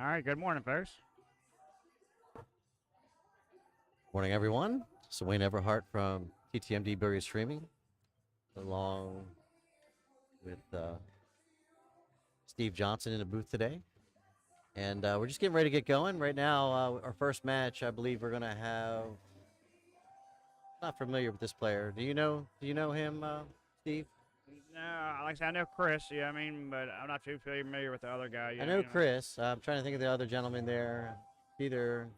All right, good morning, folks. Morning, everyone. So Wayne Everhart from TTMD Billiards Streaming, along with Steve Johnson in the booth today. And we're just getting ready to get going. Right now, our first match, I believe we're going to have... Not familiar with this player. Do you know him, Steve? No, like I said, I know Chris, but I'm not too familiar with the other guy. I know Chris. I'm trying to think of the other gentleman there. Either...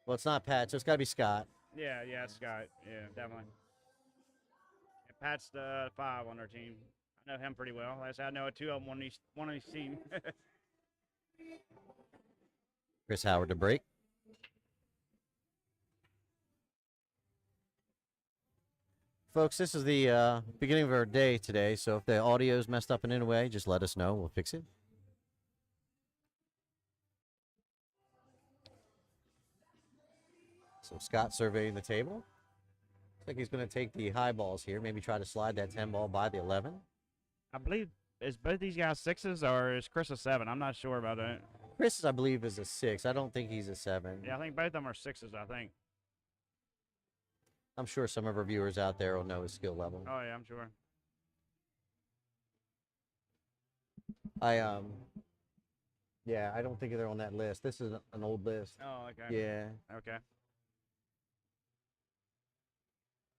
Well, it's not Pat, so it's got to be Scott. Yeah, Scott. Yeah, definitely. Yeah, Pat's the 5 on our team. I know him pretty well. Like I said, I know two of them on each team. Chris Howard to break. Folks, this is the beginning of our day today, so if the audio's messed up in any way, just let us know. We'll fix it. So Scott surveying the table. Looks like he's going to take the high balls here, maybe try to slide that 10 ball by the 11. I believe, is both these guys 6s or is Chris a 7? I'm not sure about that. Chris, I believe, is a 6. I don't think he's a 7. Yeah, I think both of them are 6s, I think. I'm sure some of our viewers out there will know his skill level. Oh, yeah, I'm sure. Yeah, I don't think they're on that list. This is an old list. Oh, okay. Yeah. Okay.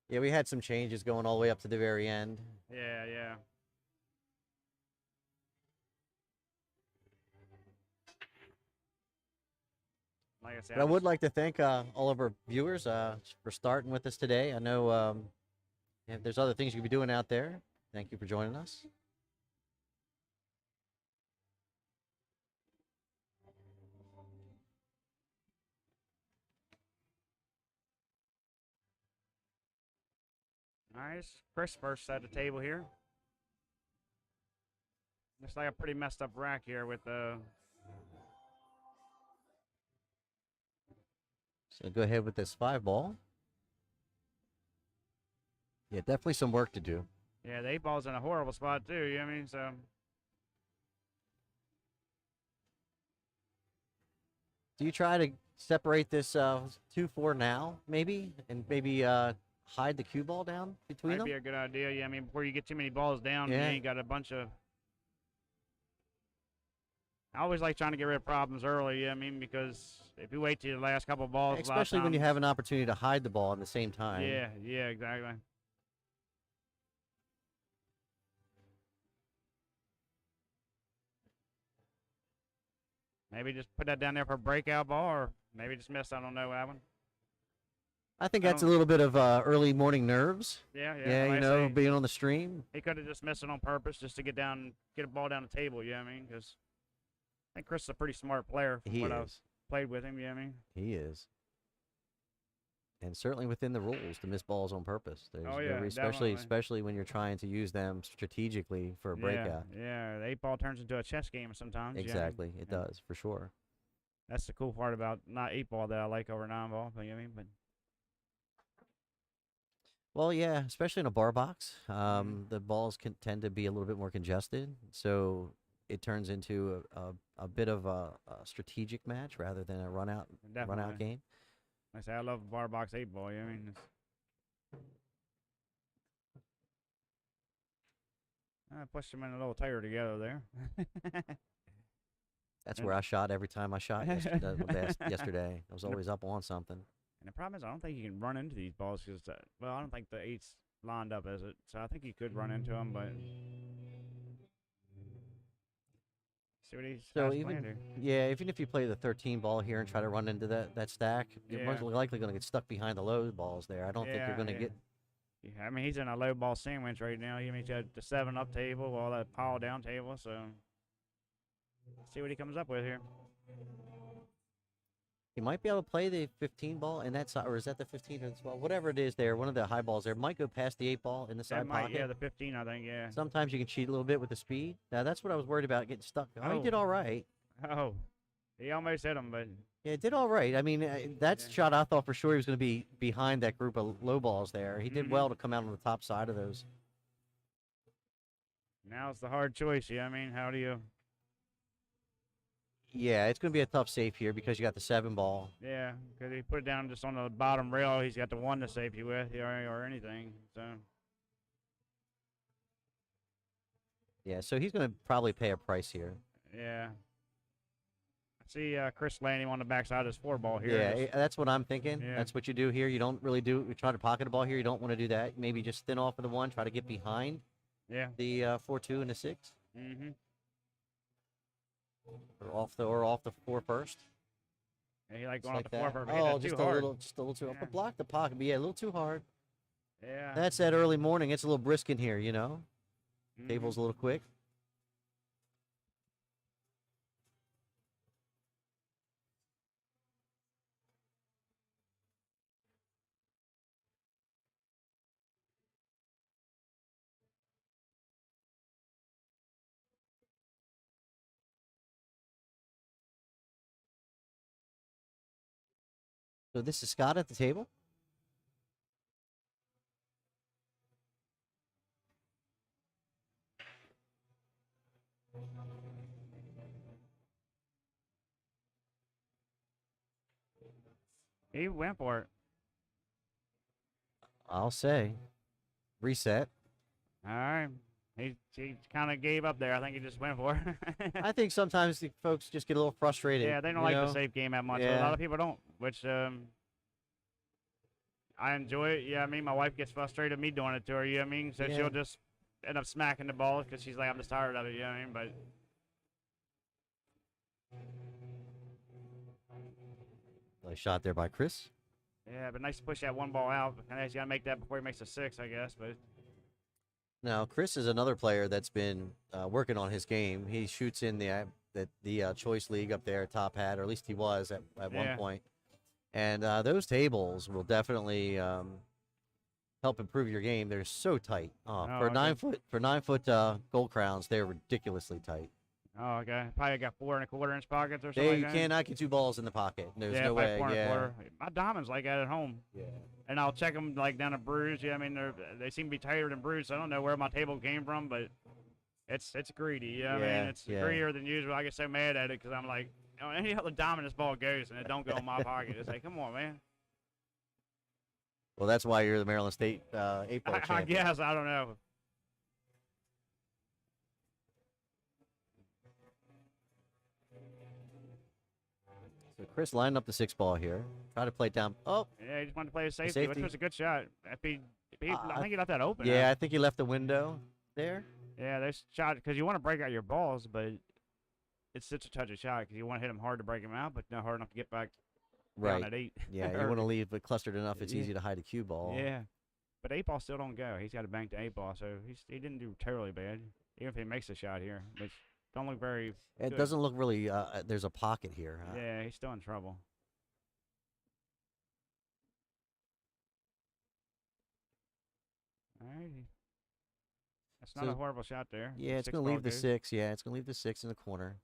Yeah, we had some changes going all the way up to the very end. Yeah. Like I said, But I would like to thank all of our viewers for starting with us today. I know if there's other things you could be doing out there. Thank you for joining us. Nice. Chris first at the table here. Looks like a pretty messed up rack here with the... So go ahead with this 5 ball. Yeah, definitely some work to do. Yeah, the 8 ball's in a horrible spot too, you know what I mean? So... Do you try to separate this 2-4 now, maybe? And maybe hide the cue ball down between Might them? be a good idea, yeah. I mean, before you get too many balls down, Yeah. you ain't got a bunch of... I always like trying to get rid of problems early, I mean, because if you wait till the last couple of balls... Especially when you have an opportunity to hide the ball at the same time. Yeah, exactly. Maybe just put that down there for a breakout ball, or maybe just miss. I don't know, Alvin. I think that's a little bit of early morning nerves. Yeah. Yeah, like you I know, say, being on the stream. he could have just missed it on purpose just to get a ball down the table, you know what I mean? Because I think Chris is a pretty smart player from what I've played with him, you know what I mean? He is. And certainly within the rules to miss balls on purpose. There's especially when you're trying to use them strategically for a breakout. Yeah, the 8 ball turns into a chess game sometimes. Exactly, yeah. It does, for sure. That's the cool part about not 8 ball that I like over 9 ball, you know what I mean? But well, yeah, especially in a bar box, the balls can tend to be a little bit more congested, so it turns into a bit of a strategic match rather than a run out game. Like I say, I love bar box 8 ball, you know what I mean? I pushed them in a little tighter together there. That's where I shot every time I shot yesterday. I was always up on something. And the problem is, I don't think you can run into these balls because, well, I don't think the 8's lined up as it. So I think you could run into them, but see what he's even if you play the 13 ball here and try to run into that stack, you're most likely going to get stuck behind the low balls there. I don't think you're going to get. Yeah, I mean, he's in a low ball sandwich right now. He's got the 7 up table, all that pile down table. So let's see what he comes up with here. He might be able to play the 15 ball in that side, or is that the 15 as well? Whatever it is there, one of the high balls there might go past the 8 ball in the side pocket. Yeah, the 15, I think, yeah. Sometimes you can cheat a little bit with the speed. Now, that's what I was worried about, getting stuck. Oh, he did all right. Oh, he almost hit him, but... Yeah, it did all right. I mean, that shot, I thought for sure he was going to be behind that group of low balls there. He did well to come out on the top side of those. Now it's the hard choice, yeah. I mean, how do you... Yeah, it's going to be a tough save here because you got the 7 ball. Yeah, because he put it down just on the bottom rail. He's got the 1 to save you with, or anything. So. Yeah, so he's going to probably pay a price here. Yeah. I see Chris landing on the backside of his 4 ball here. Yeah, that's what I'm thinking. Yeah. That's what you do here. You don't really do. You try to pocket a ball here. You don't want to do that. Maybe just thin off of the 1. Try to get behind. Yeah. The 4-2 and the 6. Mm-hmm. Or off the 4 first. Yeah, he like going like off the 4 first. Oh, just a little too. Yeah. But block the pocket. But yeah, a little too hard. Yeah. That's that early morning. It's a little brisk in here, you know. Mm-hmm. Table's a little quick. So this is Scott at the table. He went for it. I'll say. Reset. All right. He kind of gave up there. I think he just went for it. I think sometimes the folks just get a little frustrated. Yeah, they don't like the safe game that much. Yeah. A lot of people don't, which I enjoy it. Yeah, I mean, my wife gets frustrated at me doing it to her. You know what I mean? So Yeah. she'll just end up smacking the balls because she's like, I'm just tired of it. You know what I mean? But Nice shot there by Chris. yeah, but nice to push that 1 ball out. And he's got to make that before he makes a 6, I guess. But Now, Chris is another player that's been working on his game. He shoots in the Choice League up there, Top Hat, or at least he was at one point. And those tables will definitely help improve your game. They're so tight. For 9 foot gold crowns, they're ridiculously tight. oh, okay. Probably got 4 1/4-inch pockets or something. You like that. cannot get 2 balls in the pocket. There's yeah, no probably way. 4 Yeah. 1/4. My diamonds like that at home. Yeah. And I'll check them like down at Brews. Yeah, I mean they seem to be tighter than Brews. So I don't know where my table came from, but it's greedy. Yeah, I mean it's greedier than usual. I get so mad at it because I'm like, oh, any other diamond this ball goes and it don't go in my pocket. It's like, come on, man. Well, that's why you're the Maryland State 8-ball I champion. guess I don't know. So Chris lined up the 6 ball here. Try to play it down. Oh, Yeah, he just wanted to play a safety, which was a good shot. I think he left that open. yeah, I think he left the window there. Yeah, they shot because you want to break out your balls, but it's such a touchy shot because you want to hit them hard to break them out, but not hard enough to get back down at 8. Yeah, you want to leave it clustered enough it's easy to hide a cue ball. Yeah, but 8 ball still don't go. He's got to bank the 8 ball, so he didn't do terribly bad, even if he makes a shot here, which don't look very. It good. doesn't look really. There's a pocket here. Yeah, he's still in trouble. All right. That's not a horrible shot there. Yeah, it's going to leave the 6. Yeah, it's going to leave the 6 in the corner.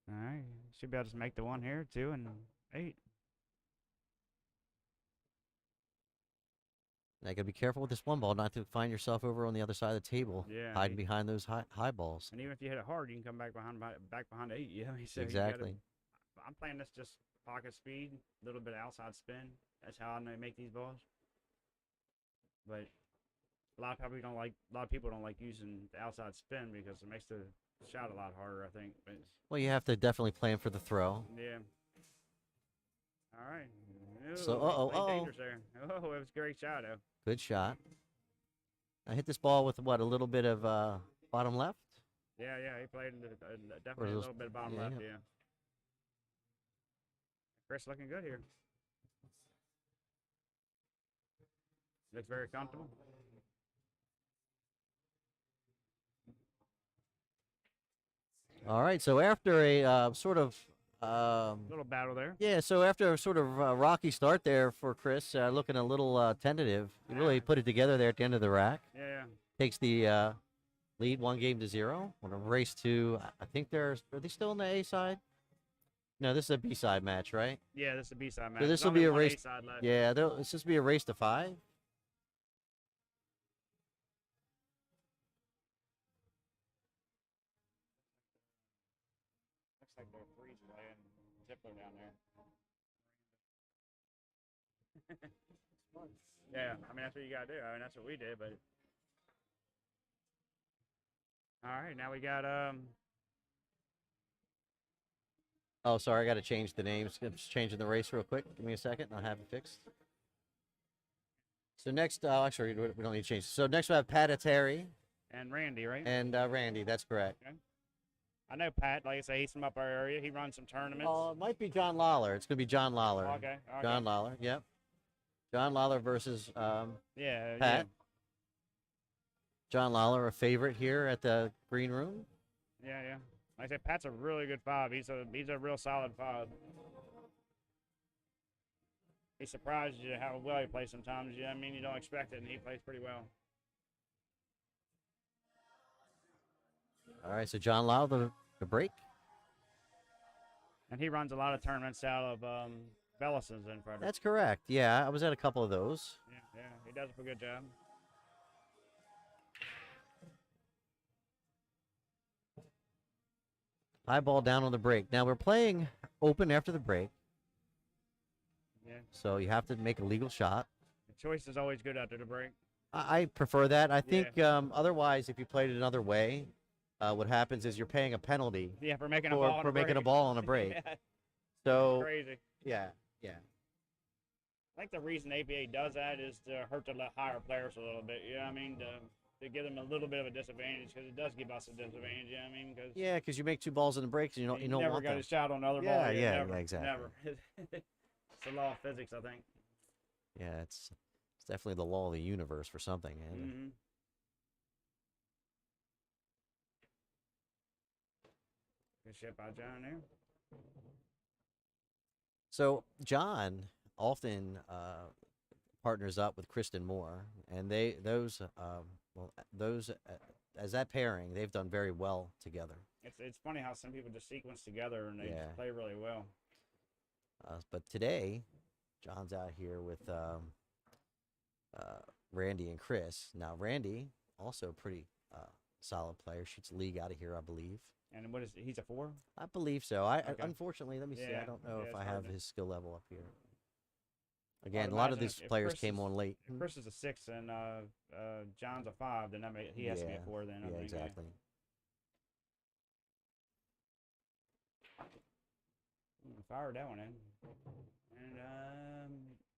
All right. Should be able to make the 1 here, 2, and 8. Now, you got to be careful with this 1 ball not to find yourself over on the other side of the table, hiding behind those high balls. And even if you hit it hard, you can come back behind 8. Yeah, so exactly. I'm playing this just pocket speed, a little bit of outside spin. That's how I make these balls. But a lot of people don't like using the outside spin because it makes the shot a lot harder, I think. But Well, you have to definitely plan for the throw. yeah. All right. Ooh, So, dangerous there. Oh, it was a great shot, though. Good shot. I hit this ball with a little bit of bottom left. Yeah, he played definitely a little bit of bottom left. Yeah. Chris looking good here. Looks very comfortable. All right, so after a sort of little battle there. Yeah, so after a sort of rocky start there for Chris, looking a little tentative, he really put it together there at the end of the rack. Yeah. Takes the lead 1-0. Want to race to, I think are they still on the A side? No, this is a B side match, right? Yeah, this is a B side match. So this will be a race. A-side left. Yeah, this will be a race to 5. Yeah, I mean, that's what you got to do. I mean, that's what we did, but. All right, now we got, Oh, sorry, I got to change the names. I'm just changing the race real quick. Give me a second, I'll have it fixed. So next, actually, we don't need to change. So next we have Pat Atari. And Randy, right? And Randy, that's correct. Okay. I know Pat, like I say, he's from up our area. He runs some tournaments. Oh, it might be John Lawler. It's going to be John Lawler. Okay. John Lawler, yep. John Lawler versus Pat. Yeah. John Lawler, a favorite here at the green room. Yeah. Like I said, Pat's a really good 5. He's a real solid 5. He surprises you how well he plays sometimes. I mean, you don't expect it, and he plays pretty well. All right, so John Lawler, the break. And he runs a lot of tournaments out of Bellison's in Frederick. That's correct. Yeah, I was at a couple of those. Yeah, he does a good job. High ball down on the break. Now we're playing open after the break. Yeah. So you have to make a legal shot. The choice is always good after the break. I prefer that. I think otherwise, if you played it another way, what happens is you're paying a penalty. Yeah, for making a ball on a break. Yeah. So Crazy. Yeah. I think the reason APA does that is to hurt the higher players a little bit. You know what I mean? To give them a little bit of a disadvantage, because it does give us a disadvantage. You know what I mean? Because you make 2 balls in the breaks, and you don't never want got them. a shot on the other ball. Never, exactly. Never. It's the law of physics, I think. Yeah, it's definitely the law of the universe for something. Mm-hmm. Good shit by John there. So John often partners up with Kristen Moore, and those as that pairing, they've done very well together. It's funny how some people just sequence together and they just play really well. But today, John's out here with Randy and Chris. Now Randy, also a pretty solid player, shoots league out of here, I believe. And what is he's a 4? I believe so. Okay. Unfortunately, let me see. I don't know if I have his skill level up here. Again, a lot of these players came on late. If Chris is a 6 and John's a 5, then he has to be a 4. Then yeah, exactly. Fired that one in, and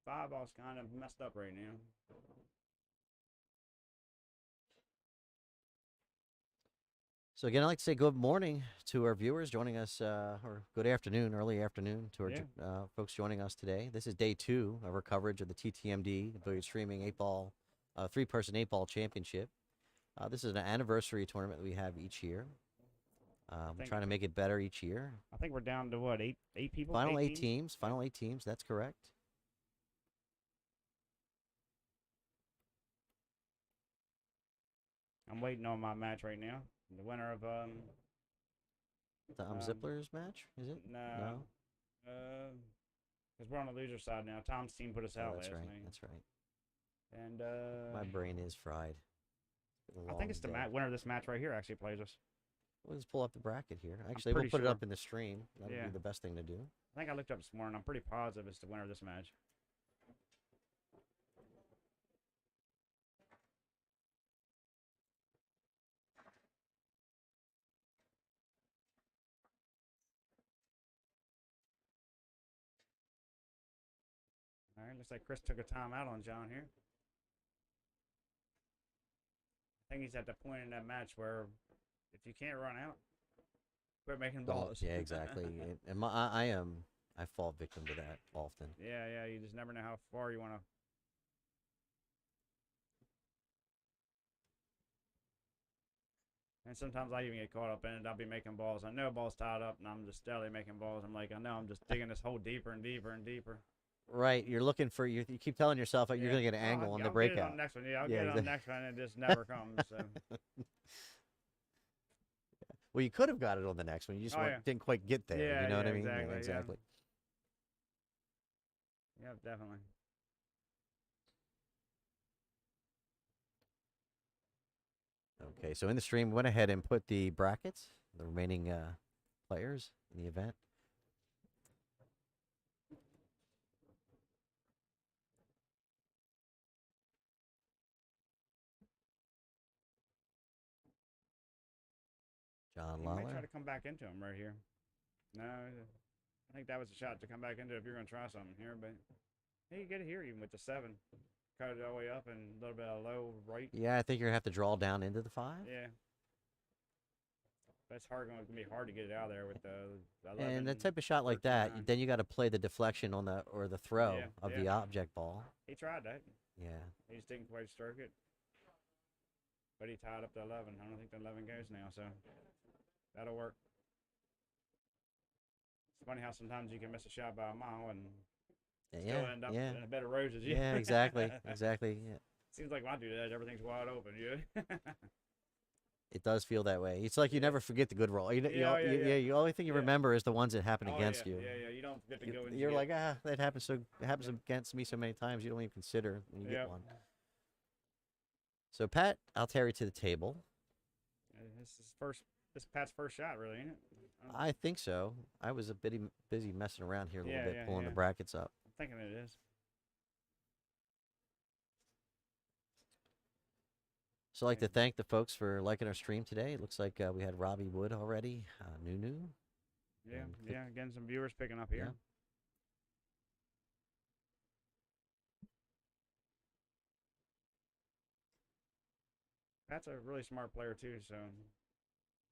5 ball's kind of messed up right now. So again, I'd like to say good morning to our viewers joining us, or good afternoon, early afternoon to our folks joining us today. This is day 2 of our coverage of the TTMD Billiard Streaming 8-ball, 3-person 8-ball championship. This is an anniversary tournament that we have each year. We're trying to make it better each year. I think we're down to what, 8 people? Final 8 teams. Final 8 teams. That's correct. I'm waiting on my match right now. The winner of the Zippler's match, is it? No. Because we're on the loser side now. Tom's team put us out last night. That's right. And my brain is fried. I think it's the winner of this match right here actually plays us. We'll just pull up the bracket here. Actually, we'll put it up in the stream. That would be the best thing to do. I think I looked up this morning. I'm pretty positive it's the winner of this match. All right, looks like Chris took a timeout on John here. I think he's at the point in that match where if you can't run out, quit making balls. Yeah, exactly. And I fall victim to that often. Yeah, you just never know how far you want to. And sometimes I even get caught up in it. I'll be making balls. I know ball's tied up, and I'm just steadily making balls. I'm like, I know I'm just digging this hole deeper and deeper and deeper. Right, you're looking for you keep telling yourself that you're going to get an angle on the breakout. I'll get it on the next one. I'll get it on the next one, and it just never comes. So. Well, you could have got it on the next one. You just didn't quite get there. Yeah, you know what I mean? Exactly. Exactly. Yeah, definitely. Okay, so in the stream, we went ahead and put the brackets, the remaining players in the event. John He might try Lawler. to come back into him right here. No, I think that was a shot to come back into if you're going to try something here. But hey, you get it here even with the 7. Cut it all the way up and a little bit of low right. Yeah, I think you're going to have to draw down into the 5. Yeah. But it's going to be hard to get it out of there with the 11. And a type of shot like that, then you got to play the deflection on the throw of the object ball. He tried that. Yeah. He just didn't quite stroke it. But he tied up the 11. I don't think the 11 goes now, so that'll work. It's funny how sometimes you can miss a shot by a mile and still end up in a bed of roses. Yeah, exactly. Exactly. Yeah. Seems like when I do that, everything's wide open. Yeah. It does feel that way. It's like you never forget the good roll. The only thing you remember is the ones that happen against you. Yeah. You don't get to go. You're like, that happens. It happens against me so many times. You don't even consider when you get one. So Pat Altieri to the table. This Pat's first shot, really, ain't it? I think so. I was a bit busy messing around here a little bit, pulling the brackets up. I'm thinking it is. So I'd like to thank the folks for liking our stream today. It looks like we had Robbie Wood already, Nunu. Yeah, again, some viewers picking up here. Pat's a really smart player, too, so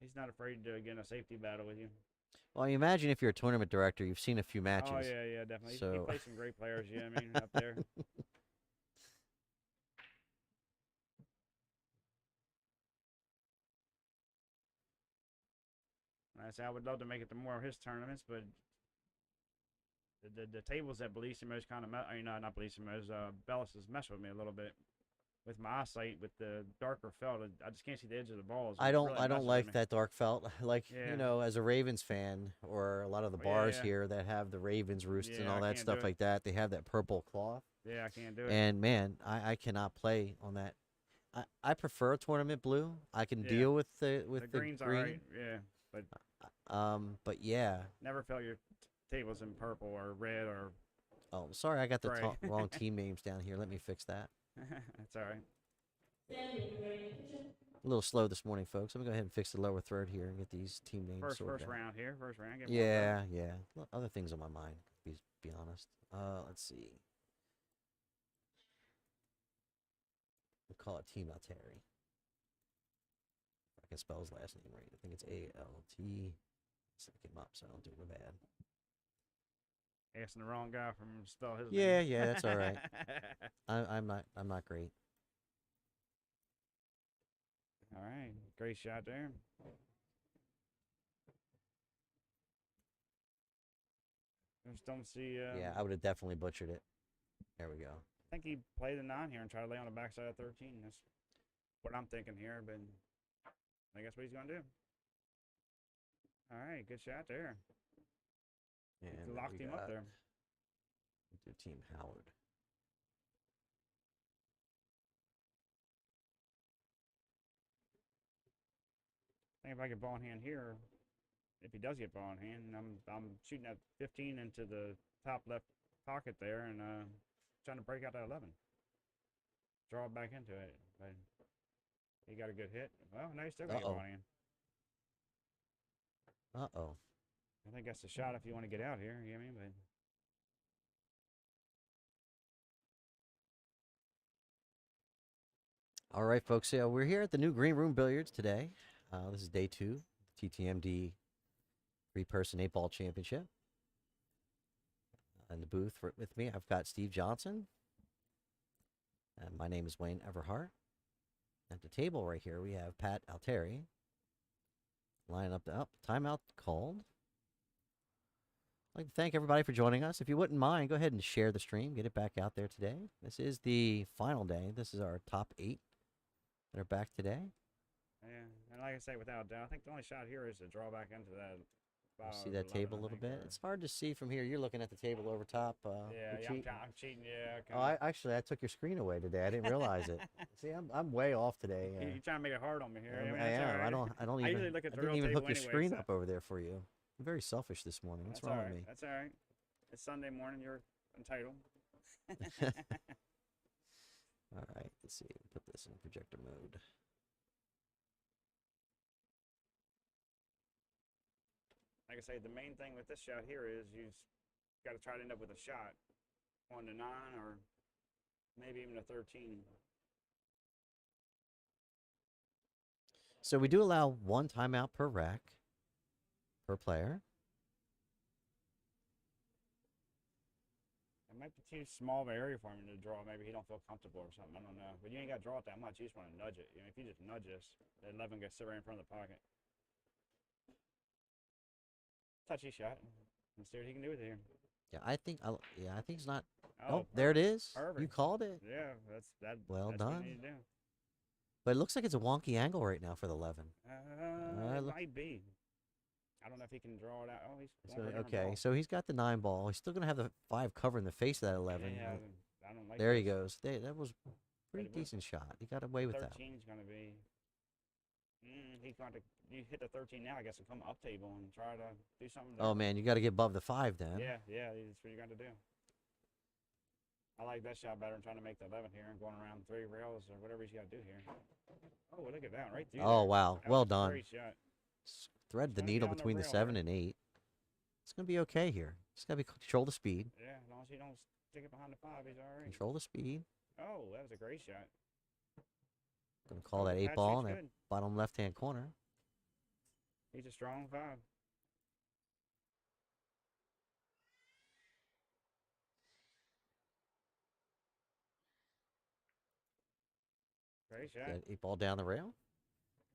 he's not afraid to get in a safety battle with you. Well, you imagine if you're a tournament director, you've seen a few matches. Oh, yeah, definitely. So... He plays some great players, up there. I would love to make it to more of his tournaments, but the tables at Bellissimo's kind of, not Bellissimo's, Bellis has messed with me a little bit with my eyesight with the darker felt. I just can't see the edge of the balls. I don't like that dark felt. Like, as a Ravens fan or a lot of the bars here that have the Ravens roosts and all that stuff like that, they have that purple cloth. Yeah, I can't do it. And man, I cannot play on that. I prefer tournament blue. I can deal with the green's green. All right. Yeah. But yeah. Never felt your tables in purple or red or. Oh, sorry, I got the wrong team names down here. Let me fix that. That's all right. A little slow this morning, folks. I'm gonna go ahead and fix the lower third here and get these team names First sorted out. round here. First round. Yeah. Other things on my mind. Be honest. Let's see. We'll call it Team Altieri. I can spell his last name right. I think it's A-L-T. Let's look him up so I don't do it bad. Asking the wrong guy from spell his name. Yeah, that's all right. I'm not great. All right, great shot there. Just don't see. Yeah, I would have definitely butchered it. There we go. I think he played the 9 here and tried to lay on the backside of 13. That's what I'm thinking here, but I think that's what he's going to do. All right, good shot there. And locked him up there. Do Team Howard. I think if I get ball in hand here, if he does get ball in hand, I'm shooting at 15 into the top left pocket there and trying to break out that 11. Draw it back into it. But he got a good hit. Well, now he's still got ball in hand. Uh-oh. I think that's the shot if you want to get out here. You know what I mean? But all right, folks. Yeah, we're here at the new Green Room Billiards today. This is day 2, TTMD 3-person 8-ball championship. In the booth with me, I've got Steve Johnson. And my name is Wayne Everhart. At the table right here, we have Pat Altieri. Line up the timeout called. I'd like to thank everybody for joining us. If you wouldn't mind, go ahead and share the stream. Get it back out there today. This is the final day. This is our top 8 that are back today. Yeah, and like I say, without doubt, I think the only shot here is to draw back into that. See that table a little bit? It's hard to see from here. You're looking at the table over top. I'm cheating. Yeah. I took your screen away today. I didn't realize it. See, I'm way off today. You're trying to make it hard on me here. I am. Right. I don't even. I usually look at the didn't even table hook your anyway, screen so. up over there for you. I'm very selfish this morning. What's wrong with me? That's all right. It's Sunday morning. You're entitled. All right. Let's see. Put this in projector mode. like I say, the main thing with this shot here is you got to try to end up with a shot on the 9 or maybe even a 13. So we do allow 1 timeout per rack, per player. It might be too small of an area for him to draw. Maybe he don't feel comfortable or something. I don't know. But you ain't got to draw it that much. You just want to nudge it. You know, if you just nudge this, the 11 gets sit right in front of the pocket. Touchy shot. Let's see what he can do with it here. Yeah, I think it's not. Oh, there it is. perfect. You called it. Yeah, that's Well that's done. What you need to do. But it looks like it's a wonky angle right now for the 11. It might be. I don't know if he can draw it out. Oh, he's okay. Ball. So he's got the 9 ball. He's still gonna have the 5 covering the face of that 11. Yeah, I don't like. There he goes. That was a pretty decent shot. He got away with that. 13's gonna be. He's going to. You hit the 13 now. I guess and come up table and try to do something. Oh man, you got to get above the 5 then. Yeah, that's what you got to do. I like that shot better than trying to make the 11 here and going around 3 rails or whatever he's got to do here. Oh, look at that right through. Oh wow, well done. Great shot. Thread the needle between the 7 and 8. It's gonna be okay here. Just gotta control the speed. Yeah, as long as he don't stick it behind the 5, he's all right. Control the speed. Oh, that was a great shot. Gonna call that 8 ball in that bottom left-hand corner. He's a strong 5. Great shot. Got 8 ball down the rail.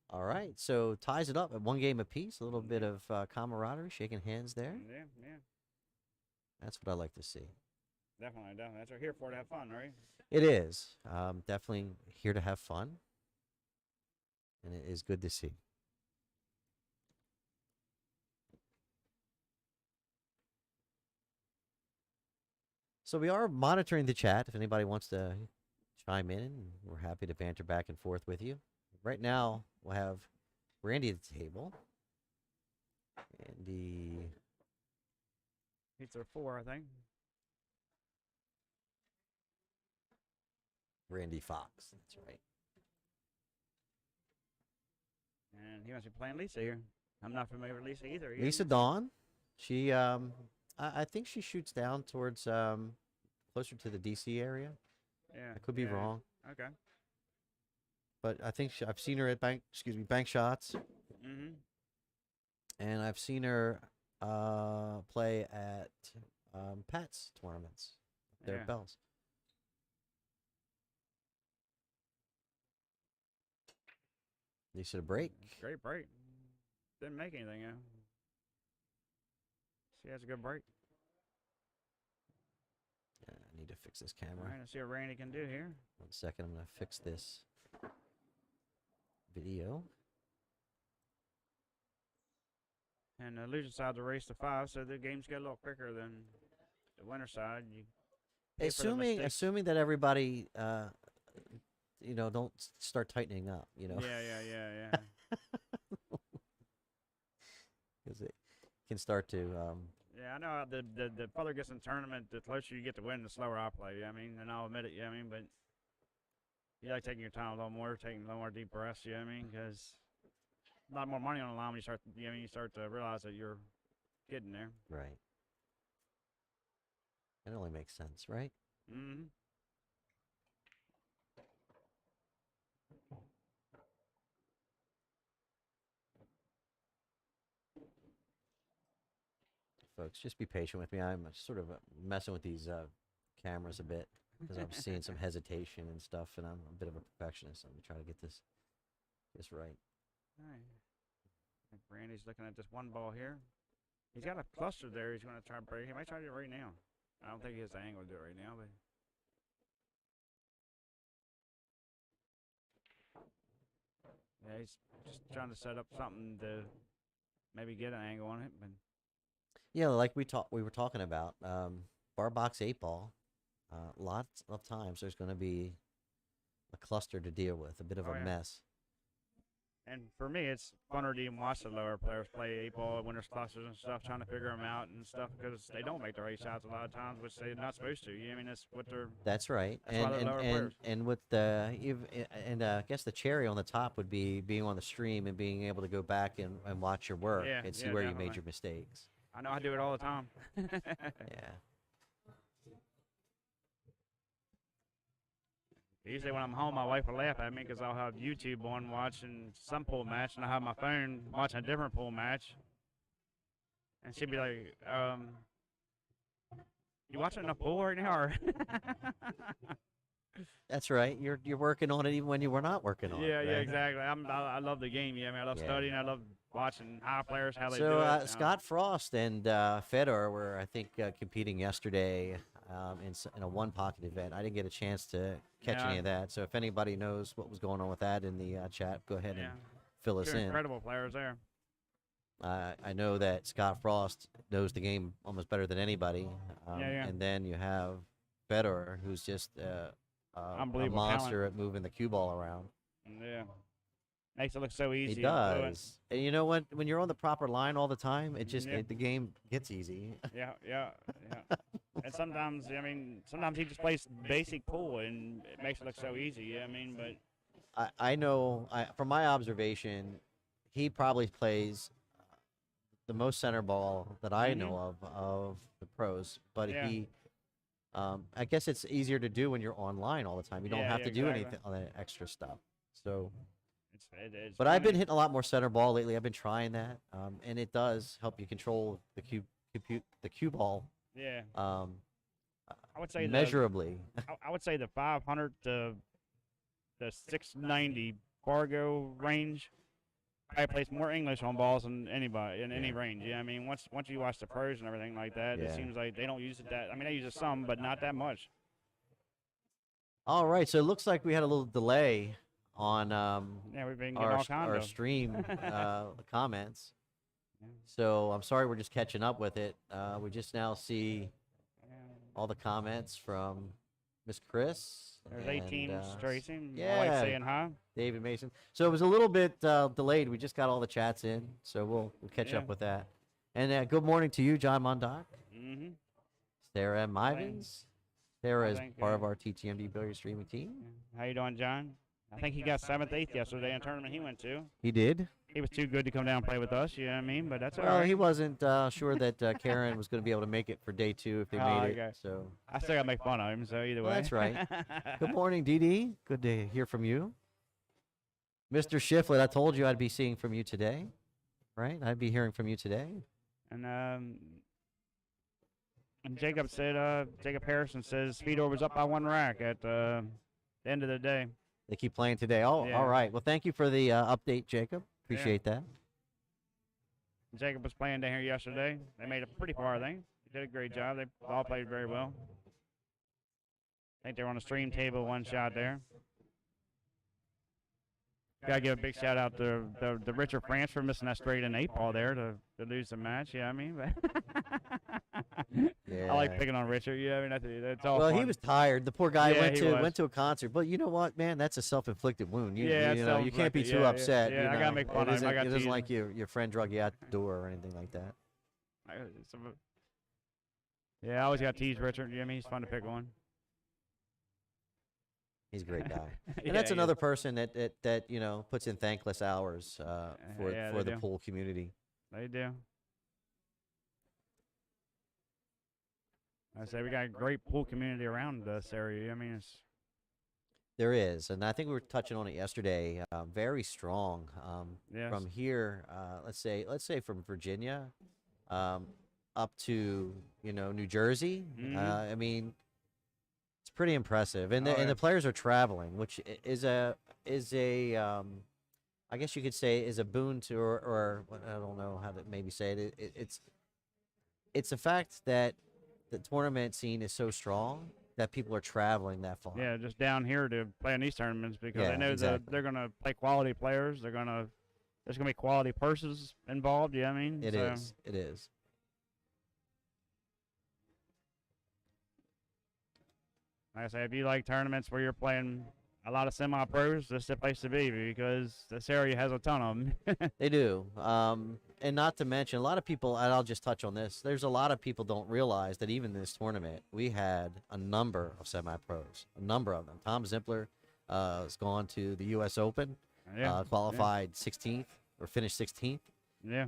All right, so ties it up at 1 game apiece. A little bit of camaraderie, shaking hands there. Yeah. That's what I like to see. Definitely. That's what we're here for, to have fun, right? It is. Definitely here to have fun. And it is good to see. So we are monitoring the chat. If anybody wants to chime in, we're happy to banter back and forth with you. Right now, we'll have Randy at the table. Randy. It's a 4, I think. Randy Fox. That's right. And he must be playing Lisa here. I'm not familiar with Lisa either. Lisa Dawn. She, I think she shoots down towards closer to the DC area. Yeah. I could be wrong. Okay. But I think I've seen her at bank shots. Mm-hmm. And I've seen her play at Pat's tournaments. There at Bell's. Lisa to break. Great break. Didn't make anything, yeah. She has a good break. Yeah, I need to fix this camera. All right, let's see what Randy can do here. 1 second, I'm going to fix this video. And the loser side's a race to 5, so the games get a little quicker than the winner side. Assuming that everybody, don't start tightening up, Yeah. Because it can start to. Yeah, I know the further it gets in the tournament, the closer you get to win, the slower I play. I mean, and I'll admit it. But you like taking your time a little more, taking a little more deep breaths. Because a lot more money on the line when you start. You start to realize that you're getting there. Right. It only makes sense, right? Mm-hmm. Folks, just be patient with me. I'm sort of messing with these cameras a bit because I'm seeing some hesitation and stuff, and I'm a bit of a perfectionist. I'm trying to get this right. All right. I think Randy's looking at just 1 ball here. He's got a cluster there. He's going to try to break. He might try to do it right now. I don't think he has the angle to do it right now, but. Yeah, he's just trying to set up something to maybe get an angle on it, but. Yeah, like we were talking about, bar box 8 ball. Lots of times there's going to be a cluster to deal with, a bit of a mess. And for me, it's funner to even watch the lower players play 8-ball, winners clusters and stuff, trying to figure them out and stuff, because they don't make the right shots a lot of times, which they're not supposed to. I mean, that's what they're. That's right. That's why they're lower players. And with the I guess the cherry on the top would be being on the stream and being able to go back and watch your work and see where definitely. you made your mistakes. I know I do it all the time. Yeah. Usually when I'm home, my wife will laugh at me because I'll have YouTube on watching some pool match, and I'll have my phone watching a different pool match. And she'd be like, you watching enough pool right now? Or That's right. You're working on it even when you were not working on it. Yeah, right? exactly. I love the game. Yeah, I mean, I love studying. I love watching high players, how they do So it. Scott Frost and Fedor were, I think, competing yesterday in a one-pocket event. I didn't get a chance to catch any of that. So if anybody knows what was going on with that in the chat, go ahead and fill us in. Incredible players there. I know that Scott Frost knows the game almost better than anybody. And then you have Fedor, who's just a monster at moving the cue ball around. Yeah. Makes it look so easy. He does. And you know what? When you're on the proper line all the time, it just the game gets easy. Yeah. And sometimes he just plays basic pool, and it makes it look so easy. I mean, but I know from my observation, he probably plays the most center ball that I know of the pros. But he, I guess it's easier to do when you're online all the time. You don't have to do anything on that extra stuff. So. But I've been hitting a lot more center ball lately. I've been trying that, and it does help you control the cue ball. Yeah. I would say measurably. I would say the 500 to the 690 Fargo range. I place more English on balls than anybody in any range. Yeah, I mean, once you watch the pros and everything like that, it seems like they don't use it that. I mean, they use it some, but not that much. All right, so it looks like we had a little delay on we've been our stream comments. So I'm sorry, we're just catching up with it. We just now see all the comments from Miss Chris. There's 8 teams tracing. Yeah, my wife saying hi. David Mason. So it was a little bit delayed. We just got all the chats in, so we'll catch up with that. And good morning to you, John Mondock. Mm-hmm. Sarah M. Ivins. Sarah is part of our TTMD billiard streaming team. How you doing, John? I think he got 7th, 8th yesterday in a tournament he went to. He did? He was too good to come down and play with us, you know what I mean? But that's all right. Well, he wasn't sure that Karen was going to be able to make it for day 2 if they made it. So I still got to make fun of him, so either way. That's right. Good morning, Dee. Good to hear from you. Mr. Shiflett, I told you I'd be seeing from you today, right? I'd be hearing from you today. And Jacob said, Jacob Harrison says Fedor was up by 1 rack at the end of the day. They keep playing today. Oh, all right. Well, thank you for the update, Jacob. Appreciate that. Jacob was playing down here yesterday. They made it pretty far, I think. They did a great job. They all played very well. I think they were on the stream table 1 shot there. Got to give a big shout out to the Richard France for missing that straight and 8-ball there to lose the match. Yeah, I mean, I like picking on Richard. Yeah, I mean that's all. Well, fun. he was tired. The poor guy went to a concert, but you know what, man? That's a self-inflicted wound. You know, you can't be too upset. Yeah, I gotta make fun of him. It isn't like your friend drug you out the door or anything like that. I always got to tease Richard. You know, I mean, he's fun to pick on. He's a great guy, and that's another person that you know puts in thankless hours for the pool community. They do. I say we got a great pool community around this area. I mean, there is, and I think we were touching on it yesterday. Very strong. From here, let's say from Virginia, up to New Jersey. I mean. It's pretty impressive, and the players are traveling, which is a I guess you could say is a boon to, or I don't know how to maybe say it. It's a fact that the tournament scene is so strong that people are traveling that far. Yeah, just down here to play in these tournaments because they know that they're going to play quality players. There's going to be quality purses involved. Yeah, I mean, it is. Like I say, if you like tournaments where you're playing a lot of semi-pros, this is the place to be because this area has a ton of them. They do. And not to mention, a lot of people, and I'll just touch on this, there's a lot of people don't realize that even in this tournament, we had a number of semi-pros, a number of them. Tom Zimpler has gone to the U.S. Open, qualified 16th or finished 16th. Yeah.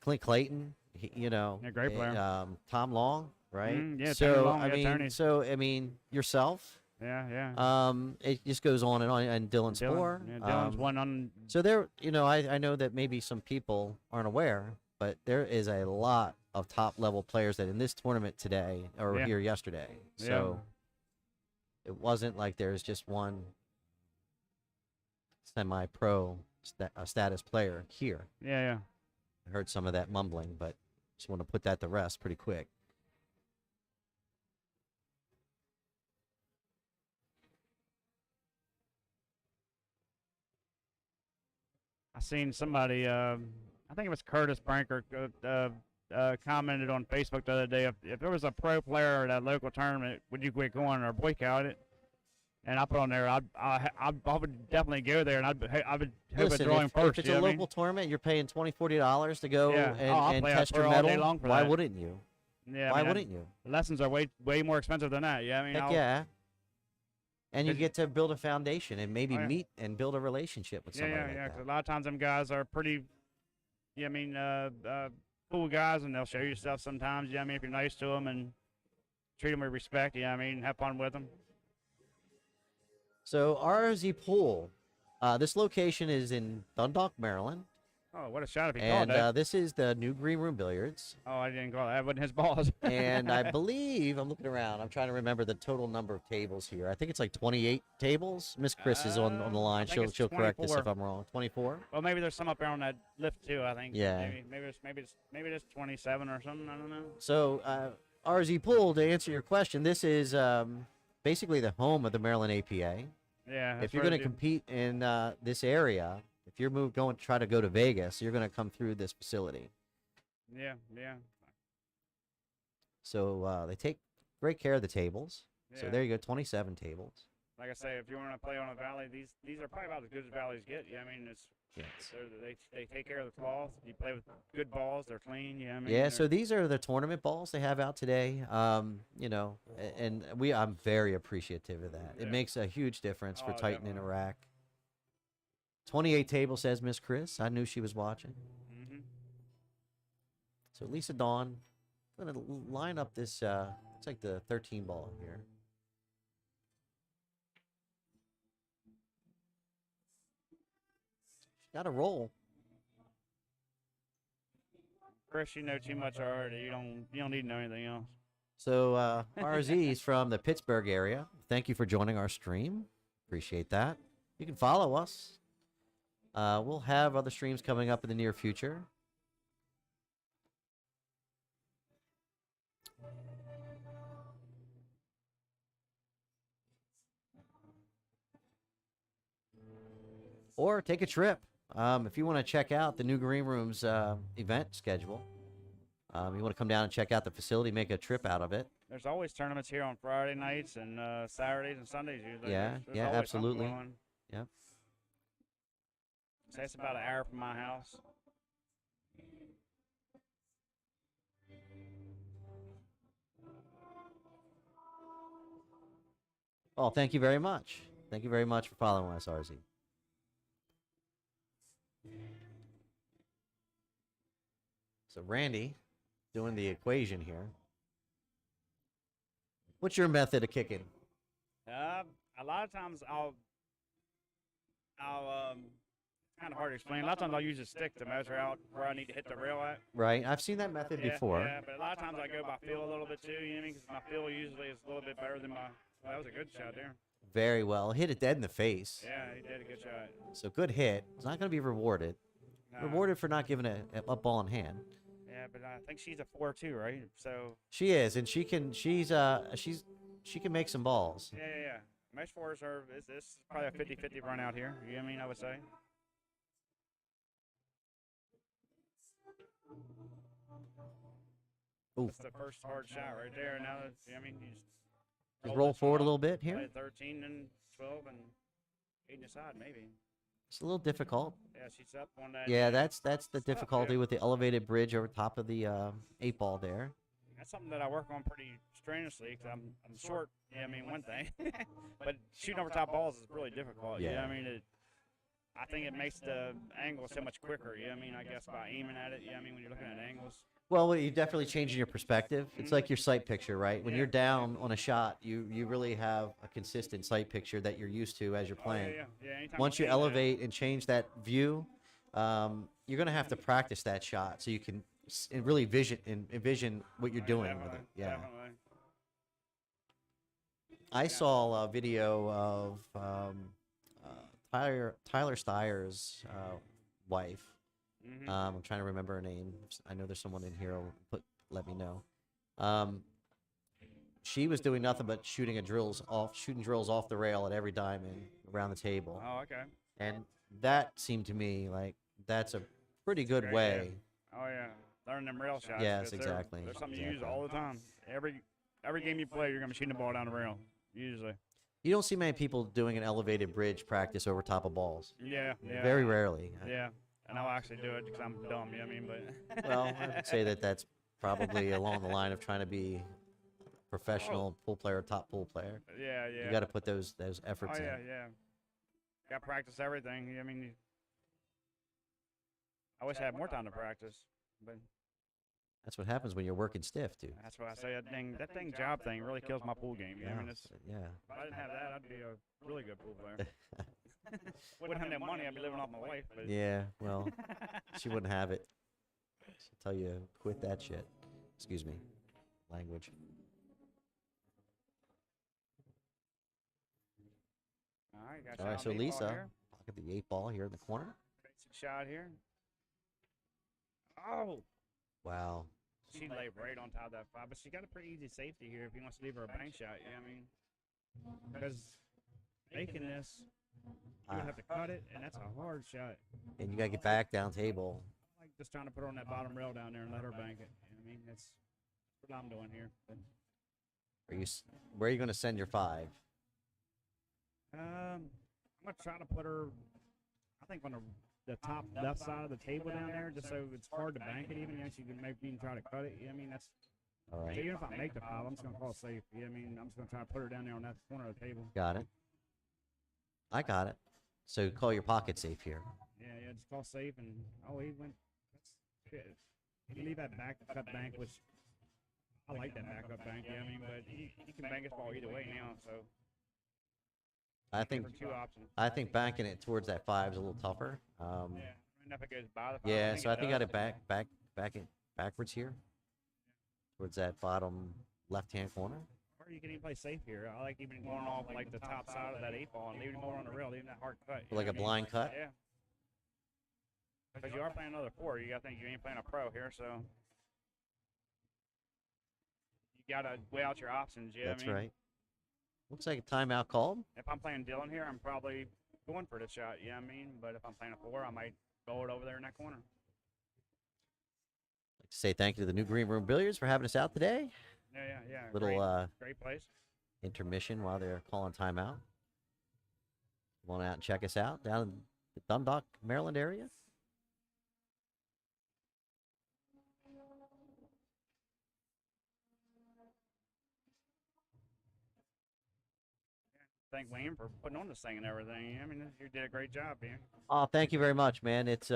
Clint Clayton, Great player. Tom Long, right? Yeah, so, Long, I mean, yourself. Yeah. It just goes on, and Dylan Spoor. Dylan's one on. So there, I know that maybe some people aren't aware, but there is a lot of top level players that in this tournament today or here yesterday. So it wasn't like there's just one semi-pro status player here. Yeah. I heard some of that mumbling, but just want to put that to rest pretty quick. I seen somebody, I think it was Curtis Branker, commented on Facebook the other day, if there was a pro player at a local tournament, would you quit going or boycott it? And I put on there, I would definitely go there, and I would hope Listen, a drawing first. If it's a local tournament, you're paying $20-$40 to go and test your medal. Why wouldn't you? Yeah. Why wouldn't you? Lessons are way more expensive than that. Yeah, I mean. Heck yeah. And you get to build a foundation and maybe meet and build a relationship with somebody. Yeah. Because a lot of times them guys are pretty, cool guys, and they'll show you stuff sometimes. Yeah, I mean, if you're nice to them and treat them with respect. Yeah, I mean, have fun with them. So RZ Pool, this location is in Dundalk, Maryland. Oh, what a shot if he called that. And this is the new Green Room Billiards. Oh, I didn't call that. That wasn't his balls. And I believe, I'm looking around, I'm trying to remember the total number of tables here. I think it's like 28 tables. Miss Chris is on the line. She'll correct this if I'm wrong. 24? Well, maybe there's some up there on that lift too, I think. Yeah. Maybe it's 27 or something. I don't know. So RZ Pool, to answer your question, this is basically the home of the Maryland APA. Yeah. If you're going to compete in this area, if you're going to try to go to Vegas, you're going to come through this facility. Yeah. So they take great care of the tables. Yeah. So there you go, 27 tables. Like I say, if you want to play on a valley, these are probably about as good as valleys get. Yeah, I mean, they take care of the cloth. You play with good balls. They're clean. Yeah, I mean, so these are the tournament balls they have out today. And I'm very appreciative of that. Yeah. It makes a huge difference for tightening definitely. a rack. 28 tables, says Miss Chris. I knew she was watching. Mm-hmm. So Lisa Dawn, I'm going to line up this, it's like the 13 ball here. She's got a roll. Chris, you know too much already. You don't need to know anything else. So RZ is from the Pittsburgh area. Thank you for joining our stream. Appreciate that. You can follow us. We'll have other streams coming up in the near future. Or take a trip. If you want to check out the new Green Room's event schedule, you want to come down and check out the facility, make a trip out of it. There's always tournaments here on Friday nights and Saturdays and Sundays usually. Yeah, There's always absolutely. something going. Yep. So it's about an hour from my house. Oh, thank you very much. Thank you very much for following us, RZ. So Randy, doing the equation here. What's your method of kicking? A lot of times I'll it's kind of hard to explain. A lot of times I'll use a stick to measure out where I need to hit the rail at. Right, I've seen that method before. Yeah, but a lot of times I go by feel a little bit too, you know what I mean? Because my feel usually is a little bit better than my. Well, that was a good shot there. Very well. Hit it dead in the face. Yeah, he did a good shot. So good hit. It's not going to be rewarded. No. Rewarded for not giving a ball in hand. Yeah, but I think she's a 4-2, right? So. She is, and she can make some balls. Yeah. Mesh fours are this is probably a 50-50 run out here. You know what I mean? I would say. Ooh. That's the first hard shot right there. Now, I mean, you Just roll forward a little bit here. Play 13 and 12 and 8 aside, maybe. It's a little difficult. Yeah, she's up on that. Yeah, that's the tough, difficulty yeah. with the elevated bridge over top of the 8-ball there. That's something that I work on pretty strenuously because I'm short. Yeah, I mean one thing, but shooting over top balls is really difficult. Yeah. Yeah, I mean I think it makes the angle so much quicker. Yeah, I mean I guess by aiming at it. Yeah, I mean when you're looking at angles. Well, you're definitely changing your perspective. It's like your sight picture, right? When you're down on a shot, you really have a consistent sight picture that you're used to as you're playing. Anytime Once you elevate and change that view, you're going to have to practice that shot so you can really envision what you're doing with it. Yeah. Definitely. I saw a video of Tyler Steyer's wife. I'm trying to remember her name. I know there's someone in here. Let me know. She was doing nothing but shooting drills off the rail at every diamond around the table. Oh, okay. And that seemed to me like that's a pretty good way. Yeah. Oh yeah, learn them rail shots. Yes, exactly. There's something you use all the time. Every game you play, you're gonna be shooting the ball down the rail. Usually. You don't see many people doing an elevated bridge practice over top of balls. Yeah. Very rarely. Yeah. And I'll actually do it because I'm dumb, you know what I mean? But well, I would say that's probably along the line of trying to be a professional pool player, top pool player. Yeah. You got to put those efforts in. Yeah. Got to practice everything. I mean, I wish I had more time to practice, but that's what happens when you're working stiff, dude. that's why I say that thing job thing really kills my pool game. You know? I mean, if I didn't have that, I'd be a really good pool player. Wouldn't have that money. I'd be living off my wife. But. Yeah, well, she wouldn't have it. She'll tell you, quit that shit. Excuse me. Language. All right, so Lisa, pocket the 8-ball here in the corner. Basic shot here. Oh! Wow. She lay right on top of that 5, but she got a pretty easy safety here if he wants to leave her a bank shot. Yeah, I mean, because making this, you have to cut it, and that's a hard shot. And you got to get back down table. I like just trying to put her on that bottom rail down there and let her bank it. You know what I mean, that's what I'm doing here. But, where are you going to send your 5? I'm going to try to put her, I think, on the top left side of the table down there, just so it's hard to bank it even. You know, so you can maybe even try to cut it. You know what I mean, that's all right. So even if I make the 5, I'm just going to call it safe. You know what I mean, I'm just going to try to put her down there on that corner of the table. Got it. I got it. So call your pocket safe here. Yeah, just call safe, and he went. That's good. You leave that cut bank, which I like that backup bank. Yeah, I mean, but he can bank his ball either way now. So I think 2 options. I think banking it towards that 5 is a little tougher. If it goes by the 5, yeah, so I think I got to back it backwards here, towards that bottom left-hand corner. Or you can even play safe here. I like even going off like the top side of that 8-ball and leaving more on the rail, leaving that hard cut. Like a blind cut? Yeah. Because you are playing another 4. You got to think you ain't playing a pro here, so you got to weigh out your options. Yeah, That's right. Looks like a timeout called. If I'm playing Dylan here, I'm probably going for the shot. Yeah, I mean, but if I'm playing a 4, I might go it over there in that corner. I'd like to say thank you to the New Green Room Billiards for having us out today. Yeah. Little great place. Intermission while they're calling timeout. Come on out and check us out down in the Dundalk, Maryland area. Thank Wayne for putting on this thing and everything. I mean, you did a great job, man. Oh, thank you very much, man. It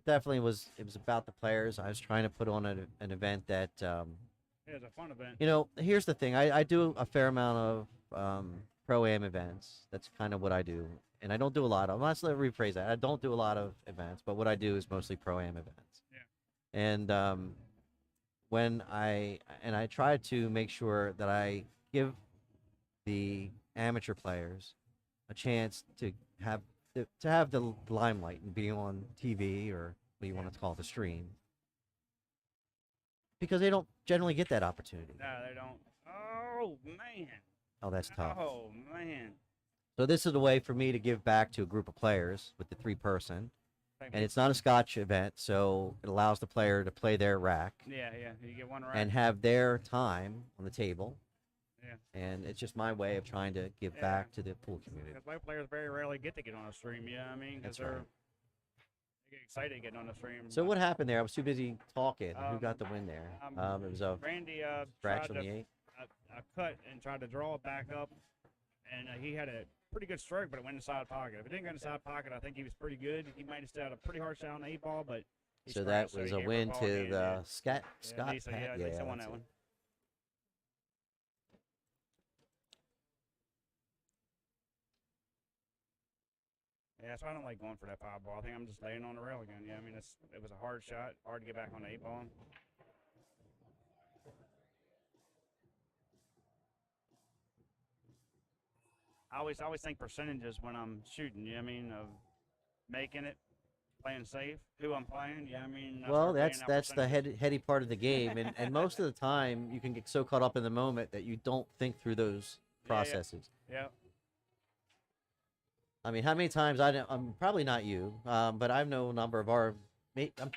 definitely was. It was about the players. I was trying to put on an event that. It was a fun event. You know, here's the thing. I do a fair amount of pro-am events. That's kind of what I do. And I don't do a lot of, let's rephrase that. I don't do a lot of events, but what I do is mostly pro-am events. Yeah. And when I try to make sure that I give the amateur players a chance to have the limelight and be on TV or what you want to call it, the stream. Because they don't generally get that opportunity. No, they don't. Oh, man. Oh, that's tough. Oh, man. So this is a way for me to give back to a group of players with the 3-person. And it's not a Scotch event, so it allows the player to play their rack. Yeah. You get one rack. And have their time on the table. Yeah. And it's just my way of trying to give back to the pool community. Because low players very rarely get to get on a stream. Yeah, I mean, because That's right. they get excited getting on the stream. So what happened there? I was too busy talking. Who got the win there? It was a Randy scratch tried on to the 8. a cut and tried to draw it back up, and he had a pretty good stroke, but it went inside pocket. If it didn't go inside pocket, I think he was pretty good. He might have still had a pretty hard shot on the 8-ball, but So that was a win to the Scott Pat. Yeah, won that one. Yeah, so I don't like going for that 5-ball. I think I'm just laying on the rail again. Yeah, I mean, it was a hard shot, hard to get back on the 8-ball. I always think percentages when I'm shooting. Yeah, I mean, of making it, playing safe, who I'm playing. Yeah, I mean. Well, that's the heady part of the game, and most of the time you can get so caught up in the moment that you don't think through those processes. Yeah. I mean, how many times I'm probably not you, but I know a number of our,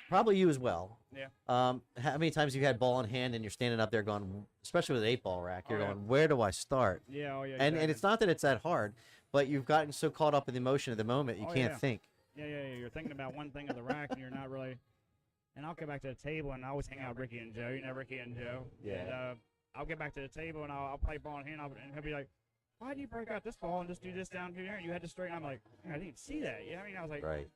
probably you as well. Yeah. How many times you had ball in hand and you're standing up there going, especially with an 8-ball rack, you're going, where do I start? Yeah. Oh yeah. And it's not that it's that hard, but you've gotten so caught up in the emotion of the moment you can't think. Yeah. You're thinking about one thing of the rack and you're not really. And I'll get back to the table and I always hang out with Ricky and Joe. You know Ricky and Joe. Yeah. And, I'll get back to the table and I'll play ball in hand and he'll be like, why did you break out this ball and just do this down here? You had to straighten. I'm like, I didn't see that. Yeah, I mean, I was like, right.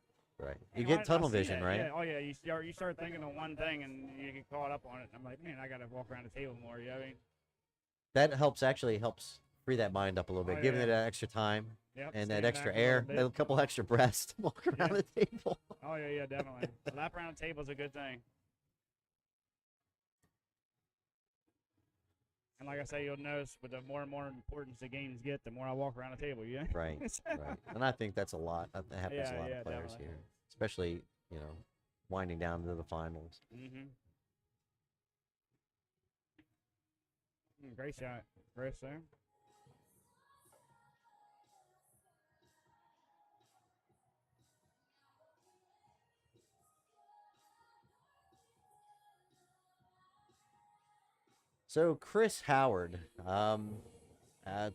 You get tunnel vision, right? Yeah. Oh yeah. You start thinking of one thing and you get caught up on it. I'm like, man, I got to walk around the table more. You know what I mean? That helps free that mind up a little bit, giving it that extra time and that extra air, a couple extra breaths to walk around the table. Oh yeah, definitely. A lap around the table is a good thing. And like I say, you'll notice with the more and more importance the games get, the more I walk around the table. Yeah. Right. And I think that's a lot. That happens a lot of players definitely. here, especially winding down to the finals. Mm-hmm. Great shot, Chris. There. So Chris Howard, I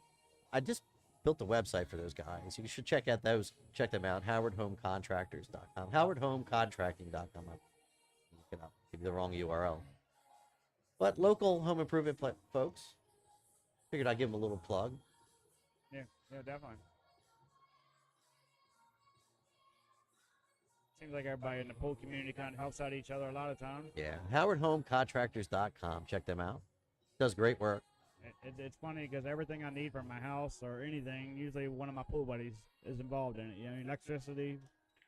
just built the website for those guys. You should check out those. Check them out. HowardHomeContractors.com. HowardHomeContracting.com. Look it up. Give you the wrong URL. But local home improvement folks. Figured I'd give them a little plug. Yeah, definitely. Seems like everybody in the pool community kind of helps out each other a lot of times. Yeah, HowardHomeContractors.com. Check them out. Does great work. It's funny because everything I need for my house or anything, usually one of my pool buddies is involved in it. You know, electricity.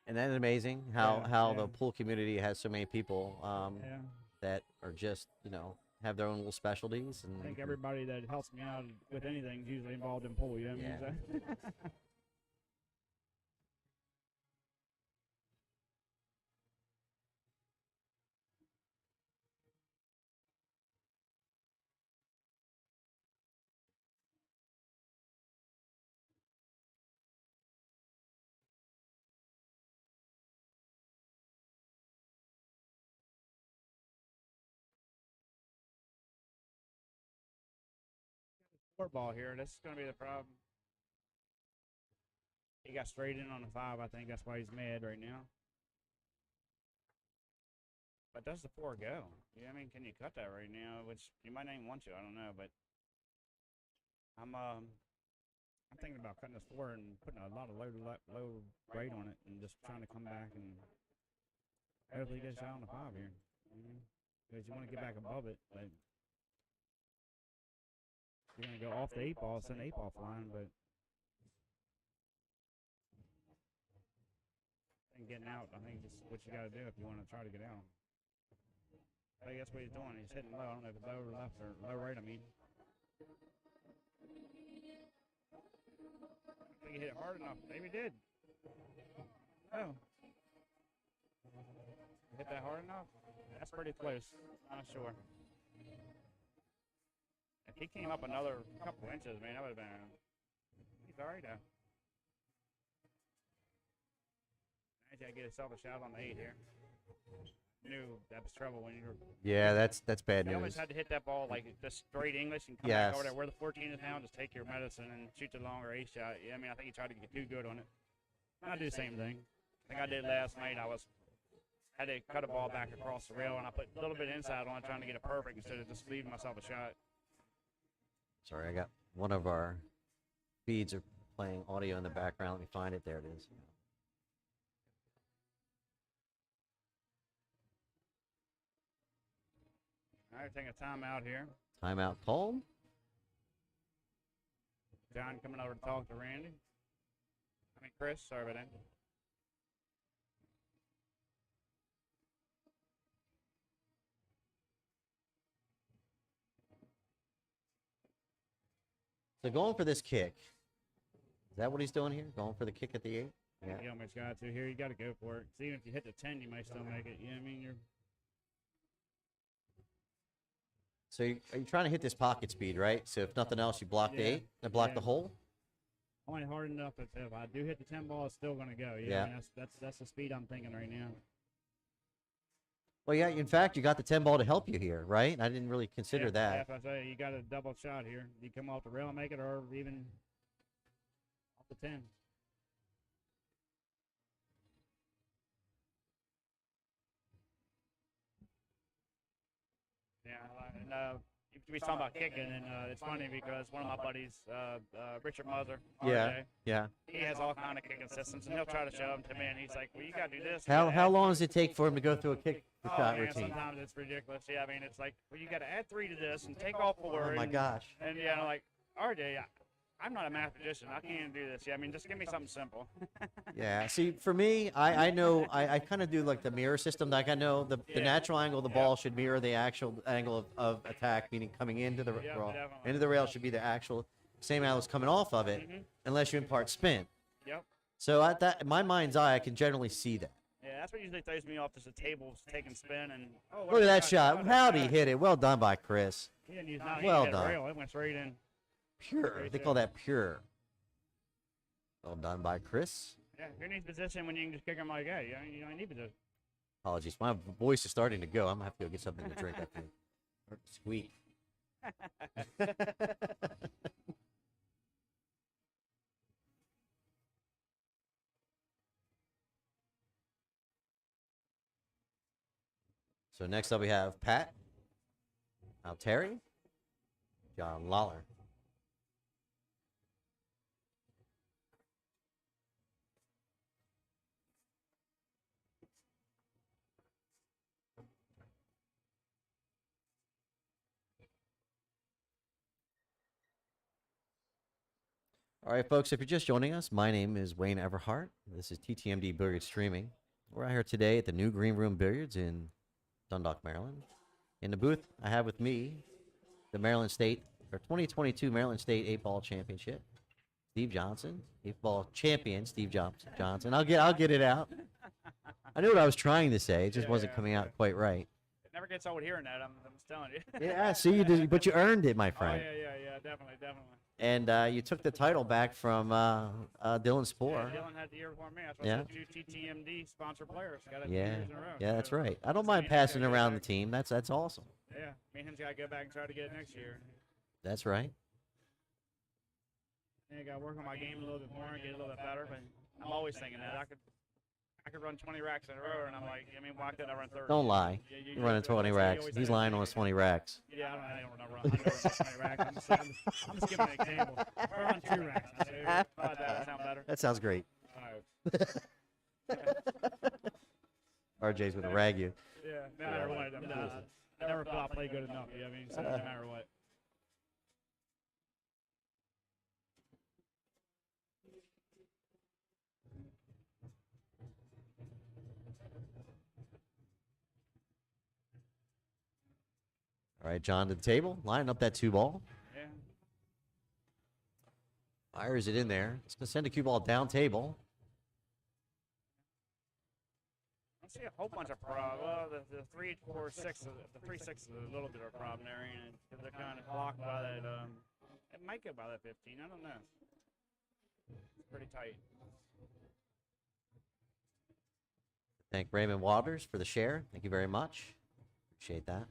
And that's amazing how the pool community has so many people that are just, have their own little specialties. And I think everybody that helps me out with anything is usually involved in pool. You know what I mean? Ball here. This is going to be the problem. He got straight in on the 5. I think that's why he's mad right now. But does the 4 go? Yeah, I mean, can you cut that right now? Which you might not even want to. I don't know, but I'm thinking about cutting this 4 and putting a lot of low rate on it and just trying to come back and hopefully get a shot on the 5 here. Because you want to get back above it, but you're going to go off the 8-ball, send the 8-ball flying, but and getting out, I think that's what you got to do if you want to try to get out. I think that's what he's doing. He's hitting low. I don't know if it's low or left or low right, I mean. I think he hit it hard enough. Maybe he did. Oh. Hit that hard enough? That's pretty close. Not sure. If he came up another couple inches, man, that would have been. He's all right though. He's got to get himself a shot on the 8 here. knew that was trouble when you were. Yeah, that's bad You news. always had to hit that ball like just straight English and come Yes. back over there where the 14 is now. Just take your medicine and shoot the longer ace shot. Yeah, I mean, I think you tried to get too good on it. I do the same thing. I think I did last night. Had to cut a ball back across the rail, and I put a little bit inside on it, trying to get it perfect instead of just leaving myself a shot. Sorry, I got one of our feeds are playing audio in the background. Let me find it. There it is. All right, taking a timeout here. Timeout called. John coming over to talk to Randy. I mean, Chris, sorry about that. So going for this kick. Is that what he's doing here? Going for the kick at the 8? Yeah. You almost got to here. You got to go for it. 'Cause even if you hit the 10, you might still make it. You know what I mean? So are you trying to hit this pocket speed, right? So if nothing else, you block the 8 and block the hole? Only hard enough that if I do hit the 10 ball, it's still going to go. Yeah. I mean, that's the speed I'm thinking right now. Well, yeah, in fact, you got the 10 ball to help you here, right? I didn't really consider that. Yeah, if I say you got a double shot here, you come off the rail and make it, or even off the 10. Yeah, and we talking about kicking, and it's funny because one of my buddies, Richard Muzzer, Yeah. he has all kind of kicking systems, and he'll try to show them to me, and he's like, "Well, you got to do this." How long does it take for him to go through a kick Oh, shot man, routine? sometimes it's ridiculous. Yeah, I mean, it's like, well, you got to add 3 to this and take off 4. Oh my gosh. And yeah, I'm like, RJ, I'm not a mathematician. I can't do this. Yeah, I mean, just give me something simple. Yeah. See, for me, I know I kind of do like the mirror system. Like I know the natural angle of the ball should mirror the actual angle of attack, meaning coming into the rail. definitely. Into the rail should be the actual same angle as coming off of it, unless you impart spin. Yep. So at that, in my mind's eye, I can generally see that. Yeah, that's what usually throws me off. Is the tables taking spin and Look at that shot. How'd he hit it? Well done by Chris. He didn't use Well done. Rail. It went straight in. Pure. They call that pure. Well done by Chris. Yeah, you're in a position when you can just kick him like, hey, you don't need to. Apologies. My voice is starting to go. I'm going to have to go get something to drink, I think. Or squeak. So next up we have Pat, Terry, John Lawler. All right, folks, if you're just joining us, my name is Wayne Everhart. This is TTMD Billiards Streaming. We're out here today at the new Green Room Billiards in Dundalk, Maryland. In the booth, I have with me the Maryland State, or 2022 Maryland State 8-Ball Championship, Steve Johnson, 8-Ball Champion Steve Johnson. I'll get it out. I knew what I was trying to say. It just wasn't coming out quite right. It never gets old hearing that. I'm just telling you. Yeah, see, you did, but you earned it, my friend. Oh, yeah, definitely. And you took the title back from Dylan Spoor. Yeah, Dylan had the year before me. That's why I said 2 TTMD sponsor players. Got it 2 years in a row. Yeah, that's right. I don't mind passing around the team. That's awesome. Yeah, me and him's got to go back and try to get it next year. That's right. Yeah, I got to work on my game a little bit more and get a little bit better. But I'm always thinking that I could run 20 racks in a row, and I'm like, I mean, why couldn't I run 30? Don't lie. Yeah, You're running 20 racks. He's lying on his 20 racks. Yeah, I don't run 20 racks. I'm just giving an example. I run 2 racks. That sound better? That sounds great. All right. RJ's going to rag you. Yeah, no matter what. I never thought I played good enough. You know what I mean? So no matter what. All right, John to the table, lining up that 2-ball. Yeah. Fires it in there. It's going to send a cue ball down table. I see a whole bunch of problems. Well, the 3, 4, 6, the 3, 6 is a little bit of a problem there, and they're kind of blocked by that. It might get by that 15. I don't know. It's pretty tight. Thank Raymond Waters for the share. Thank you very much. Appreciate that.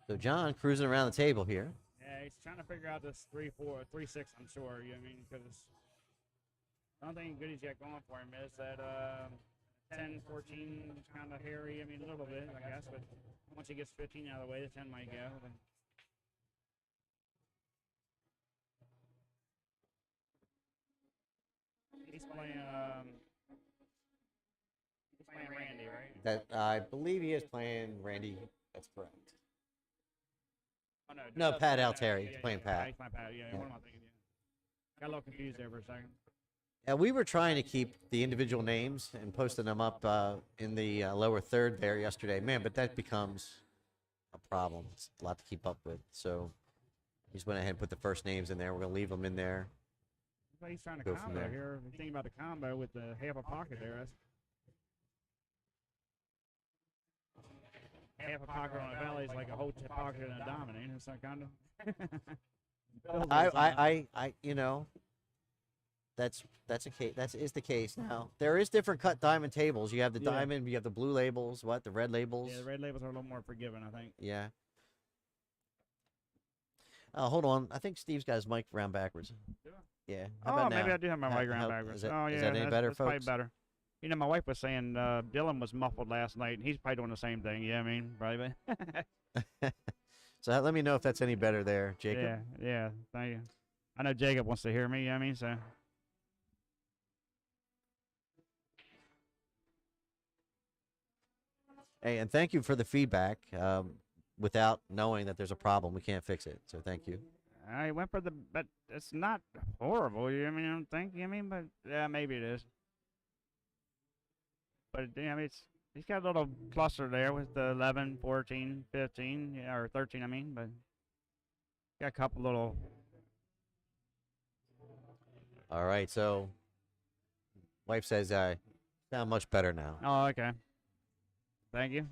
So John cruising around the table here. Yeah, he's trying to figure out this 3-4, 3-6. I'm sure. You know what I mean? Because the only thing good he's got going for him is that 10, 14 is kind of hairy. I mean, a little bit, I guess. But once he gets 15 out of the way, the 10 might go. But he's playing. He's playing Randy, right? That I believe he is playing Randy. That's correct. Oh, No, Pat Altieri. He's playing Pat. He's playing Pat. Yeah. What am I thinking? Yeah. Got a little confused there for a second. Yeah, we were trying to keep the individual names and posting them up in the lower third there yesterday. Man, but that becomes a problem. It's a lot to keep up with. So he just went ahead and put the first names in there. We're going to leave them in there. Well, he's trying to Go from combo there. here. If you think about the combo with the half a pocket there, that's half a pocket on a valley is like a whole pocket and a diamond, ain't it? Some kind of. I you know, that's a case. That is the case now. There is different cut diamond tables. You have the diamond, you have the blue labels, the red labels. Yeah, the red labels are a little more forgiving, I think. Yeah. Hold on. I think Steve's got his mic round backwards. Yeah. How about maybe now? I do have my mic round backwards. Is Oh, yeah. that any better, that's probably folks? better. You know, my wife was saying Dylan was muffled last night, and he's probably doing the same thing. Yeah, I mean, probably. So let me know if that's any better there, Jacob. Yeah. Thank you. I know Jacob wants to hear me. Yeah, I mean, so. Hey, and thank you for the feedback. Without knowing that there's a problem, we can't fix it. So thank you. I went for but it's not horrible. You know what I mean? I don't think. You know what I mean? But yeah, maybe it is. But yeah, I mean, he's got a little cluster there with the 11, 14, 15, yeah, or 13. I mean, but got a couple little. All right, so wife says I sound much better now. Oh, okay. Thank you.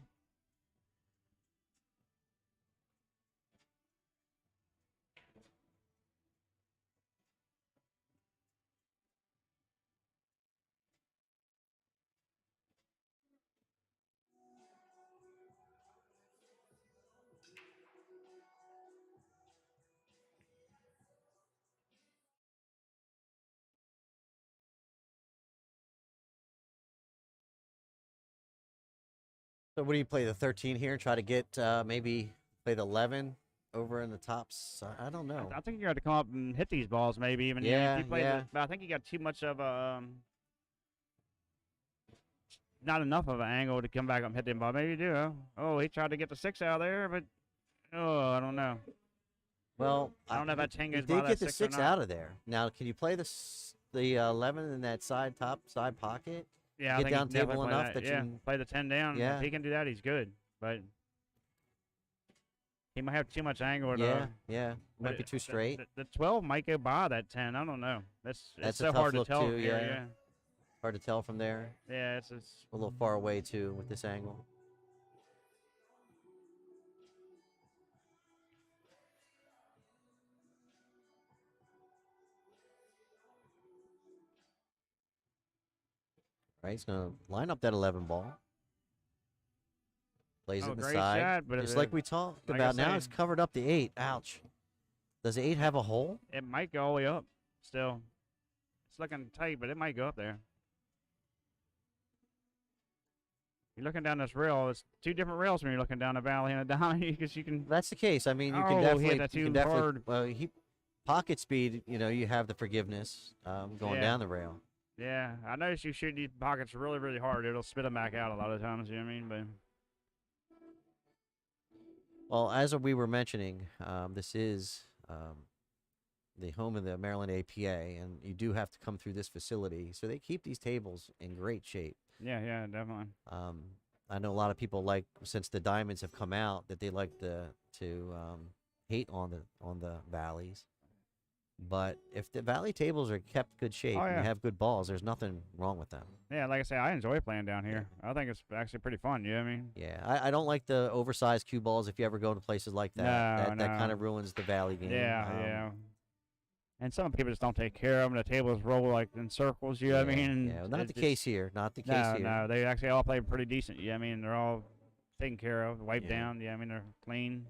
So what do you play, the 13 here? Try to get maybe play the 11 over in the tops? I don't know. I think you got to come up and hit these balls, maybe even. Yeah, if you play yeah. But I think you got too much of a. Not enough of an angle to come back up and hit them ball. Maybe you do. Huh? Oh, he tried to get the 6 out of there, but I don't know. Well, I don't know if that 10 goes you by did that get the 6 or 6 not. out of there. Now, can you play the 11 in that top side pocket? Yeah, I Get think down he can table definitely enough play that you can play the 10 down. Yeah. If he can do that, he's good. But he might have too much angle. Yeah. Might be too straight. The 12 might go by that 10. I don't know. That's it's a so tough hard to look tell. too, Here, yeah. Hard to tell from there. Yeah, it's A little far away too with this angle. Right, he's gonna line up that 11 ball. Plays it in the great side, shot, but just like we talked like I about. Now say- it's covered up the 8. Ouch. Does the 8 have a hole? it might go all the way up. Still, it's looking tight, but it might go up there. You're looking down this rail. It's 2 different rails when you're looking down the valley and a diamond because you can. That's the case. I mean, you can Oh, he definitely, hit that too hard. well, pocket speed. You have the forgiveness going Yeah. down the rail. Yeah, I noticed you shoot these pockets really, really hard. It'll spit them back out a lot of times. You know what I mean? But Well, as we were mentioning, this is the home of the Maryland APA, and you do have to come through this facility. So they keep these tables in great shape. yeah, definitely. I know a lot of people since the diamonds have come out, that they like to hate on the valleys. But if the valley tables are kept good shape Oh and yeah. you have good balls, there's nothing wrong with them. Yeah, like I say, I enjoy playing down here. I think it's actually pretty fun. You know what I mean? Yeah, I don't like the oversized cue balls if you ever go to places like that. No, That kind no. of ruins the valley game. Yeah, yeah. And some people just don't take care of them. The tables roll like in circles. You know what I mean? Yeah, well, not the It's case here. Not the case no, here. no. They actually all play pretty decent. Yeah, I mean they're all taken care of, wiped Yeah. down. Yeah, I mean they're clean.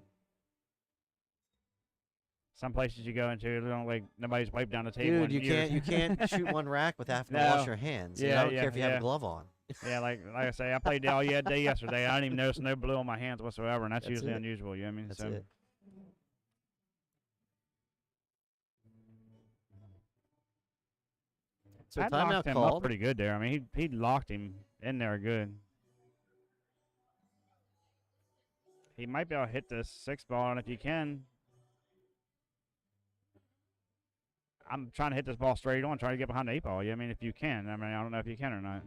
Some places you go into, they don't like nobody's wiped down the table. Dude, in years. you can't shoot one rack without having to No. wash your hands. Yeah, I don't yeah, care if you have yeah. a glove on. Yeah, like I say, I played all day yesterday. I didn't even notice no blue on my hands whatsoever, and that's usually it. unusual. You know what I mean? That's So. it. So I timeout knocked him up called. pretty good there. I mean, he locked him in there good. He might be able to hit this 6 ball, and if you can, I'm trying to hit this ball straight on, trying to get behind the 8 ball. Yeah, I mean, if you can. I mean, I don't know if you can or not.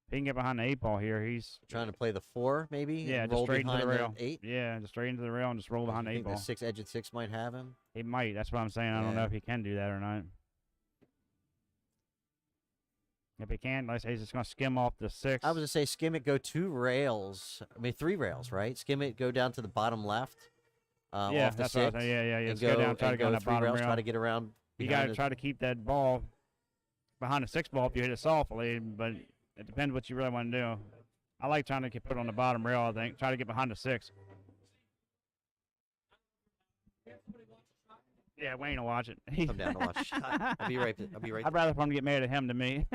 If he can get behind the 8 ball here, he's Trying to play the 4, maybe. yeah, and just roll straight into the behind rail. 8. Yeah, just straight into the rail and just roll behind the I 8 think ball. the 6 edge at 6 might have him. He might. That's what I'm saying. I don't know Yeah. if he can do that or not. If he can, like I say, he's just going to skim off the 6. I was gonna say skim it, go 2 rails. I mean 3 rails, right? Skim it, go down to the bottom left. Yeah, off the that's 6, what I was saying. Yeah. and Just go down, try to go on that 3 bottom rails, rail. try to get around. You behind got to try to keep that ball behind the 6 ball if you hit it softly, but it depends what you really want to do. I like trying to put it on the bottom rail, I think. Try to get behind the 6. Yeah, Wayne will watch it. Come down to watch. I'll be right. I'd rather for him to get mad at him than me.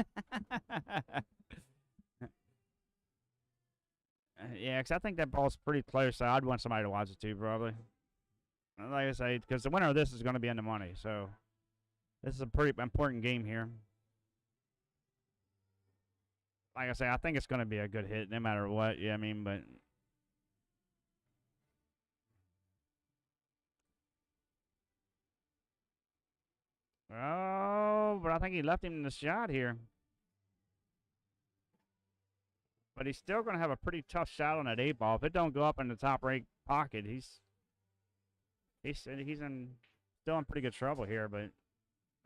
Yeah, because I think that ball's pretty close, so I'd want somebody to watch it too, probably. Like I say, because the winner of this is going to be in the money, so this is a pretty important game here. Like I say, I think it's going to be a good hit no matter what. Yeah, I mean, but oh, but I think he left him in the shot here. But he's still going to have a pretty tough shot on that 8 ball. If it don't go up in the top right pocket, he's still in pretty good trouble here. But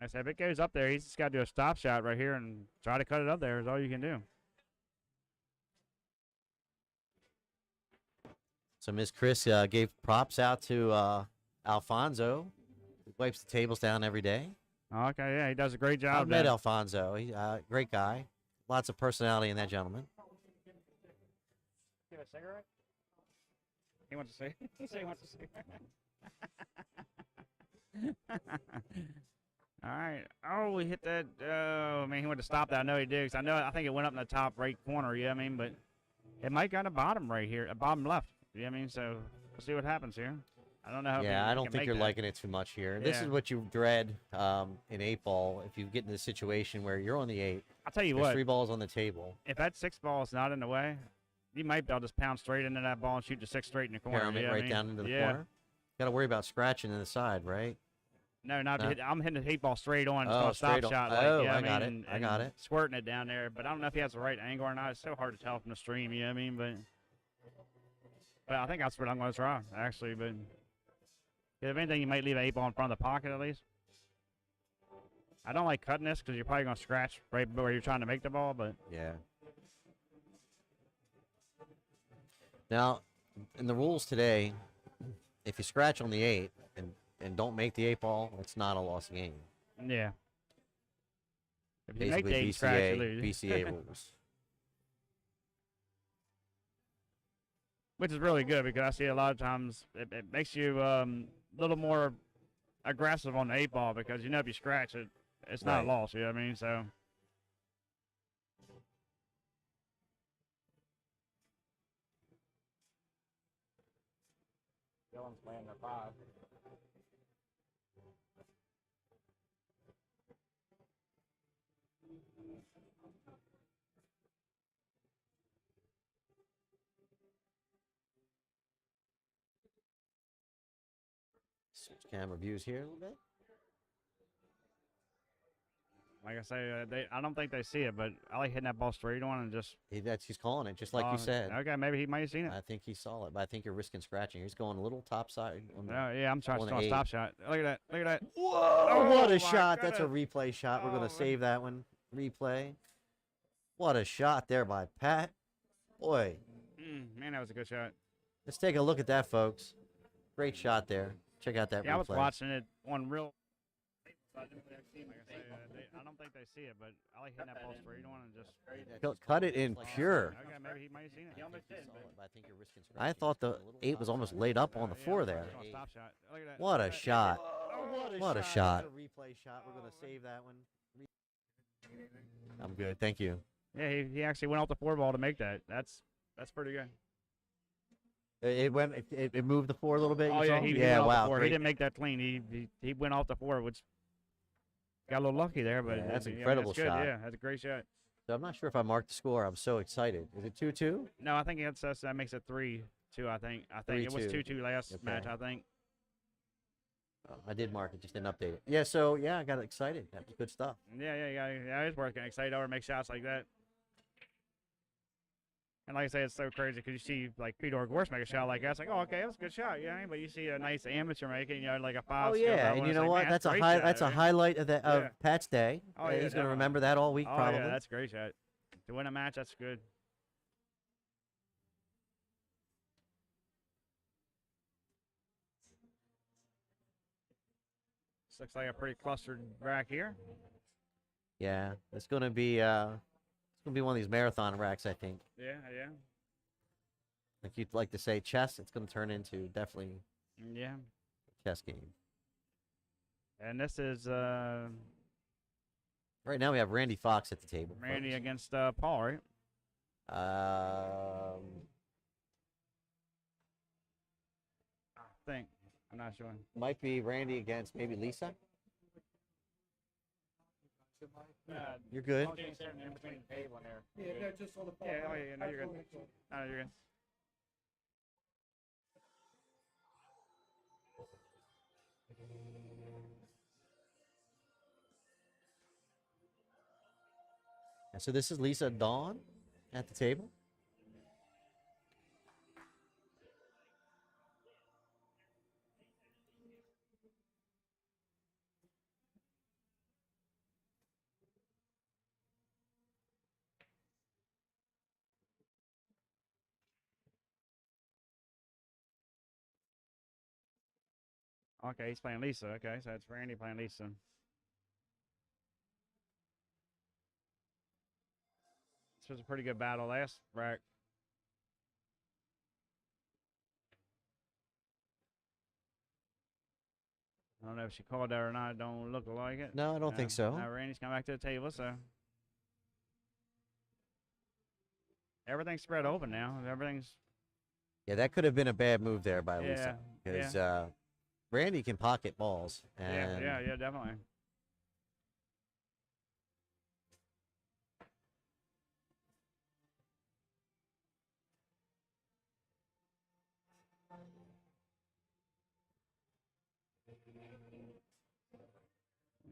like I said, if it goes up there, he's just got to do a stop shot right here and try to cut it up there is all you can do. So Miss Chris gave props out to Alfonso. He wipes the tables down every day. Okay, yeah, he does a great job. I've met Alfonso. He's a great guy. Lots of personality in that gentleman. Give a cigarette? He wants to say. He said he wants a cigarette. All right. Oh, we hit that. Oh, man, he went to stop that. I know he did. 'Cause I think it went up in the top right corner. Yeah, I mean, but it might got a bottom right here, a bottom left. Yeah, I mean, so we'll see what happens here. I don't know how. Yeah, I don't can think make you're that. liking it too much here. This Yeah. is what you dread in 8 ball. If you get into a situation where you're on the 8, I'll tell you there's what. 3 balls on the table. If that 6 ball is not in the way, you might be able to just pound straight into that ball and shoot the 6 straight in the corner. Pyramid yeah, right down into the corner. Got to worry about scratching in the side, right? No, No? I'm hitting the 8 ball straight on. It's Oh, going to stop straight on. shot. Oh, yeah, I got it. and I got it. Squirting it down there, but I don't know if he has the right angle or not. It's so hard to tell from the stream. You know what I mean? But I think that's what I'm going to try actually. But if anything, you might leave an 8 ball in front of the pocket at least. I don't like cutting this because you're probably going to scratch right where you're trying to make the ball. But Yeah. Now, in the rules today, if you scratch on the 8 and don't make the 8 ball, it's not a lost game. yeah, if you make Basically, the 8 scratch, you lose. BCA rules. Which is really good because I see a lot of times it makes you a little more aggressive on the 8 ball because you know if you scratch it, it's not Right. a loss. You know what I mean? So. Dylan's playing their 5. Switch camera views here a little bit. Like I say, I don't think they see it, but I like hitting that ball straight on and just. He's calling it, just like you said. Okay, maybe he might have seen it. I think he saw it, but I think you're risking scratching. He's going a little top side. Yeah, I'm trying to start a stop shot. Look at that. Look at that. Whoa! Oh, What a my shot. goodness. That's a replay shot. We're going Oh, to save that one. Replay. What a shot there by Pat. Boy. Man, that was a good shot. Let's take a look at that, folks. Great shot there. Check out that replay. I was watching it on real. I don't think they see it, but I like hitting that ball straight on and just. Cut it in pure. Okay, maybe he might have seen it. He almost did, I thought the 8 was almost laid up on the floor there. Stop shot. Look at that. What a shot. What a shot. That's a replay shot. We're going to save that one. I'm good. Thank you. Yeah, he actually went off the 4 ball to make that. That's pretty good. It moved the 4 a little bit. Oh, yeah, he yeah, went off wow. the 4. He didn't make that clean. He went off the 4, which got a little lucky there, but that's an incredible that's good. shot. Yeah, that's a great shot. So I'm not sure if I marked the score. I'm so excited. Is it 2-2? No, I think that makes it 3-2. I think it was 2-2 last match. I think. I did mark it, just didn't update it. Yeah, so I got excited. That was good stuff. Yeah. It's worth getting excited over and make shots like that. And like I say, it's so crazy because you see like Fedor Gorst make a shot like that. It's like, oh, okay, that was a good shot, you know. But you see a nice amateur making, like a 5. Oh yeah, and you know what? That's a highlight of Pat's day. Oh yeah, he's gonna remember that all week probably. Yeah, that's a great shot. To win a match, that's good. This looks like a pretty clustered rack here. Yeah, it's gonna be one of these marathon racks, I think. Yeah. Like you'd like to say chess, it's gonna turn into definitely a chess game. And this is right now we have Randy Fox at the table. Randy against Paul, right? I think. I'm not sure. Might be Randy against maybe Lisa. You're good. Yeah, just on the phone. Yeah, no, you're good. No, you're good. And so this is Lisa Dawn at the table. Okay, he's playing Lisa. Okay, so it's Randy playing Lisa. This was a pretty good battle last rack. I don't know if she called that or not. Don't look like it. No, I don't think so. Now Randy's come back to the table, so everything's spread open now. Everything's. Yeah, that could have been a bad move there by Lisa because Randy can pocket balls. And yeah, definitely.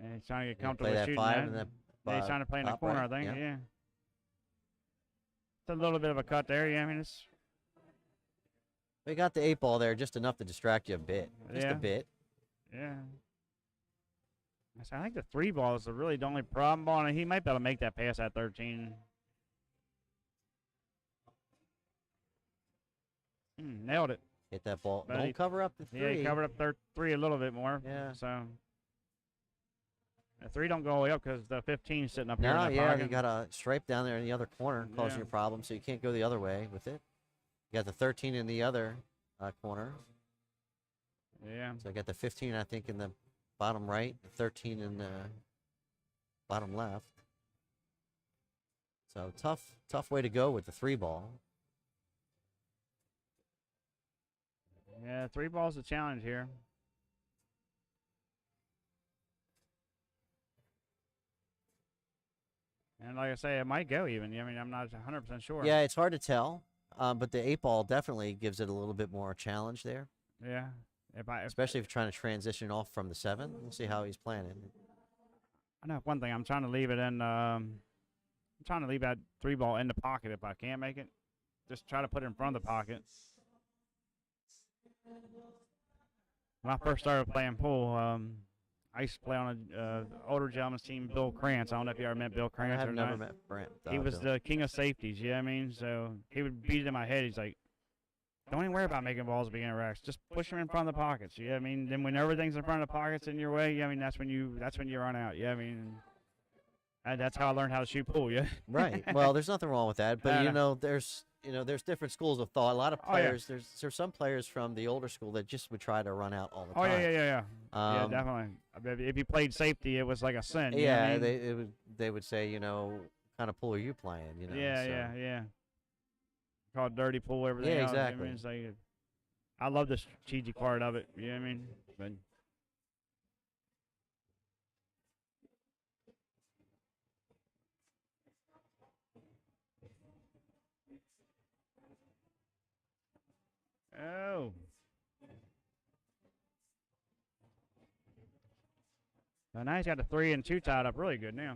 And he's trying to get comfortable play that shooting 5 that. And He's trying to play in the corner, right. I think. Yeah. It's a little bit of a cut there. Yeah, I mean it's. We got the 8 ball there, just enough to distract you a bit, just a bit. Yeah. I think the 3 ball is really the only problem ball, and he might be able to make that pass at 13. Nailed it. Hit that ball. But Don't cover up the 3. Yeah, he covered up 3 a little bit more. Yeah. So the 3 don't go all the way up because the 15 is sitting up here. No, in that yeah, pocket. you got a stripe down there in the other corner causing you a problem, so you can't go the other way with it. You got the 13 in the other corner. Yeah. So I got the 15, I think, in the bottom right, the 13 in the bottom left. So tough way to go with the 3 ball. Yeah, 3 ball's a challenge here. And like I say, it might go even. I mean, I'm not 100% sure. Yeah, it's hard to tell, but the 8 ball definitely gives it a little bit more challenge there. Yeah. Especially if you're trying to transition off from the 7. We'll see how he's planning. I know one thing. I'm trying to leave it in. I'm trying to leave that 3-ball in the pocket if I can't make it. Just try to put it in front of the pocket. When I first started playing pool, I used to play on a older gentleman's team, Bill Krantz. I don't know if you ever met Bill Krantz I've or never not. met Brent. He was the king of safeties, you know what I mean? So he would beat it in my head. He's like, don't even worry about making balls at beginner racks. Just push them in front of the pockets. You know what I mean? Then when everything's in front of the pockets in your way, you know what I mean, that's when you run out. You know what I mean? And that's how I learned how to shoot pool, yeah. Right. Well, there's nothing wrong with that, but there's different schools of thought. A lot of players, there's some players from the older school that just would try to run out all the time. Yeah, definitely. If you played safety, it was like a sin. You know what I mean? they would say, kind of pool are you playing? Yeah. Called dirty pool, everything else. Exactly. I mean, it's like, I love the strategic part of it. You know what I mean? But oh. So now he's got the 3 and 2 tied up really good now.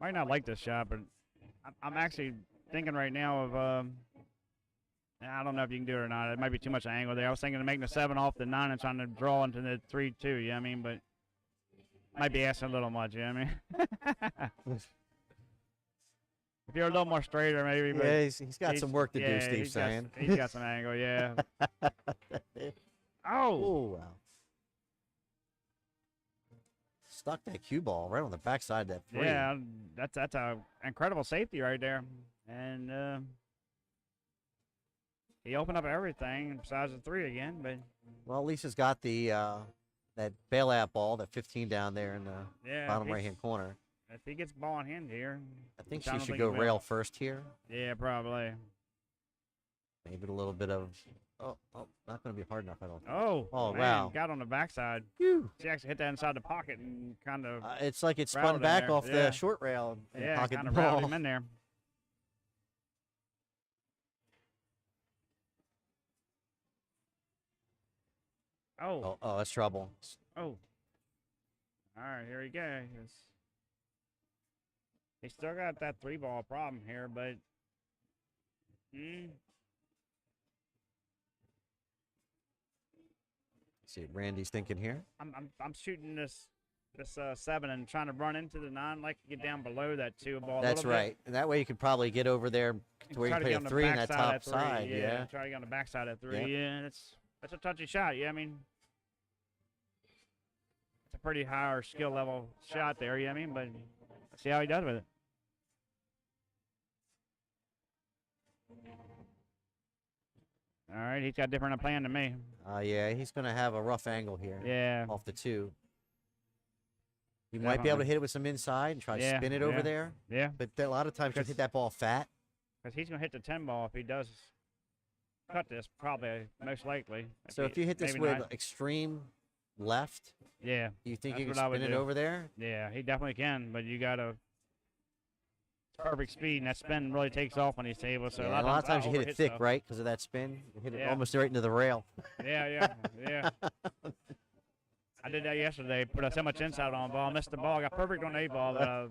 Might not like this shot, but I'm actually thinking right now of I don't know if you can do it or not. It might be too much angle there. I was thinking of making the 7 off the 9 and trying to draw into the 3-2. You know what I mean? But might be asking a little much. You know what I mean? If you're a little more straighter, maybe. But yeah, he's got some work to do, Steve's saying. He's got some angle, yeah. Oh, wow. Stuck that cue ball right on the backside of that 3. Yeah, that's a incredible safety right there. And he opened up everything besides the 3 again. But well, Lisa's got the that bailout ball, that 15 down there in the bottom right-hand corner. If he gets ball in hand here, I think she should go rail first here. Yeah, probably. Maybe a little bit of not going to be hard enough, I don't think. Oh, man, wow. Got on the backside. Whew. She actually hit that inside the pocket and kind of. It's like it spun back off the short rail and pocket kind of ball. routed him in there. Oh, that's trouble. Oh. All right, here he goes. He still got that 3-ball problem here, but. See what Randy's thinking here. I'm shooting this 7 and trying to run into the 9, like to get down below that 2 ball. That's right, and that way you could probably get over there to where you play a 3 in that top side. Yeah, try to get on the backside of 3. Yeah, that's a touchy shot. Yeah, I mean, it's a pretty higher skill level shot there. Yeah, I mean, but let's see how he does with it. All right, he's got a different plan than me. Yeah, he's going to have a rough angle here. Yeah. Off the 2. He might be able to hit it with some inside and try to spin it over there. Yeah. But a lot of times you hit that ball fat. Because he's going to hit the 10 ball if he does cut this, probably, most likely. So if you hit this with extreme left, yeah, you think you can spin it over there? Yeah, he definitely can, but you got to perfect speed, and that spin really takes off on these tables. So a lot of times you hit it thick, right, because of that spin. You hit it almost right into the rail. Yeah. I did that yesterday. Put so much inside on the ball, missed the ball, got perfect on the 8 ball. But,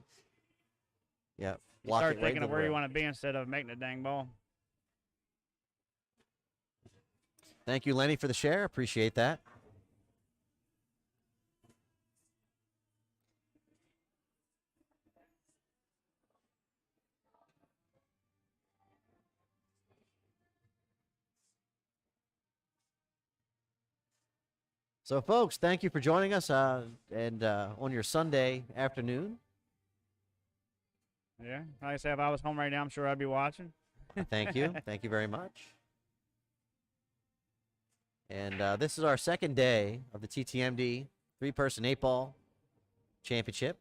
yeah, you start thinking of where you want to be instead of making the dang ball. Thank you, Lenny, for the share. Appreciate that. So, folks, thank you for joining us and on your Sunday afternoon. Yeah, like I said, if I was home right now, I'm sure I'd be watching. Thank you. Thank you very much. And this is our second day of the TTMD 3-person 8-ball championship.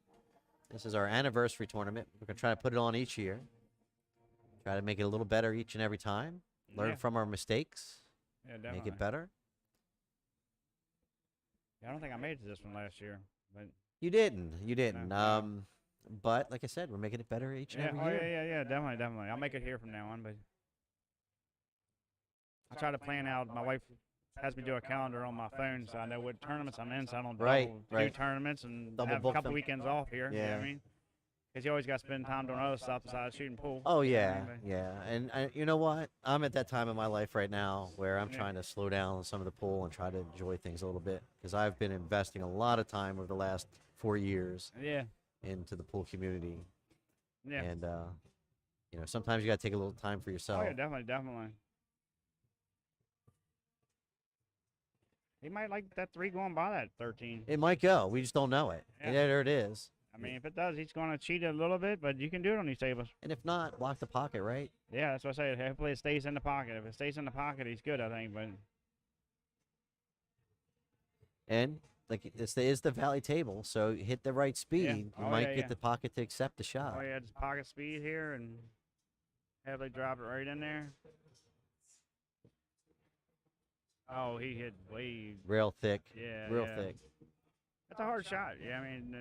This is our anniversary tournament. We're going to try to put it on each year. Try to make it a little better each and every time. Learn from our mistakes. Yeah, definitely. Make it better. Yeah, I don't think I made it to this one last year. But You didn't. No. But like I said, we're making it better each and every year. Yeah, definitely. I'll make it here from now on, but I try to plan out. My wife has me do a calendar on my phone so I know what tournaments I'm in, so I don't double two tournaments and have a couple weekends off here. Yeah. You know what I mean? Because you always got to spend time doing other stuff besides shooting pool. Oh, yeah, yeah. And you know what? I'm at that time in my life right now where I'm trying to slow down on some of the pool and try to enjoy things a little bit because I've been investing a lot of time over the last 4 years into the pool community. Yeah. And, you know, sometimes you got to take a little time for yourself. Oh, yeah, definitely. He might like that 3 going by that 13. It might go. We just don't know it. Yeah, there it is. I mean, if it does, he's going to cheat a little bit, but you can do it on these tables. And if not, block the pocket, right? Yeah, that's what I say. Hopefully it stays in the pocket. If it stays in the pocket, he's good, I think. But and like this is the valley table, so hit the right speed. You might get the pocket to accept the shot. Oh, yeah, just pocket speed here and heavily drop it right in there. Oh, he hit way real thick. Yeah, real thick. That's a hard shot. Yeah, I mean.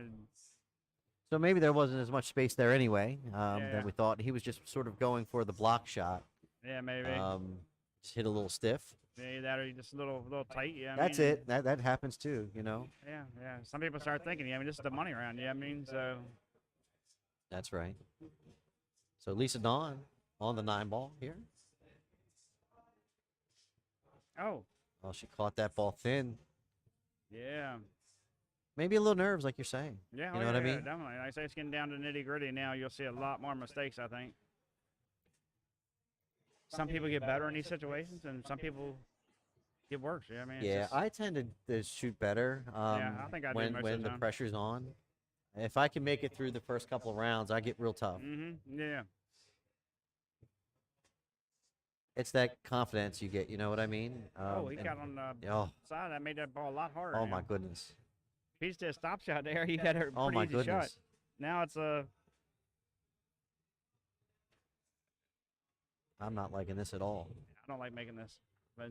So maybe there wasn't as much space there anyway than we thought. He was just sort of going for the block shot. Yeah, maybe. Just hit a little stiff. Yeah, that or just a little tight. Yeah, that's it. That happens too, you know. Yeah. Some people start thinking, I mean, this is the money round. Yeah, I mean, so. That's right. So Lisa Dawn on the 9-ball here. Oh. Well, she caught that ball thin. Yeah. Maybe a little nerves, like you're saying. Yeah, you know what I mean? Definitely. Like I say, it's getting down to nitty-gritty now. You'll see a lot more mistakes, I think. Some people get better in these situations, and some people get worse. Yeah, I mean. Yeah, I tend to shoot better. I think I do most when of the the pressure's on. If I can make it through the first couple of rounds, I get real tough. Yeah. It's that confidence you get, you know what I mean? He got on the side. That made that ball a lot harder. Oh, my goodness. If he just did a stop shot there, he had a pretty easy shot. Now it's a... I'm not liking this at all. I don't like making this. But...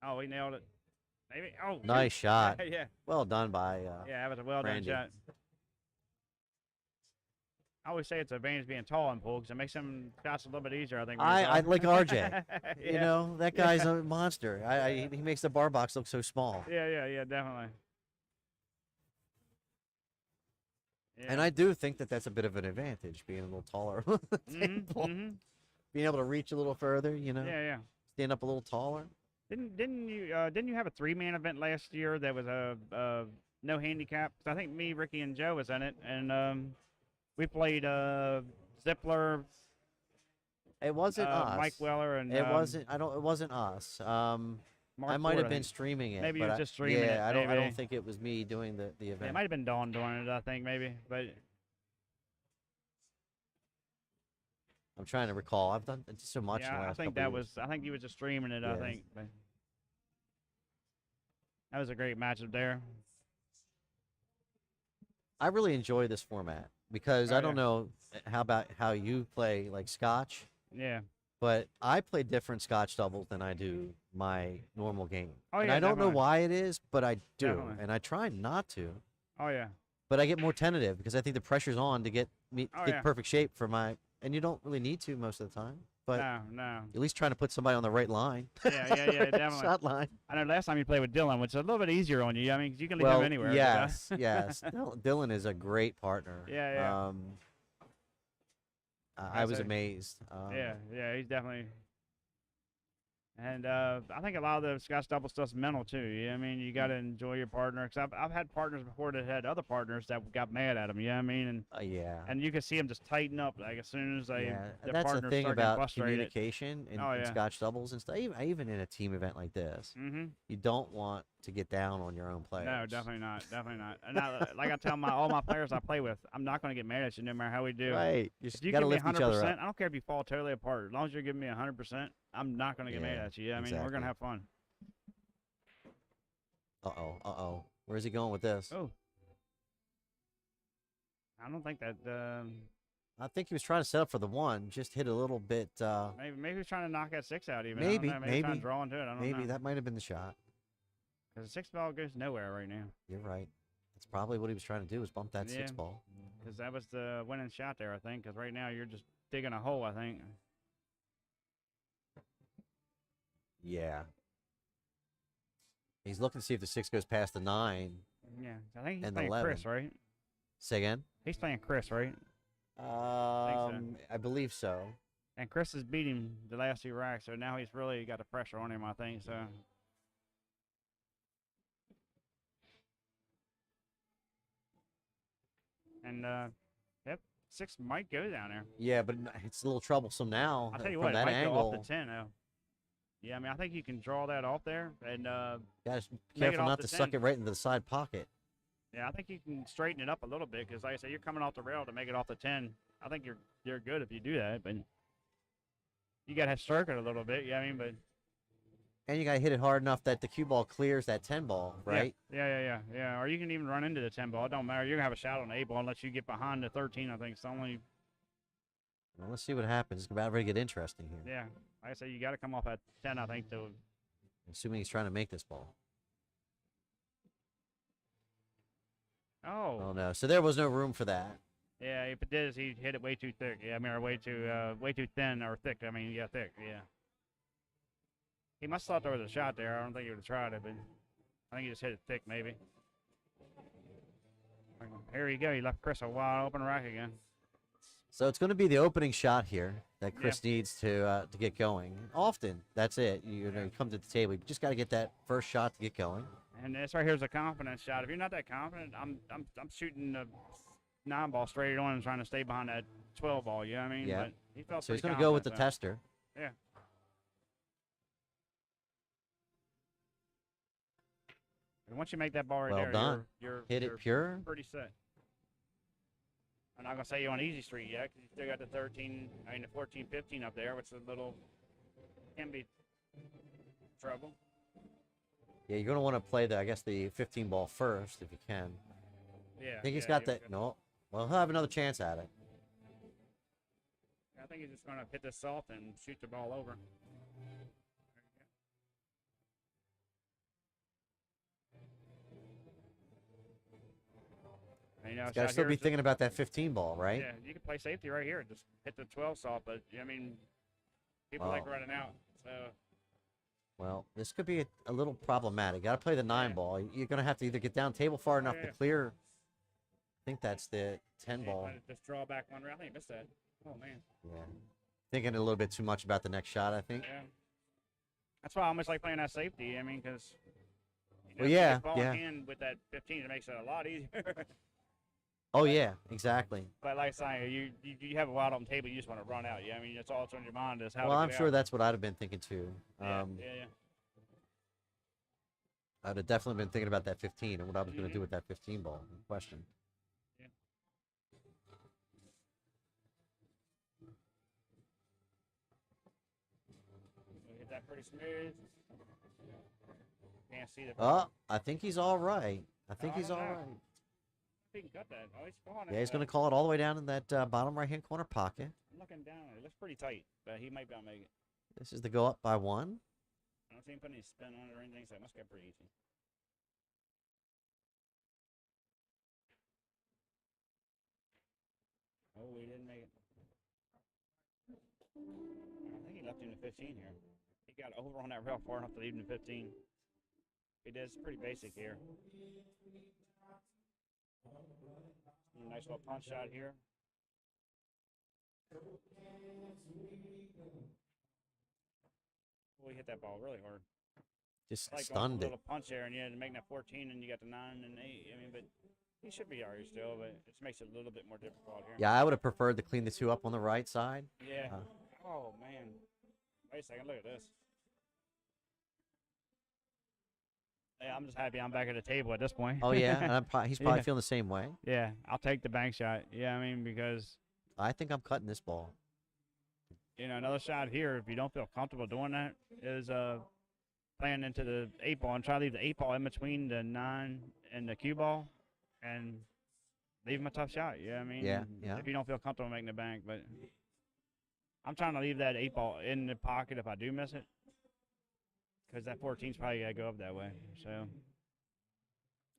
Oh, he nailed it. Maybe. Oh, nice shot. Yeah. Well done by yeah, that was a well-done shot. I always say it's an advantage being tall in pool because it makes some shots a little bit easier, I think. I like RJ. You know, that guy's a monster. He makes the bar box look so small. Yeah, definitely. Yeah. And I do think that that's a bit of an advantage, being a little taller. Being able to reach a little further, you know. Yeah. Stand up a little taller. Didn't you have a 3-man event last year that was a no handicap? I think me, Ricky, and Joe was in it, and we played Zippler. It wasn't us. Mike Weller and it wasn't. It wasn't us. I might have been streaming it. Maybe you were just streaming it. I don't think it was me doing the event. It might have been Dawn doing it. I think maybe, but I'm trying to recall. I've done so much in the last couple years. I think you was just streaming it. I think. But that was a great matchup there. I really enjoy this format because I don't know how you play like Scotch. Yeah. But I play different Scotch doubles than I do my normal game. Oh, and yeah, I don't know why it is, but I do. Definitely. And I try not to. Oh, yeah. But I get more tentative because I think the pressure's on to get perfect shape for my... And you don't really need to most of the time. But no. At least trying to put somebody on the right line. Yeah, definitely. Shot line. I know last time you played with Dylan, which is a little bit easier on you. I mean, you can leave him anywhere. Yes. Dylan is a great partner. Yeah. I was amazed. Yeah, he's definitely. And I think a lot of the Scotch double stuff's mental too. I mean, you got to enjoy your partner. Cause I've had partners before that had other partners that got mad at them. I mean, and and you can see them just tighten up like as soon as they. Yeah, that's the thing about communication in Scotch doubles and stuff. Even in a team event like this, you don't want to get down on your own players. No, definitely not. And like I tell all my players I play with, I'm not going to get mad at you no matter how we do. Right. If you give me 100%, I don't care if you fall totally apart. As long as you're giving me 100%, I'm not going to get mad at you. I mean, we're going to have fun. Uh-oh. Where's he going with this? Oh. I don't think that... I think he was trying to set up for the 1. Just hit a little bit... maybe he was trying to knock that 6 out even. Maybe. Maybe trying to draw into it. I don't know. Maybe that might have been the shot. Because the 6 ball goes nowhere right now. You're right. That's probably what he was trying to do, was bump that 6 ball. Because that was the winning shot there, I think. Because right now you're just digging a hole, I think. Yeah. He's looking to see if the 6 goes past the 9. Yeah, I think he's And playing 11. Chris, right? Say again? He's playing Chris, right? I believe so. And Chris is beating the last 2 racks, so now he's really got the pressure on him, I think. So. And, yep, 6 might go down there. Yeah, but it's a little troublesome now. I'll tell you from what, that it might angle. go off the 10, though. Yeah, I mean, I think you can draw that off there and Guys, make it careful off not the to suck 10. it right into the side pocket. Yeah, I think you can straighten it up a little bit because, like I said, you're coming off the rail to make it off the 10. I think you're good if you do that, but you got to stroke it a little bit. Yeah, I mean, but And you got to hit it hard enough that the cue ball clears that 10 ball, right? Yeah. Or you can even run into the 10 ball. It don't matter. You're gonna have a shot on the 8 ball unless you get behind the 13. I think it's the only. Well, let's see what happens. It's about to get interesting here. Yeah, like I said, you got to come off at 10. I think to. Assuming he's trying to make this ball. Oh. Oh no! So there was no room for that. Yeah, if it is, he hit it way too thick. Yeah, I mean, or way too thin or thick. I mean, yeah, thick. Yeah. He must have thought there was a shot there. I don't think he would have tried it, but I think he just hit it thick, maybe. Here you go. He left Chris a wide open rack again. So it's going to be the opening shot here that Chris needs to get going. Often, that's it. You come to the table. You just got to get that first shot to get going. And this right here is a confidence shot. If you're not that confident, I'm shooting the 9 ball straight on and trying to stay behind that 12 ball. You know what I mean? Yeah. But he felt So he's going to go with the tester. Yeah. And once you make that ball right Well there, done. you're Hit it pure. pretty set. I'm not gonna say you're on easy street yet, 'cause you still got the 14, 15 up there, which is a little can be trouble. Yeah, you're going to want to play the 15 ball first if you can. Yeah. I think he's got that. No. Well, he'll have another chance at it. I think he's just gonna hit this soft and shoot the ball over. And, He's got to still be thinking about that 15 ball, right? Yeah, you can play safety right here. Just hit the 12 soft, but I mean, people like running out. So. Well, this could be a little problematic. Got to play the 9 ball. You're going to have to either get down table far enough to clear. I think that's the 10 ball. Just draw back one round. I think I missed that. Oh, man. Yeah. Thinking a little bit too much about the next shot, I think. Yeah. That's why I almost like playing that safety. I mean, because. Well, yeah. Ball in hand with that 15, it makes it a lot easier. Oh, yeah, exactly. But like I say, you have a wide open table, you just want to run out. Yeah, I mean, that's all that's on your mind is how Well, to I'm get sure out. that's what I'd have been thinking, too. Yeah. I'd have definitely been thinking about that 15 and what I was going to do with that 15 ball in question. Yeah. We'll hit that pretty smooth. Can't see the. Oh, I think he's all right. I think he's all right. He can cut that. Oh, he's falling. Yeah, he's going to call it all the way down in that bottom right-hand corner pocket. I'm looking down. It looks pretty tight, but he might be able to make it. This is the go up by 1. I don't see him putting any spin on it or anything, so it must get pretty easy. Oh, he didn't make it. I think he left him to 15 here. He got over on that rail far enough to leave him to 15. He did. It's pretty basic here. Nice little punch shot here. We hit that ball really hard. Just like stunned a it. little punch there, and yeah, making that 14, and you got the 9 and 8. I mean, but he should be alright still, but it just makes it a little bit more difficult here. Yeah, I would have preferred to clean the 2 up on the right side. Yeah. Oh man. Wait a second. Look at this. Yeah, I'm just happy I'm back at the table at this point. Oh yeah, and he's probably feeling the same way. Yeah, I'll take the bank shot. Yeah, I mean, because I think I'm cutting this ball. Another shot here, if you don't feel comfortable doing that, is playing into the 8 ball and try to leave the 8 ball in between the 9 and the cue ball, and leave him a tough shot. Yeah, I mean, yeah. If you don't feel comfortable making the bank, but I'm trying to leave that 8 ball in the pocket if I do miss it. Because that 14's probably gotta go up that way. So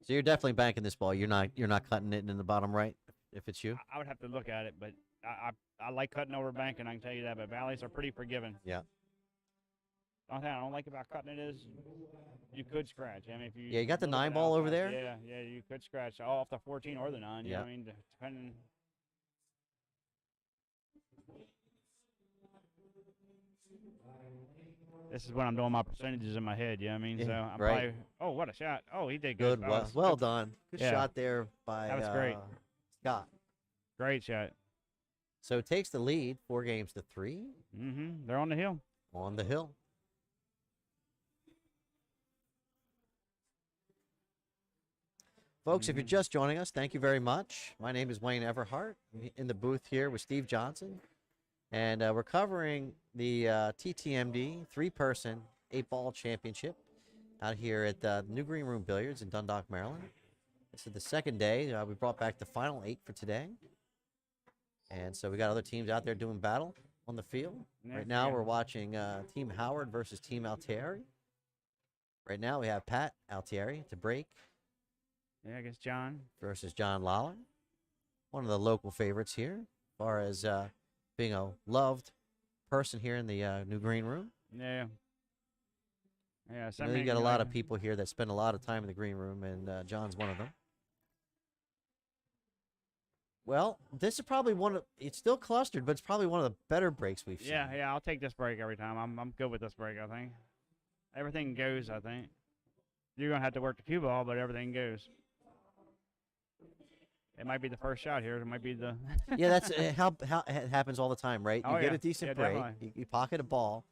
you're definitely banking this ball. You're not cutting it in the bottom right. if it's you? I would have to look at it, but I like cutting over banking, I can tell you that. But valleys are pretty forgiving. Yeah. The only thing I don't like about cutting it is you could scratch. I mean, if you Yeah, you got the look at 9 it ball over outside, there? Yeah, you could scratch off the 14 or the 9. You know what I mean? Depending. This is when I'm doing my percentages in my head, you know what I mean? Yeah, So I'm right. probably, oh, what a shot. Oh, he did good. Good. Well done. Good Yeah. shot there by That was great. Scott. Great shot. So it takes the lead 4-3 Mm-hmm. They're on the hill. on the hill. Folks, if you're just joining us, thank you very much. My name is Wayne Everhart. I'm in the booth here with Steve Johnson. And we're covering the TTMD 3-person 8-ball championship out here at the New Green Room Billiards in Dundalk, Maryland. This is the second day. We brought back the final 8 for today. And so we got other teams out there doing battle on the field. Right now we're watching Team Howard versus Team Altieri. Right now we have Pat Altieri to break. Yeah, I guess John. Versus John Lawler. One of the local favorites here as far as being a loved person here in the New Green Room. Yeah. Yeah, I know you got a lot of people here that spend a lot of time in the green room, and John's one of them. Well, this is probably it's still clustered, but it's probably one of the better breaks we've seen. Yeah, I'll take this break every time. I'm good with this break, I think. Everything goes, I think. You're going to have to work the cue ball, but everything goes. It might be the first shot here. It might be the... Yeah, that's how it happens all the time, right? You get a decent break, you pocket a ball,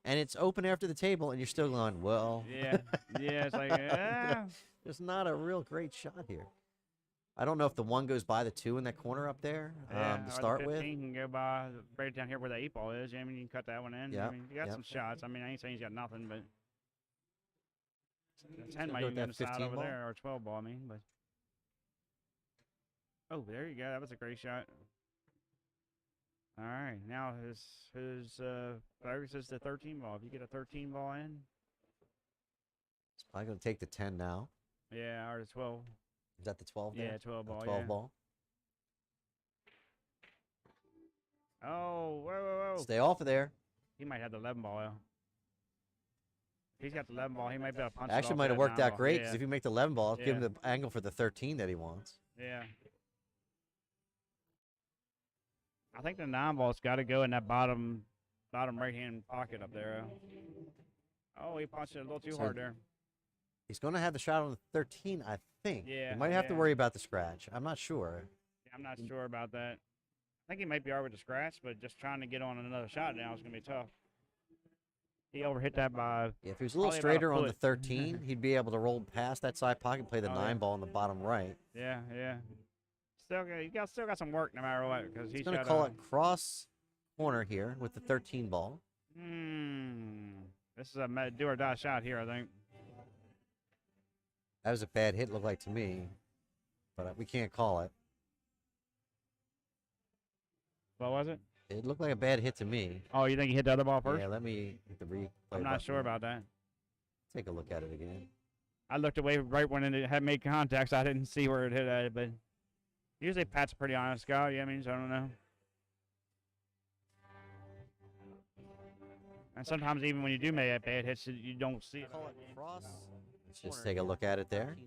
and it's open after the table, and you're still going, well... Yeah, it's like, There's not a real great shot here. I don't know if the 1 goes by the 2 in that corner up there to start with. 15 can go by right down here where the 8 ball is. I mean, you can cut that one in. Yeah, I mean, you got some shots. I mean, I ain't saying he's got nothing, but... 10 might even go on the side over there, or 12 ball, I mean, but... Oh, there you go. That was a great shot. All right, now his focus is the 13 ball. If you get a 13 ball in, it's probably going to take the 10 now. Yeah, or the 12. Is that the 12 there? Yeah, 12 ball. 12 ball. Oh, whoa. Stay off of there. He might have the 11 ball. If he's got the 11 ball, he might be able to punch it Actually, off might have worked out great because yeah. if you make the 11 ball, give him the angle for the 13 that he wants. Yeah. I think the 9 ball's got to go in that bottom right-hand pocket up there. Oh, he punched it a little too hard there. He's going to have the shot on the 13, I think. Yeah. He might have to worry about the scratch. I'm not sure. Yeah, I'm not sure about that. I think he might be all right with the scratch, but just trying to get on another shot now is going to be tough. He overhit that by... Yeah, if he was a little straighter on the 13, he'd be able to roll past that side pocket and play the 9 ball in the bottom right. Yeah. Still got some work no matter what, because he's going to call it cross corner here with the 13 ball. This is a do or die shot here, I think. That was a bad hit, looked like to me, but we can't call it. What was it? It looked like a bad hit to me. Oh, you think he hit the other ball first? Yeah, let me hit the replay. I'm not sure about that. Take a look at it again. I looked away right when it had made contact, so I didn't see where it hit at it, but usually Pat's a pretty honest guy, yeah, I mean, so I don't know. And sometimes even when you do make bad hits, you don't see it. Call it cross. Let's just take a look at it there.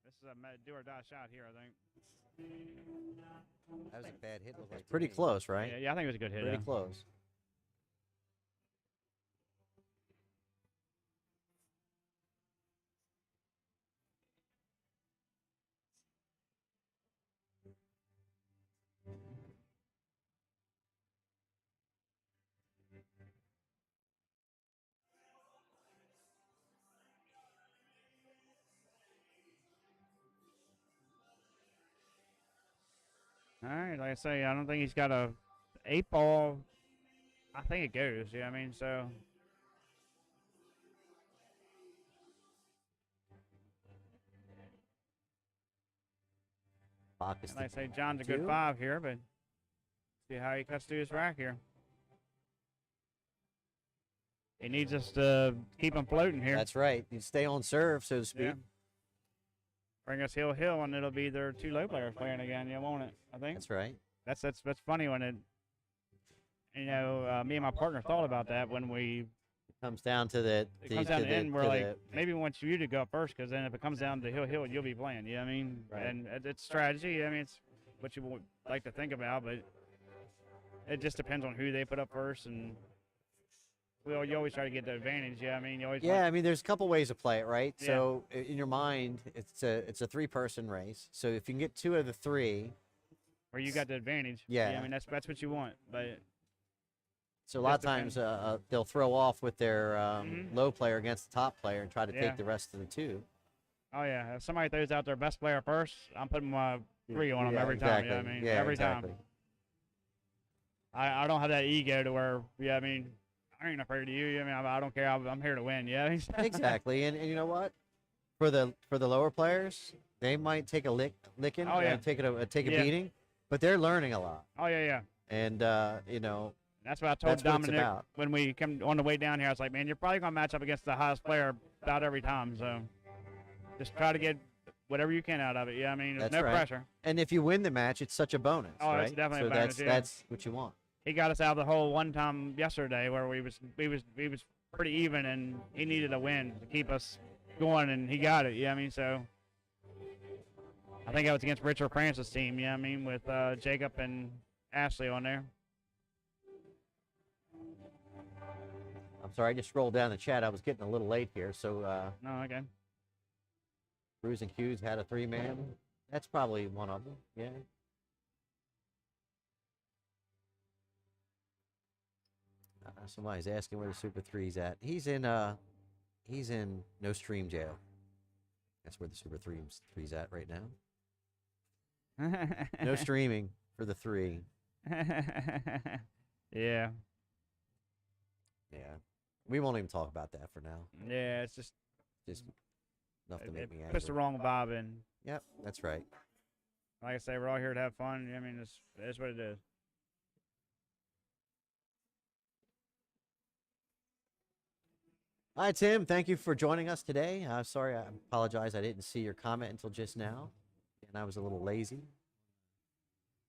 This is a do or die shot here, I think. That was a bad hit. Looked like pretty close, right? Yeah, I think it was a good hit. Pretty close. All right, like I say, I don't think he's got a 8 ball. I think it goes, yeah, I mean, so. And like I say, John's a good 5 here, but see how he cuts through his rack here. He needs us to keep him floating here. That's right. You stay on serve, so to speak. Yeah. bring us hill hill, and it'll be their 2 low players playing again. Yeah, won't it? I think That's right. that's funny when it. Me and my partner thought about that when we. Comes down to the. It comes down to the end. We're like, maybe we want you to go first, because then if it comes down to hill hill, you'll be playing. Yeah, I mean, Right. And it's strategy. I mean, it's what you would like to think about, but it just depends on who they put up first, and you always try to get the advantage. Yeah, I mean, you always. Yeah, I mean, there's a couple ways to play it, right? Yeah. So in your mind, it's a 3-person race. So if you can get 2 of the 3, where you got the advantage. Yeah. I mean, that's what you want, but. So a lot of times they'll throw off with their low player against the top player and try to Yeah. take the rest of the 2. Oh yeah, if somebody throws out their best player first, I'm putting my 3 on them Yeah, every time. exactly. Yeah, I mean, Yeah, every exactly. time. I don't have that ego to where, I mean, I ain't afraid of you. I mean, I don't care. I'm here to win. Yeah. Exactly, and you know what? For the lower players, they might take a licking, Oh, yeah. take a Yeah. beating, but they're learning a lot, Oh yeah. and you know. That's what I told That's what it's Dominic about. when we come on the way down here. I was like, man, you're probably gonna match up against the highest player about every time. So just try to get whatever you can out of it. Yeah, I mean, there's That's no right. pressure. And if you win the match, it's such a bonus, Oh, right? it's definitely so a bonus, yeah. that's what you want. He got us out of the hole one time yesterday where we was pretty even, and he needed a win to keep us going, and he got it. Yeah, I mean, so I think I was against Richard Francis' team. Yeah, I mean, with Jacob and Ashley on there. I'm sorry, I just scrolled down the chat. I was getting a little late here, so No, okay. Bruce and Hughes had a 3-man. That's probably one of them. Yeah. Somebody's asking where the Super 3's at. He's in no stream jail. That's where the Super 3's at right now. No streaming for the 3. Yeah. Yeah. We won't even talk about that for now. Yeah, it's just Enough to make me puts the angry. wrong vibe in. Yep, that's right. Like I say, we're all here to have fun. I mean, it's what it is. Hi, Tim. Thank you for joining us today. Sorry, I apologize. I didn't see your comment until just now, and I was a little lazy.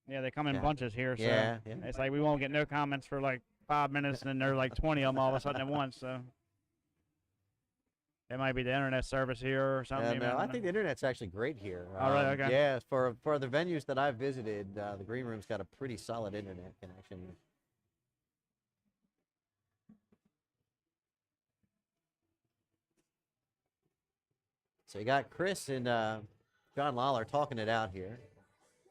Yeah, they come in Yeah. bunches here, so Yeah. it's like we won't get no comments for like 5 minutes, and then there are like 20 of them all of a sudden at once. So it might be the internet service here or something. No, I think the internet's actually great here. Oh, really? Okay. Yeah, for the venues that I've visited, the green room's got a pretty solid internet connection. So you got Chris and John Lawler talking it out here.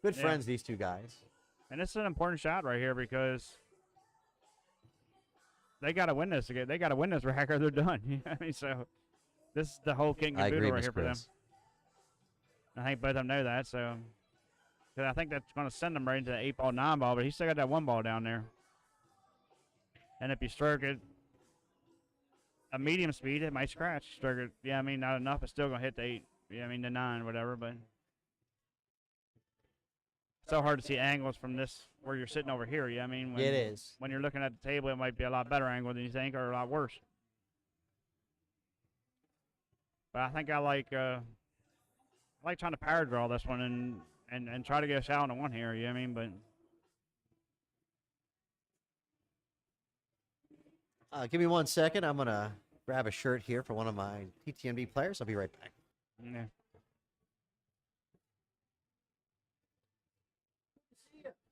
Good Yeah. friends, these 2 guys. And this is an important shot right here because they got to win this again. They got to win this rack or they're done. You know what I mean? So this is the whole king I and agree, boodle right Miss here for them. Chris. I think both of them know that. So 'cause I think that's going to send them right into the 8-ball, 9-ball, but he's still got that 1-ball down there. And if you stroke it a medium speed, it might scratch. Stroke it, yeah, I mean, not enough. It's still going to hit the 8. Yeah, I mean, the 9, whatever, but it's so hard to see angles from this where you're sitting over here. Yeah, I mean, It is. when you're looking at the table, it might be a lot better angle than you think, or a lot worse. But I think I like trying to power draw this one and try to get a shot on the 1 here. You know what I mean? But Give me 1 second. I'm going to grab a shirt here for one of my TTMD players. I'll be right back.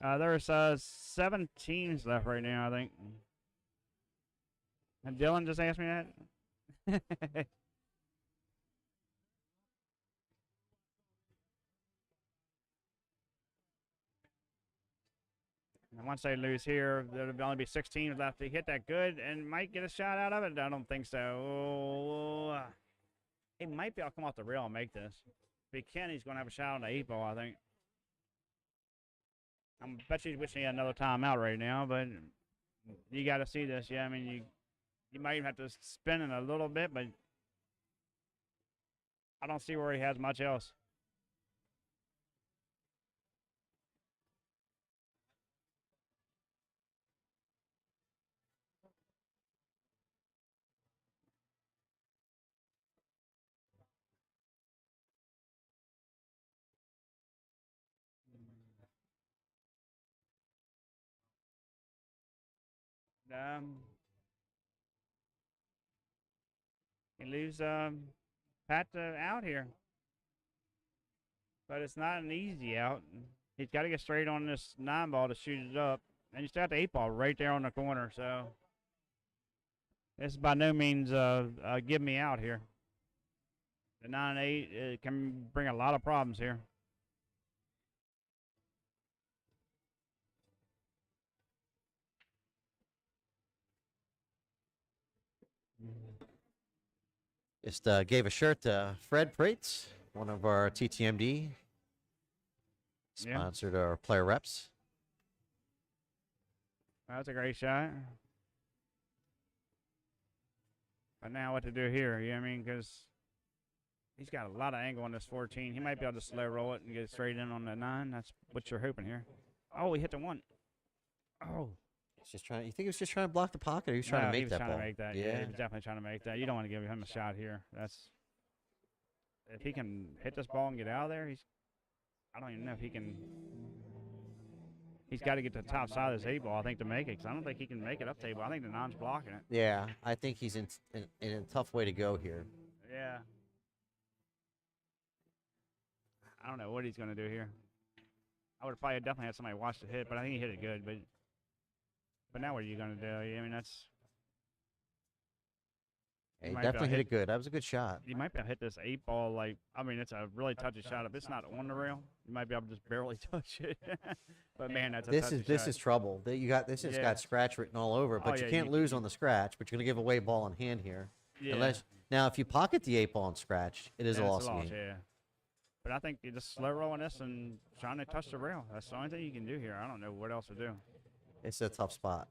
yeah. There's 7 teams left right now, I think. And Dylan just asked me that. And once they lose here, there'll only be 6 teams left to hit that good and might get a shot out of it. I don't think so. He might be able to come off the rail and make this. If he can, he's going to have a shot on the 8-ball, I think. I bet you he's wishing he had another timeout right now, but you got to see this. Yeah, I mean, you might even have to spin it a little bit, but I don't see where he has much else. He leaves Pat out here, but it's not an easy out. He's got to get straight on this 9-ball to shoot it up, and you still have the 8-ball right there on the corner. So this is by no means give me out here. The 9-8 can bring a lot of problems here. Just gave a shirt to Fred Prates, one of our TTMD. Sponsored our player reps. That's a great shot. But now what to do here, you know what I mean? Because he's got a lot of angle on this 14. He might be able to slow roll it and get straight in on the 9. That's what you're hoping here. Oh, he hit the 1. Oh. He's just trying. You think he was just trying to block the pocket, or he was trying to make that ball? He was trying to make that. Yeah, he was definitely trying to make that. You don't want to give him a shot here. If he can hit this ball and get out of there, I don't even know if he can. He's got to get to the top side of this 8-ball, I think, to make it, because I don't think he can make it up table. I think the 9's blocking it. Yeah, I think he's in a tough way to go here. Yeah. I don't know what he's going to do here. I would have probably definitely had somebody watch the hit, but I think he hit it good. But now what are you going to do? I mean, that's. He definitely hit it good. That was a good shot. You might be able to hit this 8-ball I mean, it's a really touchy shot. If it's not on the rail, you might be able to just barely touch it. But man, that's a touchy shot. This is trouble. This has got scratch written all over, but you can't lose on the scratch. But you're going to give away ball in hand here. Yeah. Now, if you pocket the 8-ball and scratch, it is a loss game. Yeah. But I think you just slow rolling this and trying to touch the rail. That's the only thing you can do here. I don't know what else to do. It's a tough spot.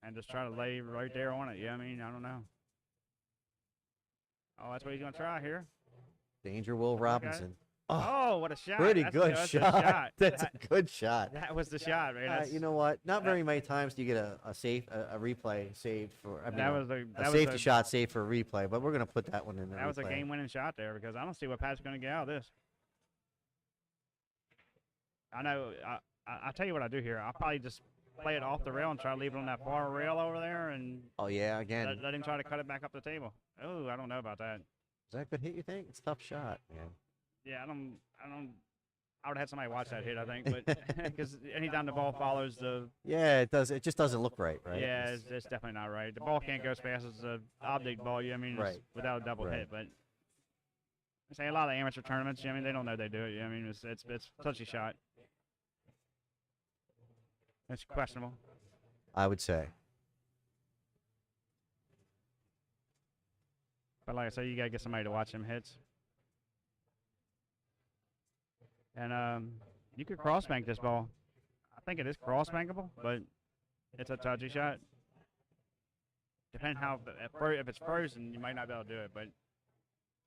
And just try to lay right there on it. Yeah, I mean, I don't know. Oh, that's what he's going to try here. Danger Will Robinson. Oh, what a shot. Pretty good shot. That's a good shot. That was the shot, man. You know what? Not very many times do you get a replay saved for. I mean, a safety shot saved for a replay, but we're going to put that one in there. That was a game-winning shot there, because I don't see what Pat's going to get out of this. I know. I'll tell you what I do here. I'll probably just play it off the rail and try to leave it on that far rail over there, and again, let him try to cut it back up the table. Oh, I don't know about that. Is that a good hit, you think? It's a tough shot, man. Yeah, I would have had somebody watch that hit, I think, but because anytime the ball follows the. Yeah, it does. It just doesn't look right, right? Yeah, it's definitely not right. The ball can't go as fast as the object ball. I mean, without a double hit, but. I say a lot of amateur tournaments. I mean, they don't know they do it. I mean, it's a touchy shot. It's questionable. I would say. But like I said, you got to get somebody to watch them hits. And you could cross-bank this ball. I think it is cross-bankable, but it's a touchy shot. Depending how, if it's frozen, you might not be able to do it. But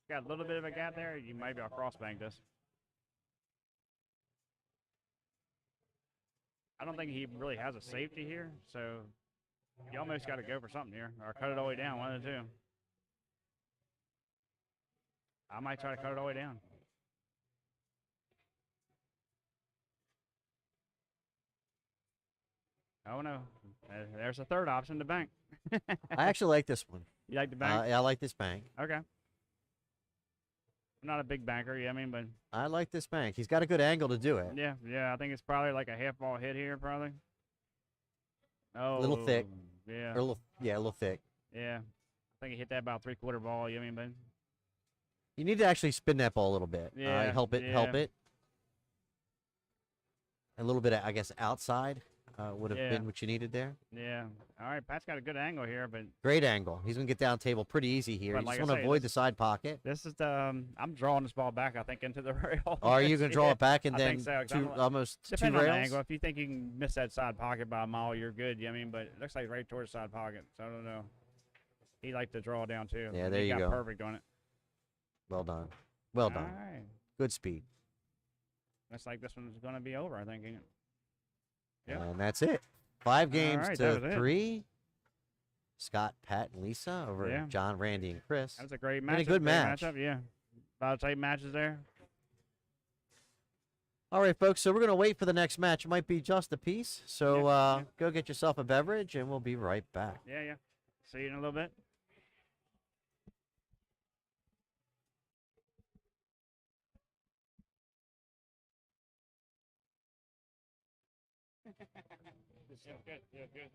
got a little bit of a gap there, you might be able to cross-bank this. I don't think he really has a safety here, so you almost got to go for something here, or cut it all the way down, one of the two. I might try to cut it all the way down. Oh, no. There's a third option, the bank. I actually like this one. You like the bank? Yeah, I like this bank. Okay. I'm not a big banker, I mean, but. I like this bank. He's got a good angle to do it. Yeah. I think it's probably like a half-ball hit here, probably. Oh. A little thick. Yeah. Or a little thick. Yeah. I think he hit that about three-quarter ball, I mean, but. You need to actually spin that ball a little bit. Yeah. Help it. A little bit, I guess, outside would have been what you needed there. Yeah. All right, Pat's got a good angle here, but. Great angle. He's going to get down table pretty easy here. You just want to avoid the side pocket. This is I'm drawing this ball back, I think, into the rail. Are you going to draw it back and then almost two depending rails? On the angle. If you think you can miss that side pocket by a mile, you're good. I mean, but it looks like right towards the side pocket, so I don't know. He liked to draw down, too. Yeah, there you go. He got perfect on it. Well done. Well done. All right. Good speed. Looks like this one's going to be over, I think. Yeah. And that's it. 5 games to 3. Scott, Pat, and Lisa over John, Randy, and Chris. That was a great match. And a good match. Matchup, yeah. About 8 matches there. All right, folks. So we're gonna wait for the next match. It might be just a piece. So go get yourself a beverage, and we'll be right back. Yeah, yeah. See you in a little bit. Yeah, good. Yeah, good.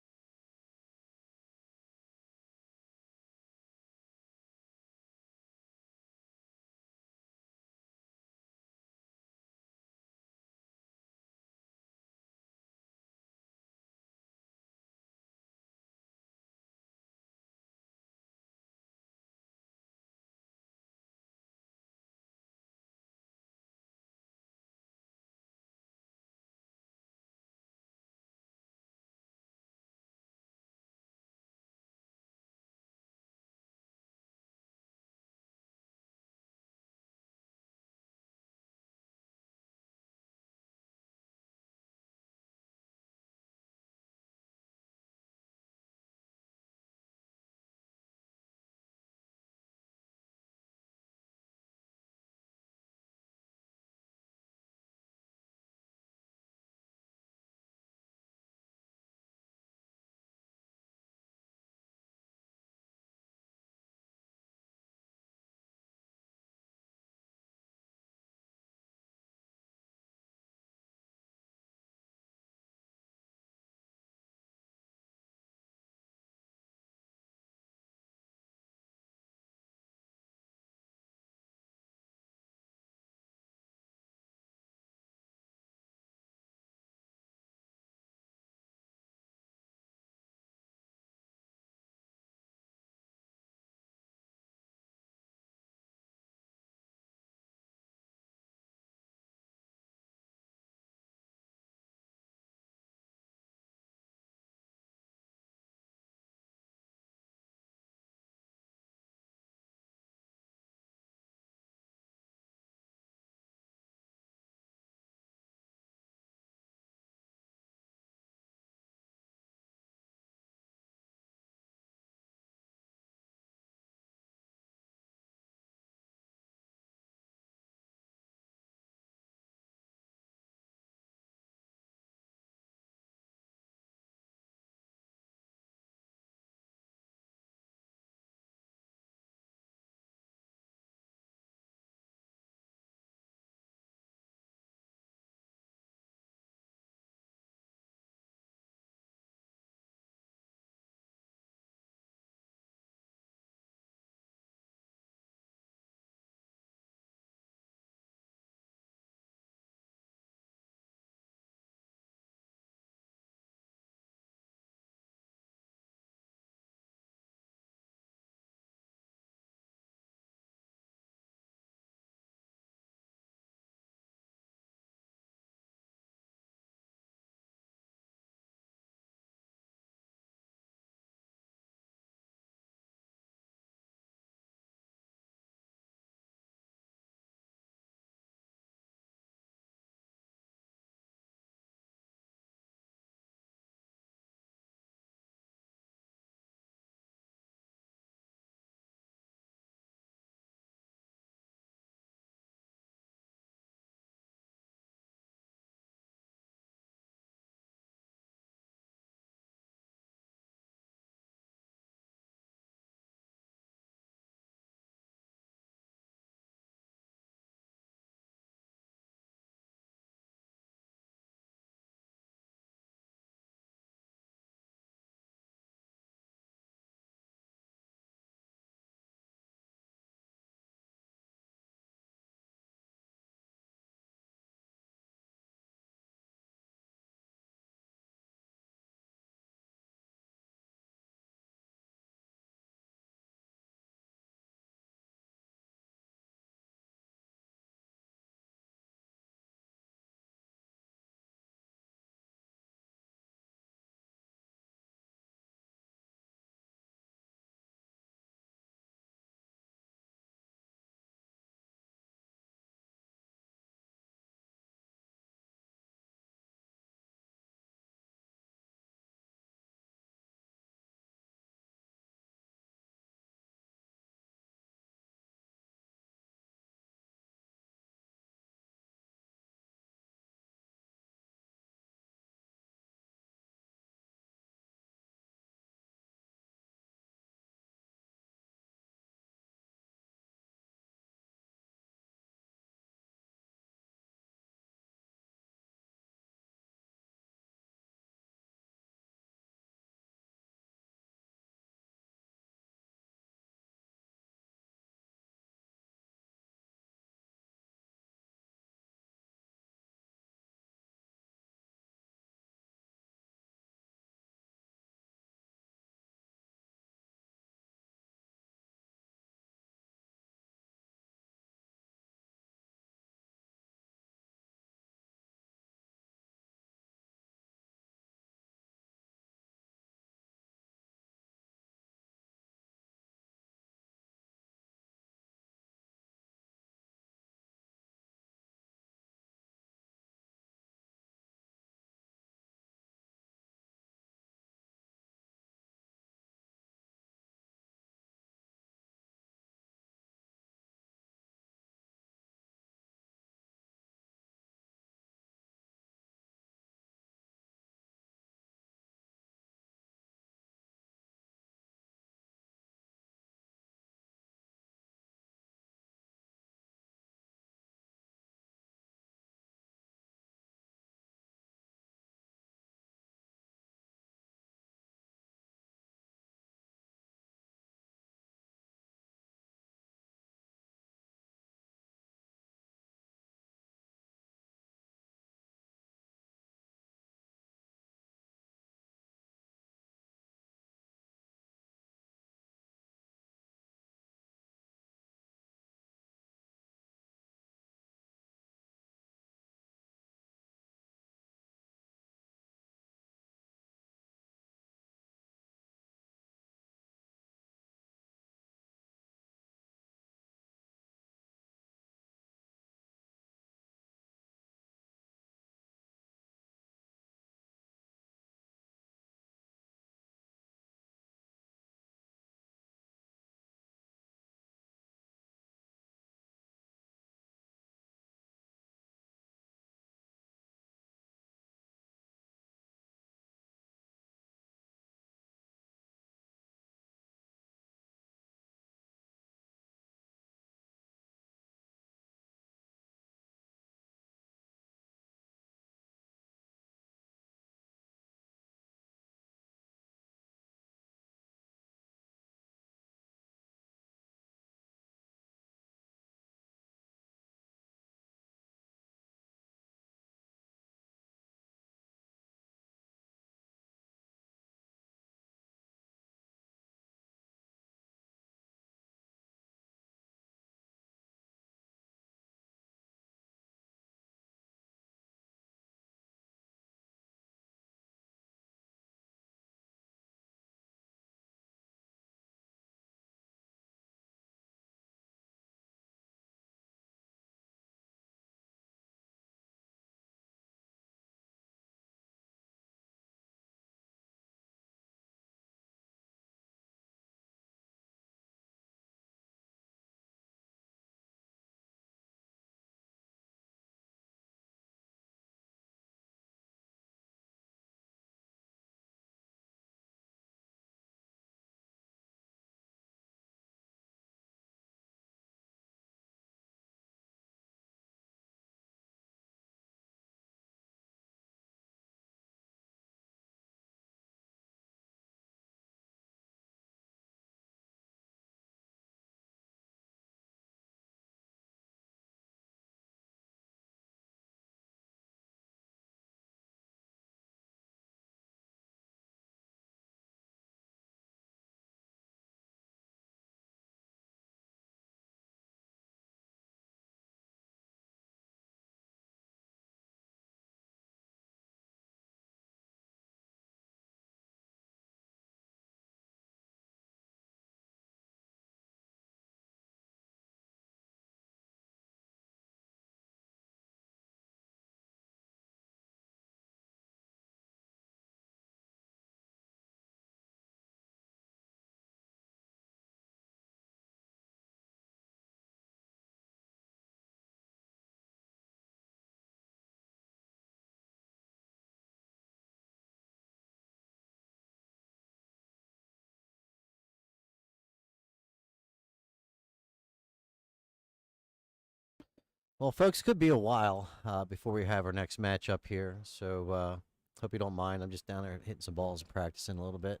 Well, folks, could be a while before we have our next match up here. So hope you don't mind. I'm just down there hitting some balls and practicing a little bit.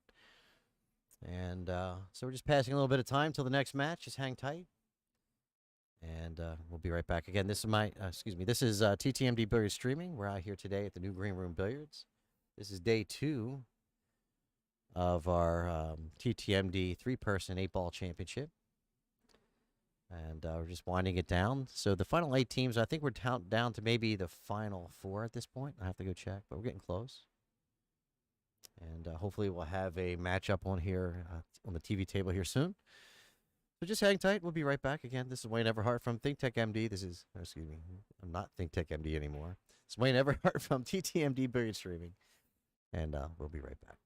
And so we're just passing a little bit of time till the next match. Just hang tight. And we'll be right back. Again, this is this is TTMD Billiards Streaming. We're out here today at the New Green Room Billiards. This is day 2 of our TTMD 3-person 8-ball championship. And we're just winding it down. So the final 8 teams, I think we're down to maybe the final 4 at this point. I have to go check, but we're getting close. And hopefully we'll have a matchup on here on the TV table here soon. So just hang tight. We'll be right back. Again, this is Wayne Everhart from ThinkTech MD. I'm not ThinkTech MD anymore. It's Wayne Everhart from TTMD Billiard Streaming. And we'll be right back.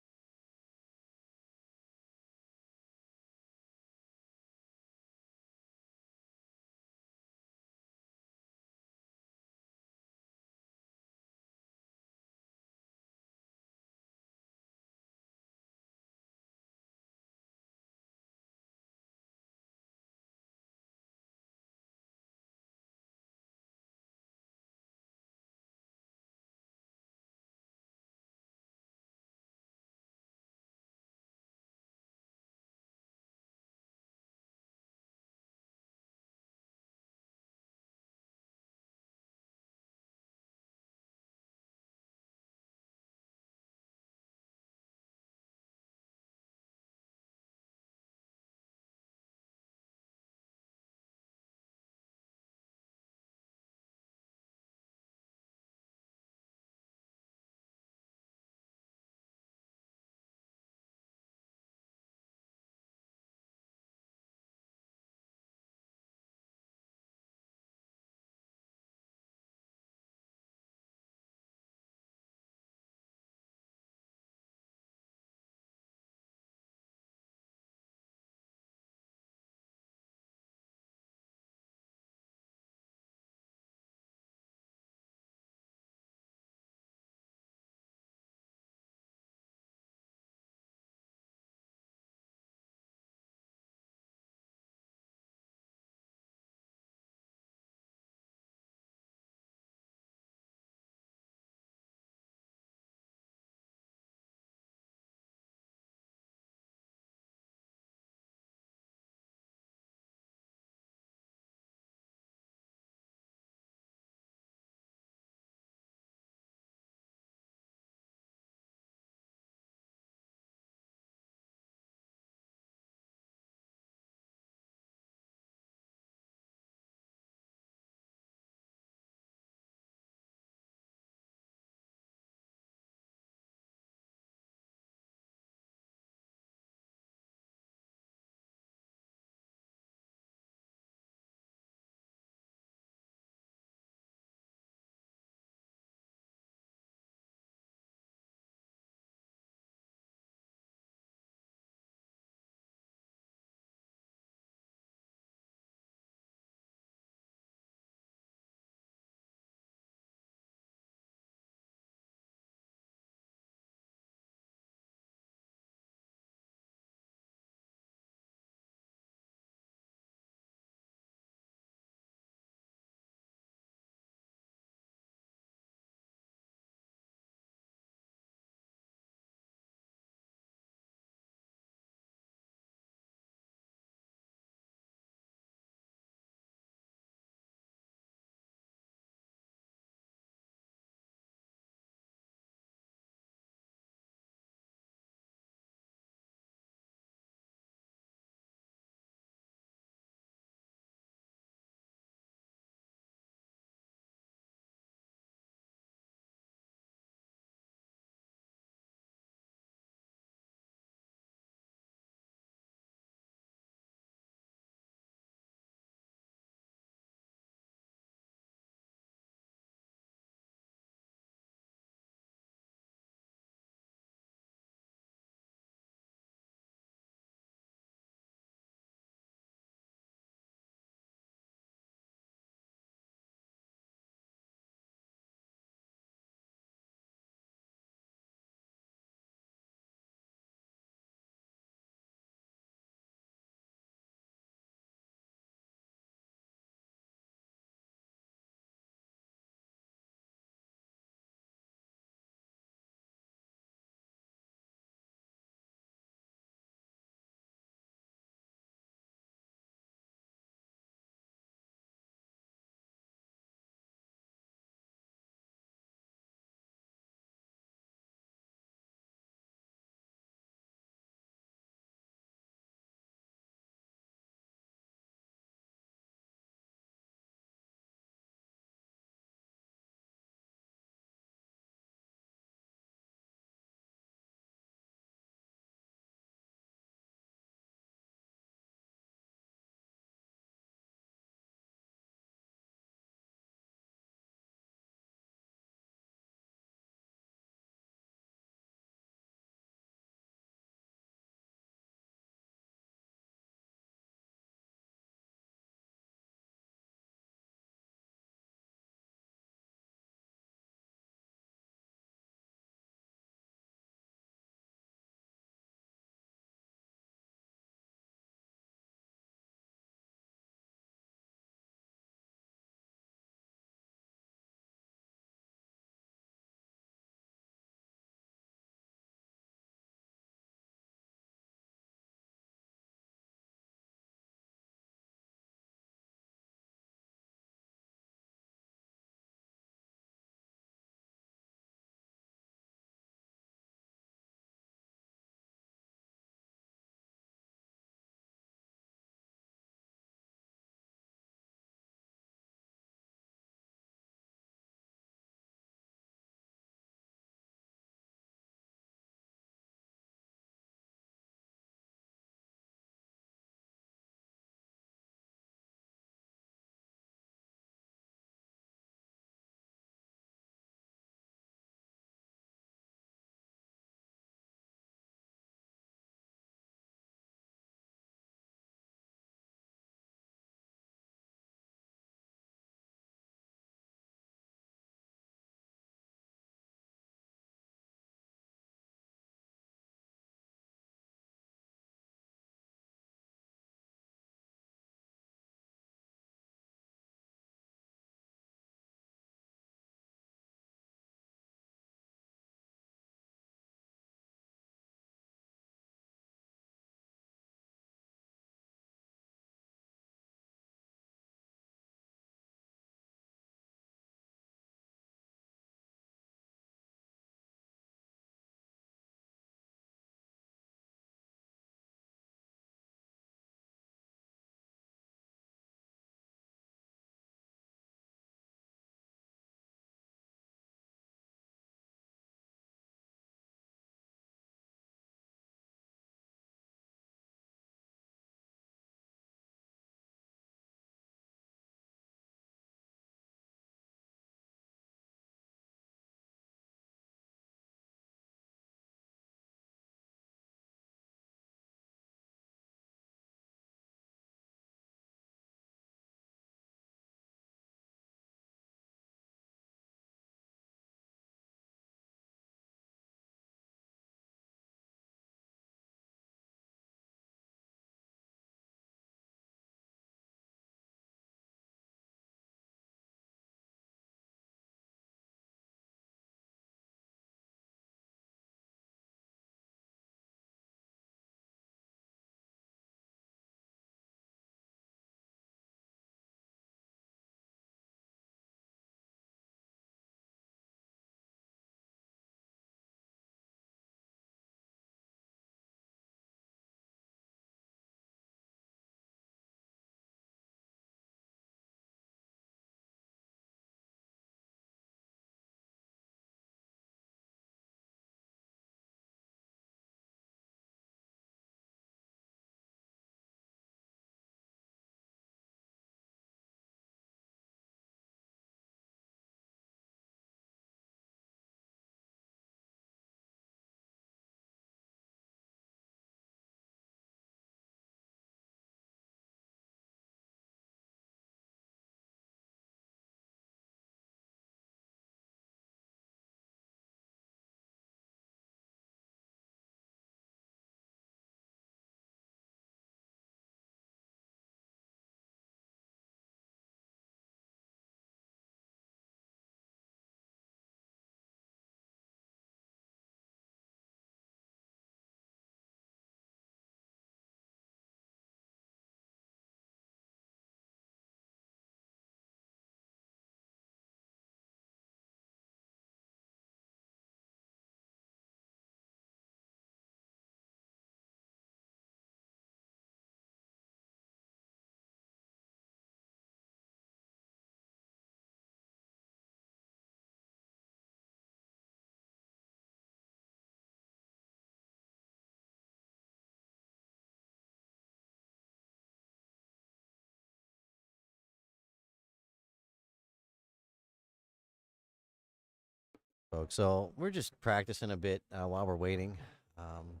folks. So we're just practicing a bit while we're waiting. Um,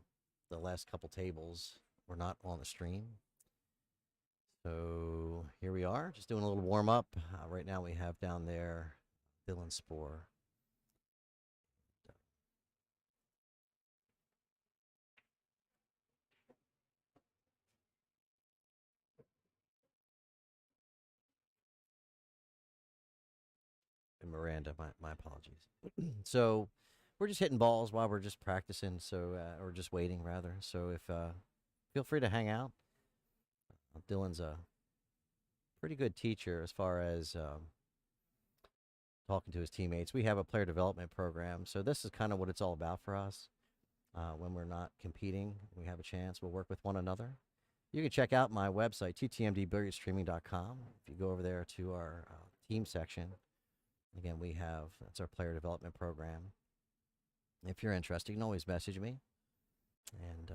the last couple tables were not on the stream. So here we are, just doing a little warm up. Right now we have down there Dylan Spore. And Miranda, my apologies. So we're just hitting balls while we're just practicing, so or just waiting rather. So if feel free to hang out. Dylan's a pretty good teacher as far as talking to his teammates. We have a player development program, so this is kind of what it's all about for us. When we're not competing, we have a chance. We'll work with one another. You can check out my website, ttmdbilliardstreaming.com. If you go over there to our team section, again, that's our player development program. If you're interested, you can always message me and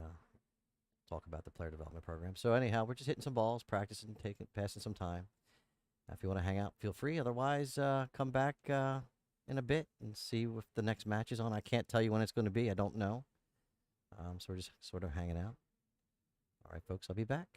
talk about the player development program. So anyhow, we're just hitting some balls, practicing, passing some time. If you want to hang out, feel free. Otherwise, come back in a bit and see if the next match is on. I can't tell you when it's going to be. I don't know. So we're just sort of hanging out. All right, folks, I'll be back.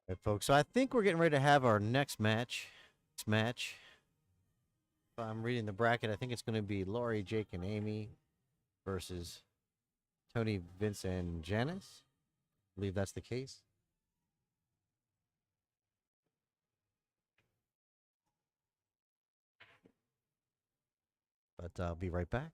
right, folks. So I think we're getting ready to have our next match. If I'm reading the bracket, I think it's going to be Lori, Jake, and Amy versus Tony, Vince, and Janice. I believe that's the case. But I'll be right back.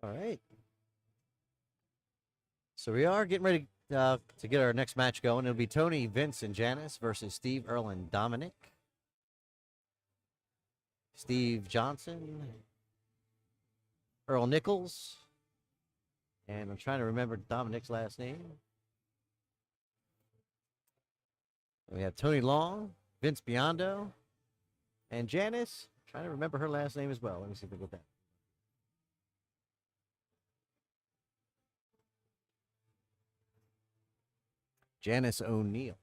All right. So we are getting ready to get our next match going. It'll be Tony, Vince, and Janice versus Steve, Earl, and Dominic. Steve Johnson, Earl Nichols, and I'm trying to remember Dominic's last name. We have Tony Long, Vince Biondo, and Janice. I'm trying to remember her last name as well. Let me see if we get that. Janice O'Neill.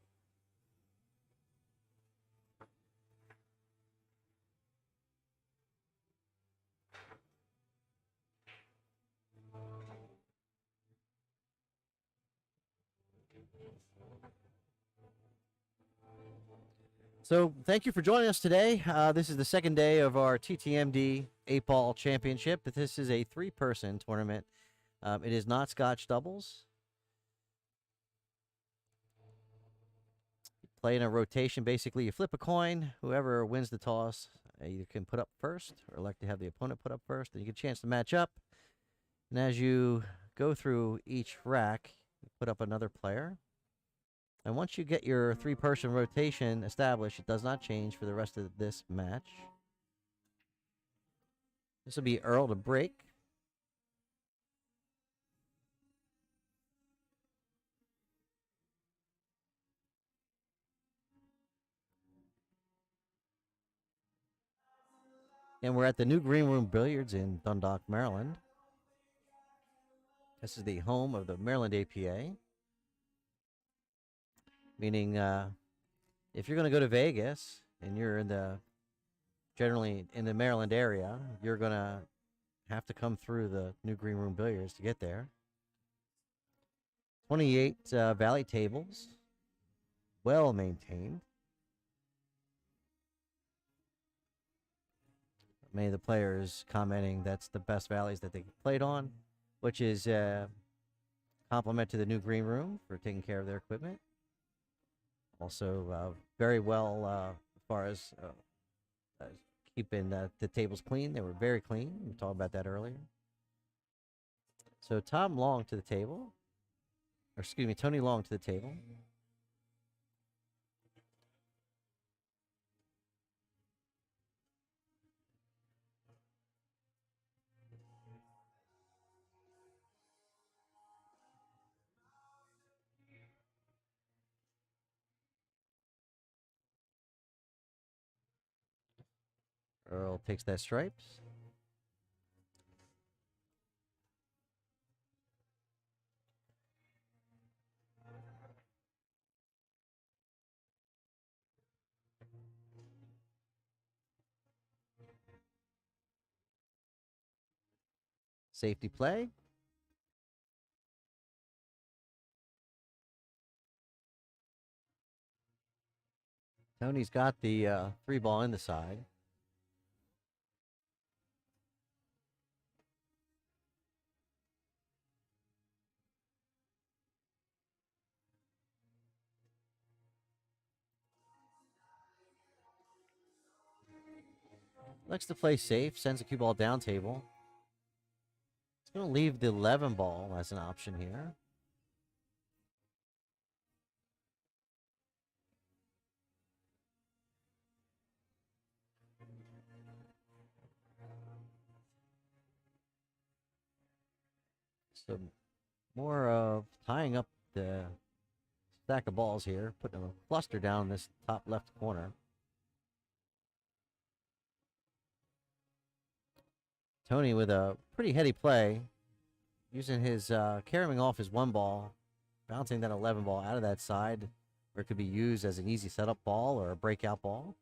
So thank you for joining us today. This is the second day of our TTMD 8-Ball Championship. This is a 3-person tournament. It is not Scotch doubles. play in a rotation. Basically, you flip a coin. Whoever wins the toss, you can put up first or elect to have the opponent put up first. Then you get a chance to match up. And as you go through each rack, you put up another player. And once you get your 3-person rotation established, it does not change for the rest of this match. This will be Earl to break. And we're at the new Green Room Billiards in Dundalk, Maryland. This is the home of the Maryland APA. Meaning, if you're going to go to Vegas and you're generally in the Maryland area, you're going to have to come through the new Green Room Billiards to get there. 28 valley tables, well maintained. Many of the players commenting that's the best valleys that they played on, which is a compliment to the new Green Room for taking care of their equipment. Also, very well as far as keeping the tables clean. They were very clean. We talked about that earlier. So Tom Long to the table. Or excuse me, Tony Long to the table. Earl takes that stripes. Safety play. Tony's got the 3-ball in the side. Likes to play safe, sends a cue ball down table. It's going to leave the 11 ball as an option here. So more of tying up the stack of balls here, putting a cluster down this top left corner. Tony with a pretty heady play, using his carrying off his 1 ball, bouncing that 11 ball out of that side, where it could be used as an easy setup ball or a breakout ball.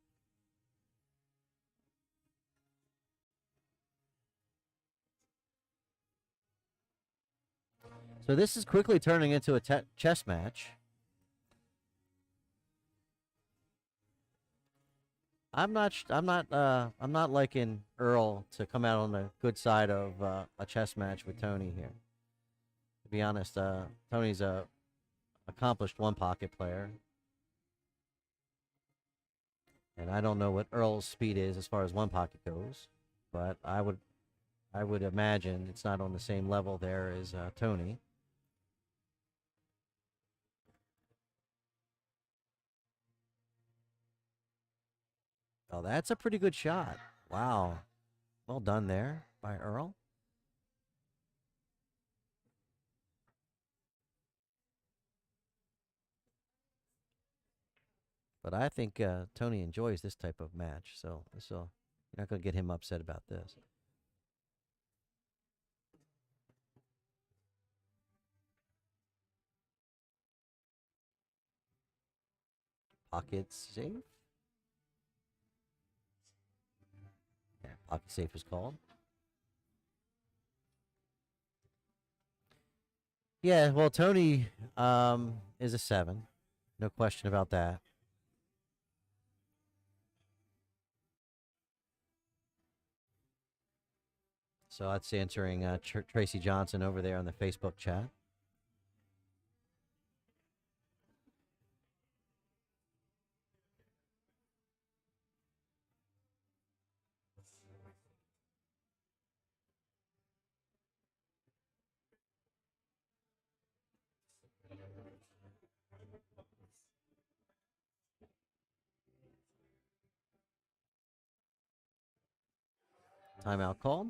So this is quickly turning into a chess match. I'm not liking Earl to come out on the good side of a chess match with Tony here. To be honest, Tony's a accomplished 1-pocket player, and I don't know what Earl's speed is as far as 1-pocket goes, but I would imagine it's not on the same level there as Tony. Oh, that's a pretty good shot. Wow. Well done there by Earl. But I think Tony enjoys this type of match, so you're not going to get him upset about this. Pockets safe. Yeah, pocket safe is called. Yeah, well, Tony is a 7. No question about that. So that's answering Tracy Johnson over there on the Facebook chat. Timeout called.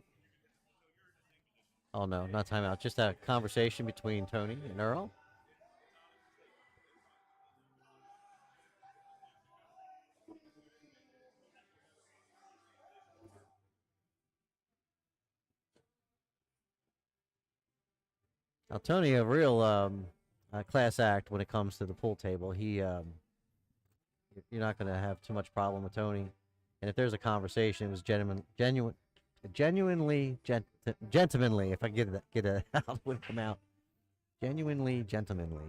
Oh, no, not timeout. Just a conversation between Tony and Earl. Now, Tony, a real class act when it comes to the pool table. You're not going to have too much problem with Tony. And if there's a conversation, it was genuinely gentlemanly. If I get it out, would come out genuinely gentlemanly.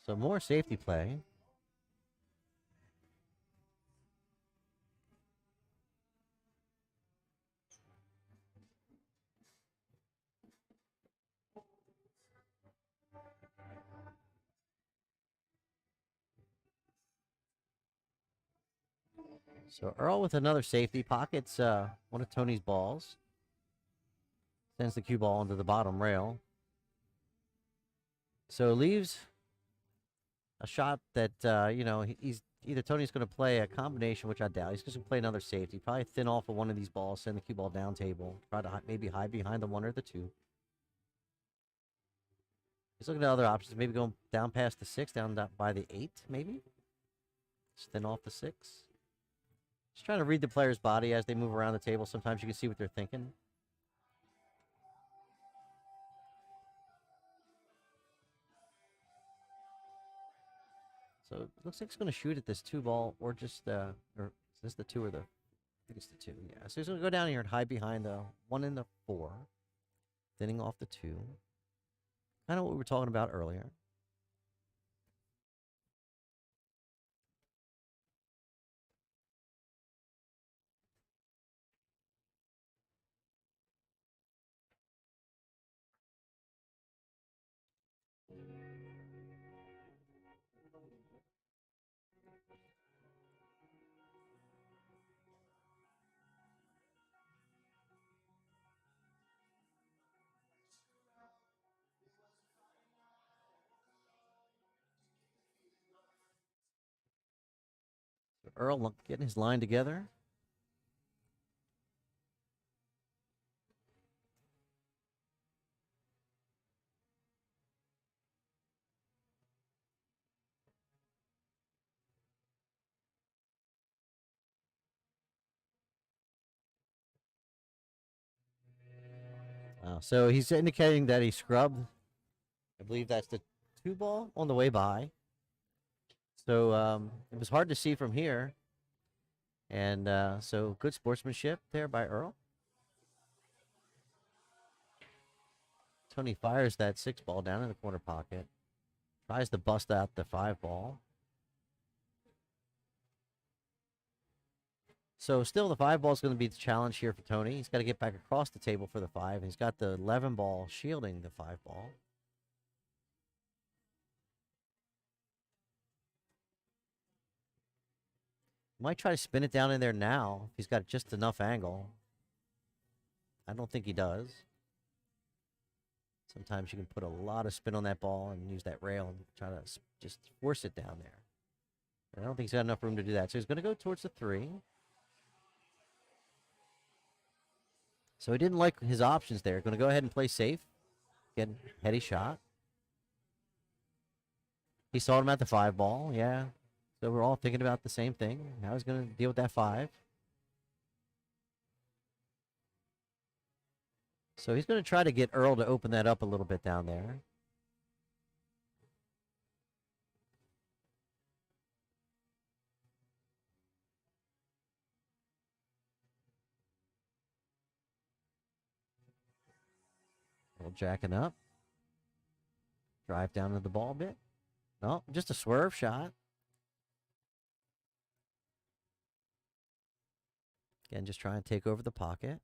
So more safety play. So Earl with another safety pockets one of Tony's balls. Sends the cue ball into the bottom rail. So leaves a shot that, he's either Tony's going to play a combination, which I doubt. He's going to play another safety. Probably thin off of one of these balls, send the cue ball down table. Try to maybe hide behind the one or the two. He's looking at other options. Maybe going down past the 6, down by the 8, maybe. Just thin off the 6. Just trying to read the player's body as they move around the table. Sometimes you can see what they're thinking. So it looks like he's going to shoot at this 2 ball or just, or is this the 2 or the, I think it's the 2, yeah. So he's going to go down here and hide behind the 1 and the 4, thinning off the 2. Kind of what we were talking about earlier. Earl getting his line together. So he's indicating that he scrubbed. I believe that's the 2 ball on the way by. So it was hard to see from here. And so good sportsmanship there by Earl. Tony fires that 6 ball down in the corner pocket. Tries to bust out the 5 ball. So still the 5 ball is going to be the challenge here for Tony. He's got to get back across the table for the 5. He's got the 11 ball shielding the 5 ball. Might try to spin it down in there now if he's got just enough angle. I don't think he does. Sometimes you can put a lot of spin on that ball and use that rail and try to just force it down there. But I don't think he's got enough room to do that. So he's going to go towards the 3. So he didn't like his options there. Going to go ahead and play safe. Get a heady shot. He saw him at the 5 ball, yeah. So we're all thinking about the same thing. Now he's going to deal with that 5. So he's going to try to get Earl to open that up a little bit down there. Earl jacking up. Drive down to the ball a bit. No, just a swerve shot. Again, just try and take over the pocket.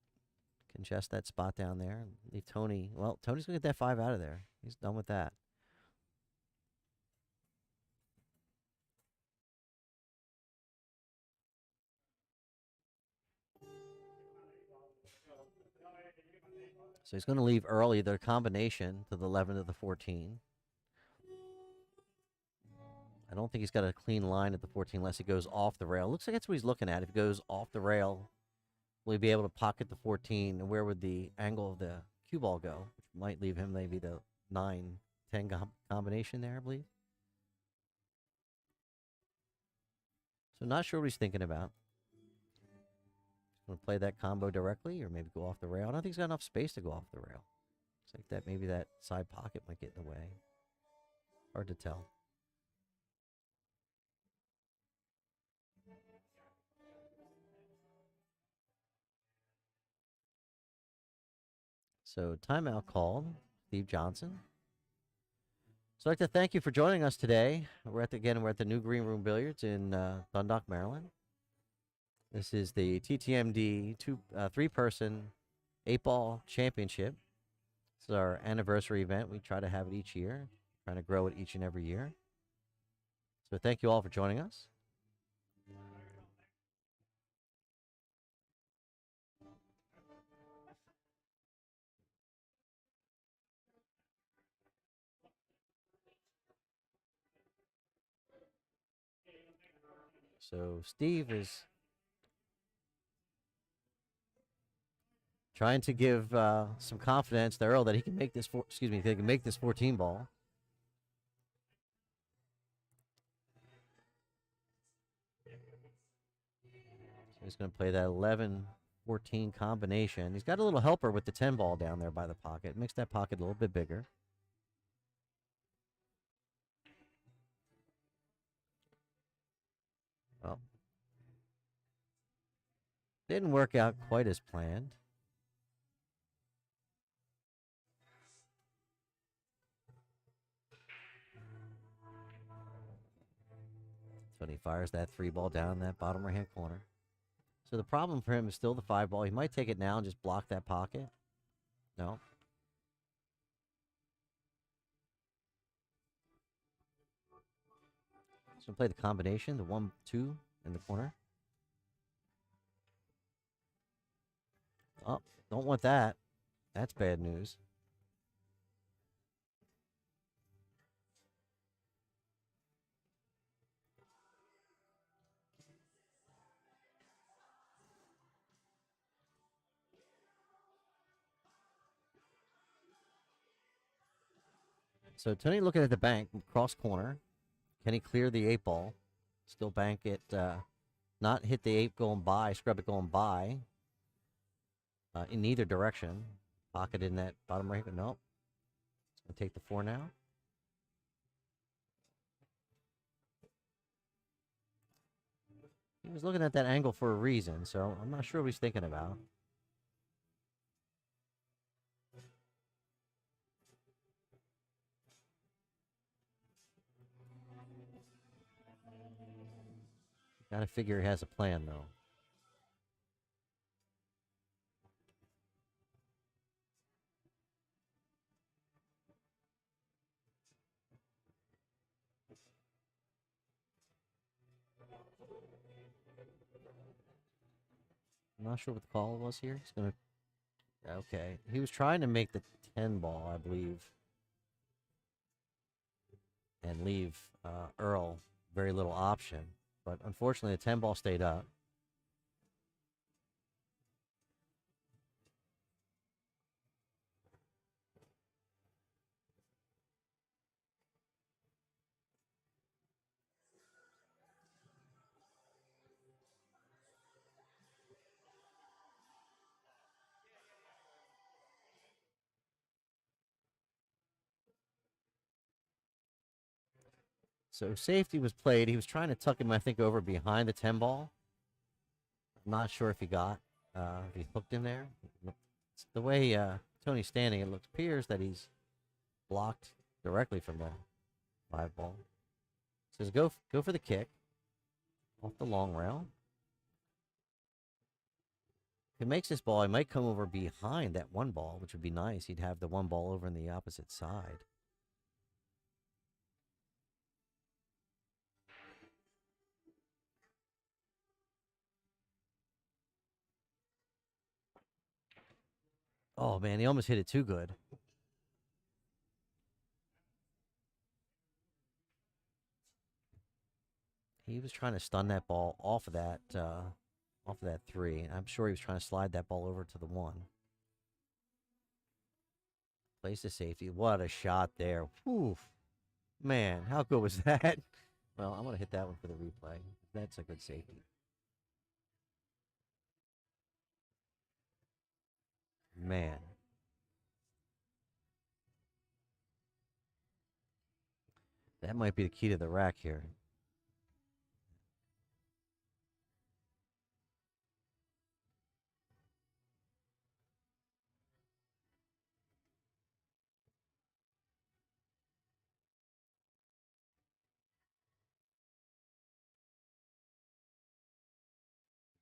Congest that spot down there. Leave Tony. Well, Tony's going to get that 5 out of there. He's done with that. So he's going to leave early the combination to the 11 to the 14. I don't think he's got a clean line at the 14 unless he goes off the rail. Looks like that's what he's looking at. If he goes off the rail, will he be able to pocket the 14? And where would the angle of the cue ball go? Which might leave him maybe the 9-10 combination there, I believe. So not sure what he's thinking about. Want to play that combo directly or maybe go off the rail? I don't think he's got enough space to go off the rail. It's like that maybe that side pocket might get in the way. Hard to tell. So timeout called. Steve Johnson. So I'd like to thank you for joining us today. We're at the New Green Room Billiards in Dundalk, Maryland. This is the TTMD three-person 8-ball championship. This is our anniversary event. We try to have it each year, trying to grow it each and every year. So thank you all for joining us. So Steve is trying to give some confidence to Earl that he can make this. He can make this 14 ball. So he's going to play that 11-14 combination. He's got a little helper with the 10 ball down there by the pocket. Makes that pocket a little bit bigger. Well, didn't work out quite as planned. So he fires that 3 ball down that bottom right-hand corner. So the problem for him is still the 5 ball. He might take it now and just block that pocket. No. So play the combination, the 1-2 in the corner. Oh, don't want that. That's bad news. So Tony looking at the bank, cross corner. Can he clear the 8 ball? Still bank it, not hit the 8 going by, scrub it going by. In either direction. Pocket in that bottom right, but nope. It's going to take the 4 now. He was looking at that angle for a reason, so I'm not sure what he's thinking about. Got to figure he has a plan, though. I'm not sure what the call was here. He's going to... Okay. He was trying to make the 10 ball, I believe. And leave Earl very little option. But unfortunately, the 10 ball stayed up. So safety was played. He was trying to tuck him, I think, over behind the 10 ball. I'm not sure if he got, if he hooked him there. The way Tony's standing, it appears that he's blocked directly from the 5 ball. Says go for the kick off the long rail. If he makes this ball, he might come over behind that 1 ball, which would be nice. He'd have the 1 ball over on the opposite side. Oh, man, he almost hit it too good. He was trying to stun that ball off of that 3. I'm sure he was trying to slide that ball over to the 1. Place to safety. What a shot there. Oof. Man, how good was that? Well, I'm going to hit that one for the replay. That's a good safety. Man. That might be the key to the rack here.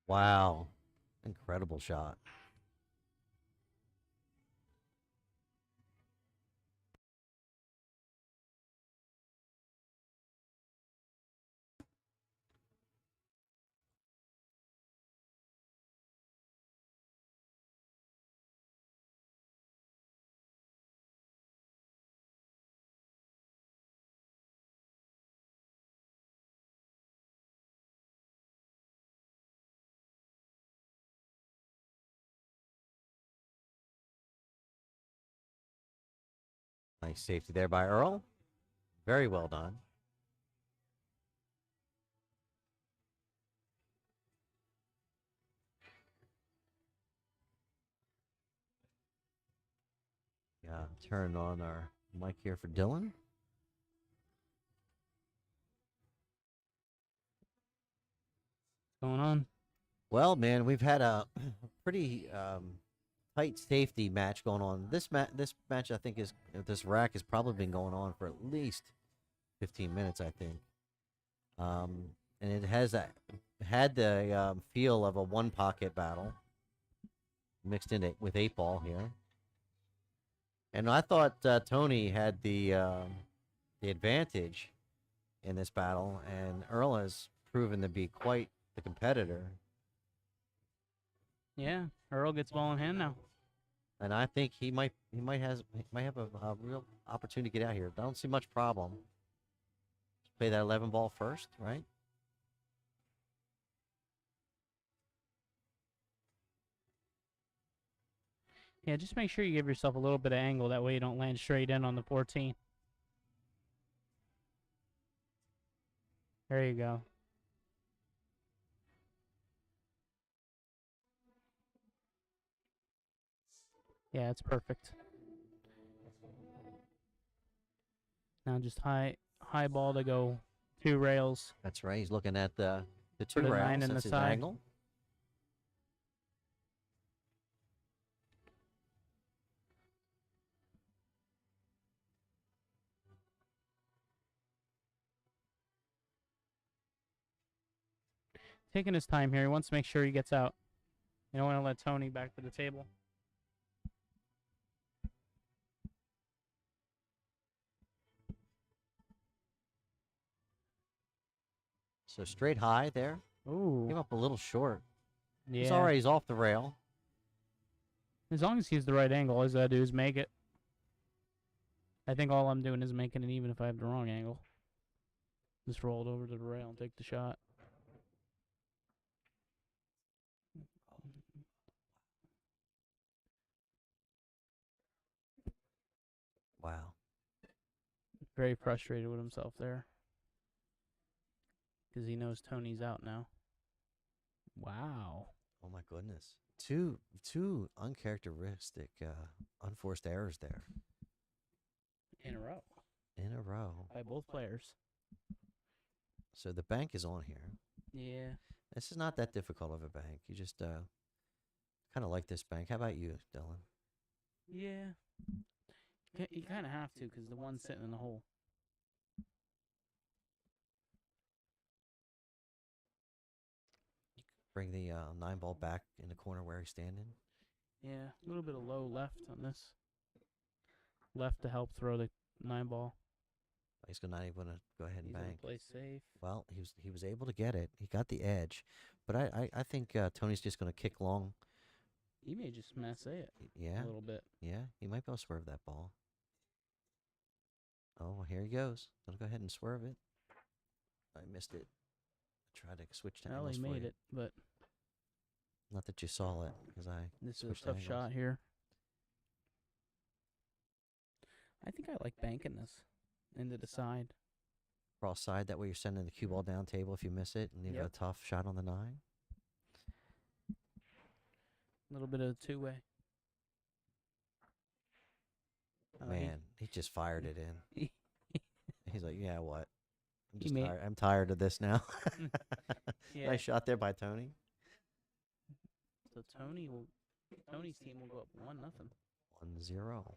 Wow. Incredible shot. Nice safety there by Earl. Very well done. Yeah, turn on our mic here for Dylan. Going on? Well, man, we've had a pretty tight safety match going on. This match, I think, this rack has probably been going on for at least 15 minutes, I think. And it has had the feel of a one pocket battle mixed in it with 8-ball here. And I thought Tony had the advantage in this battle, and Earl has proven to be quite the competitor. Yeah, Earl gets ball in hand now. And I think he might have a real opportunity to get out here. I don't see much problem. Let's play that 11 ball first, right? Yeah, just make sure you give yourself a little bit of angle. That way you don't land straight in on the 14. There you go. Yeah, it's perfect. Now just high ball to go 2 rails. That's right. He's looking at the 2 the rails. 9 in That's the his side. angle. Taking his time here. He wants to make sure he gets out. You don't want to let Tony back to the table. So straight high there. Ooh. Came up a little short. Yeah. He's already off the rail. As long as he's the right angle, all he's got to do is make it. I think all I'm doing is making it even if I have the wrong angle. Just roll it over to the rail and take the shot. Wow. Very frustrated with himself there. Because he knows Tony's out now. Wow. Oh my goodness. Two uncharacteristic unforced errors there. In a row. In a row. By both players. So the bank is on here. Yeah. This is not that difficult of a bank. You just kind of like this bank. How about you, Dylan? Yeah. You kind of have to because the one's sitting in the hole. Bring the 9-ball back in the corner where he's standing. Yeah, a little bit of low left on this. Left to help throw the 9-ball. He's not even going to go ahead and bank. Play safe. Well, he was able to get it. He got the edge. But I think Tony's just going to kick long He may just mess it Yeah. a little bit. Yeah, he might be able to swerve that ball. Oh, here he goes. Let's go ahead and swerve it. I missed it. I tried to switch to Well, angles he for made you. it, but Not that you saw it, because I this is a switched tough angles. shot here. I think I like banking this into the side. Cross side, that way you're sending the cue ball down table if you miss it, and you have a tough shot on the 9. A little bit of two-way. Man, he just fired it in. He's like, yeah, what? I'm He just made- tired. I'm tired of this now. Yeah. Nice shot there by Tony. So Tony's team will go up 1-0. 1-0.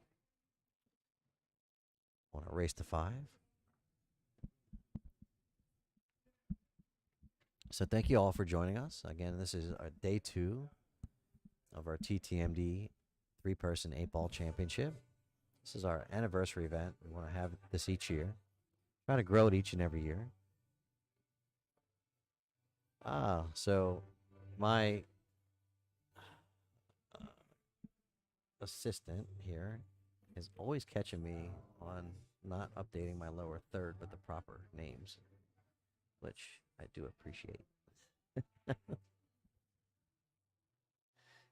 Want to race to 5. So thank you all for joining us. Again, this is our day 2 of our TTMD 3-person 8-ball championship. This is our anniversary event. We want to have this each year. Try to grow it each and every year. So my assistant here is always catching me on not updating my lower third with the proper names, which I do appreciate.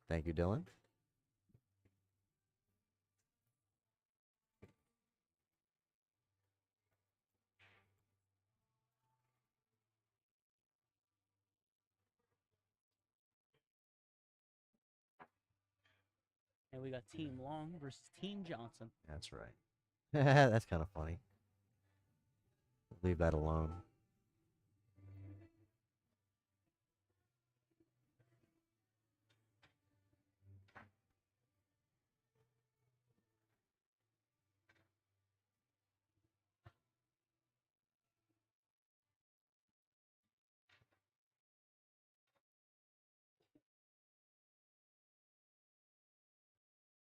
Thank you, Dylan. And we got Team Long versus Team Johnson. That's right. That's kind of funny. Leave that alone.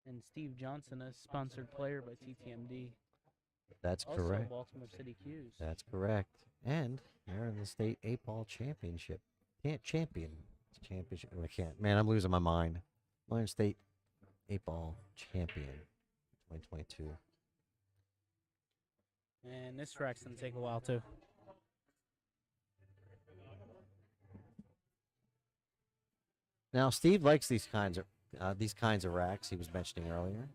And Steve Johnson, a sponsored player by TTMD. That's Also correct. Baltimore City Qs. That's correct. And they're in the state 8-ball championship. Championship. I can't. Man, I'm losing my mind. Iron State 8-ball champion 2022. And this track's going to take a while, too. Now, Steve likes these kinds of racks he was mentioning earlier.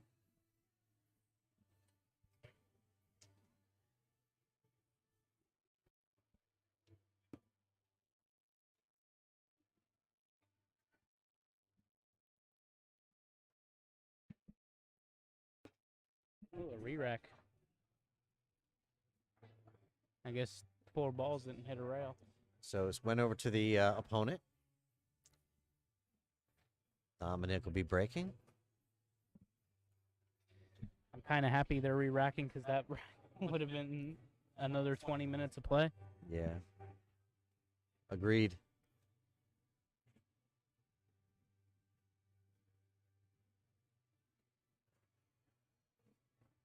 Ooh, a re-rack. I guess 4 balls didn't hit a rail. So it went over to the opponent. Dominic will be breaking. I'm kind of happy they're re-racking because that would have been another 20 minutes of play. Yeah. Agreed.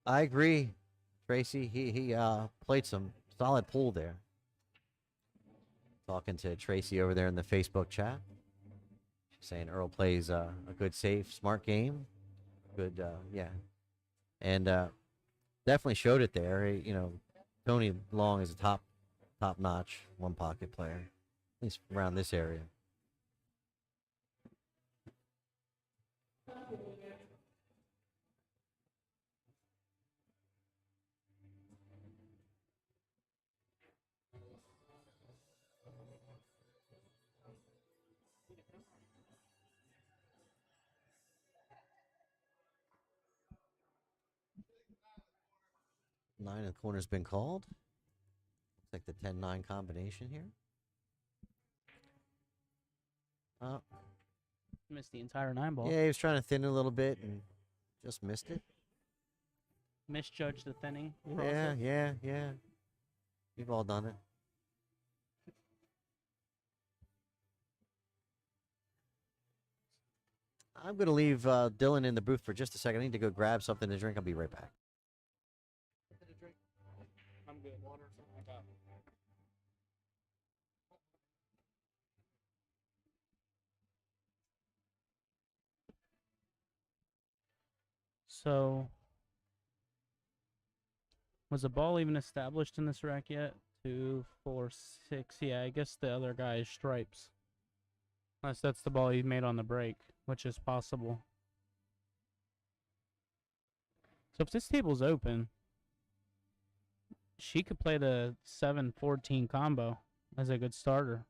I agree, Tracy. He played some solid pool there. Talking to Tracy over there in the Facebook chat. She's saying Earl plays a good, safe, smart game. Good, yeah. And definitely showed it there. You know, Tony Long is a top-notch one-pocket player, at least around this area. Nine in the corner's been called. Looks like the 10-9 combination here. Missed the entire 9 ball. Yeah, he was trying to thin it a little bit and just missed it. Misjudged the thinning. Yeah. We've all done it. I'm going to leave Dylan in the booth for just a second. I need to go grab something to drink. I'll be right back. I'm good. Water. So, was the ball even established in this rack yet? 2, 4, 6. Yeah, I guess the other guy is stripes. Unless that's the ball he made on the break, which is possible. So if this table's open, she could play the 7-14 combo as a good starter.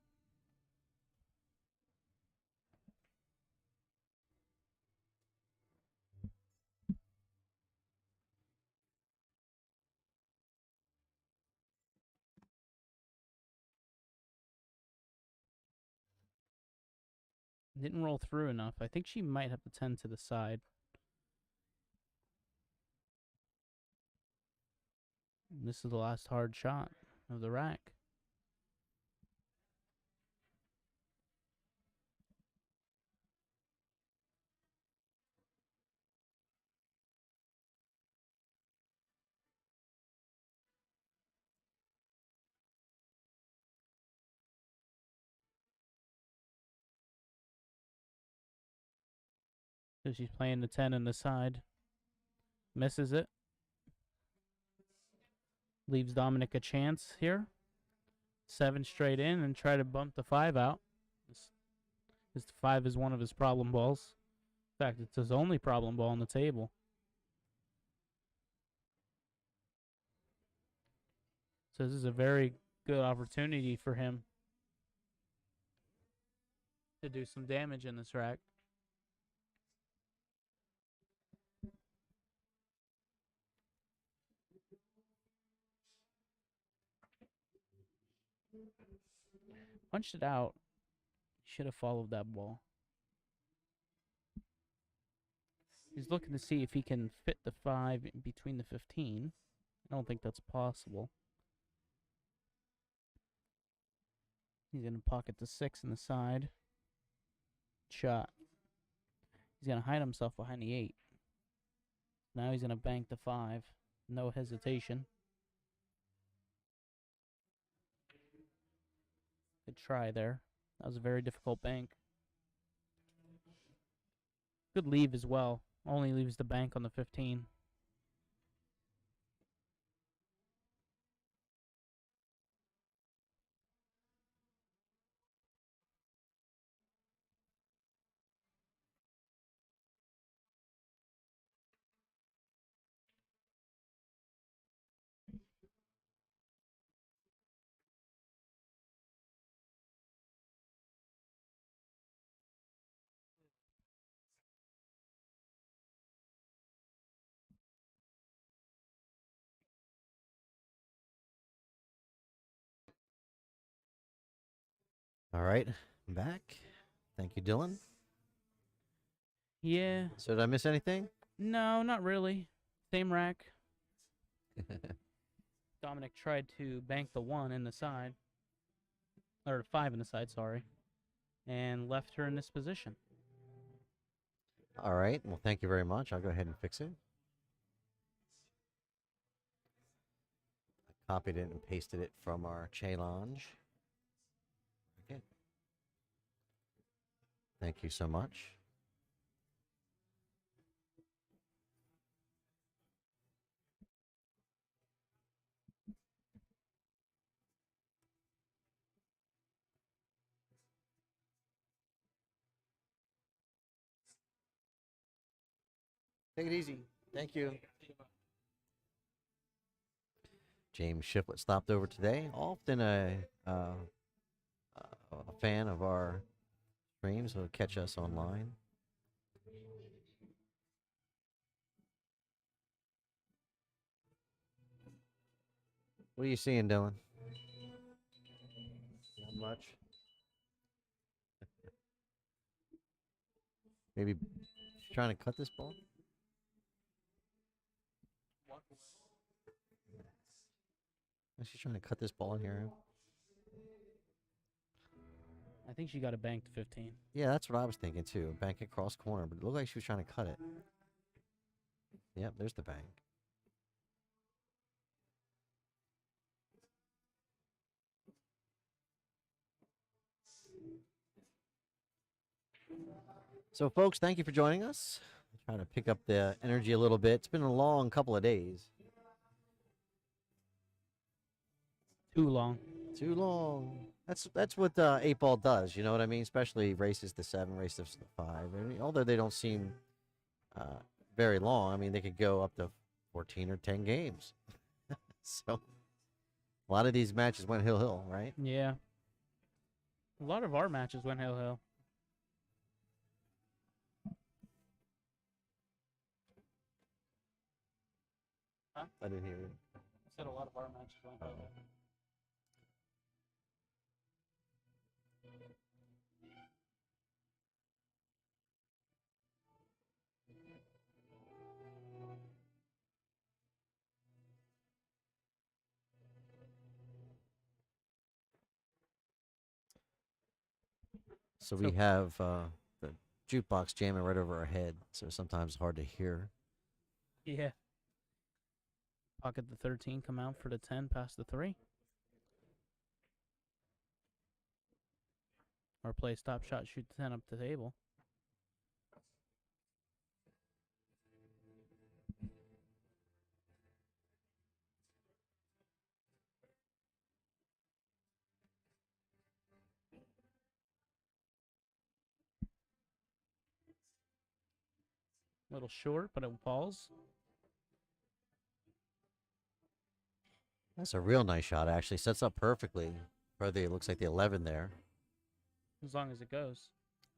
Didn't roll through enough. I think she might have to 10 to the side. This is the last hard shot of the rack. So she's playing the 10 in the side. Misses it. Leaves Dominic a chance here. 7 straight in and try to bump the 5 out. This 5 is one of his problem balls. In fact, it's his only problem ball on the table. So this is a very good opportunity for him to do some damage in this rack. Punched it out. Should have followed that ball. He's looking to see if he can fit the 5 in between the 15. I don't think that's possible. He's going to pocket the 6 in the side. Shot. He's going to hide himself behind the 8. Now he's going to bank the 5. No hesitation. Good try there. That was a very difficult bank. Good leave as well. Only leaves the bank on the 15. All right, I'm back. Thank you, Dylan. Yeah. So did I miss anything? No, not really. Same rack. Dominic tried to bank the 1 in the side. Or 5 in the side, sorry. And left her in this position. All right. Well, thank you very much. I'll go ahead and fix it. I copied it and pasted it from our challenge. Okay. Thank you so much. Take it easy. Thank you. James Shiflett stopped over today. Often a fan of our streams. Will catch us online. What are you seeing, Dylan? Not much. Maybe trying to cut this ball. She's trying to cut this ball in here. I think she got a bank to 15. Yeah, that's what I was thinking too. Bank it cross corner, but it looked like she was trying to cut it. Yep, there's the bank. So, folks, thank you for joining us. Trying to pick up the energy a little bit. It's been a long couple of days. Too long. Too long. That's what 8-ball does. You know what I mean? Especially races to 7, races to 5. I mean, although they don't seem very long. I mean, they could go up to 14 or 10 games. So a lot of these matches went hill, right? Yeah. A lot of our matches went hill. Huh? I didn't hear you. I said a lot of our matches went hill. So we have the jukebox jamming right over our head, so sometimes hard to hear. Yeah. Pocket the 13, come out for the 10, pass the 3. Or play stop shot, shoot the 10 up the table. A little short, but it falls. That's a real nice shot, actually. Sets up perfectly for it looks like the 11 there. As long as it goes.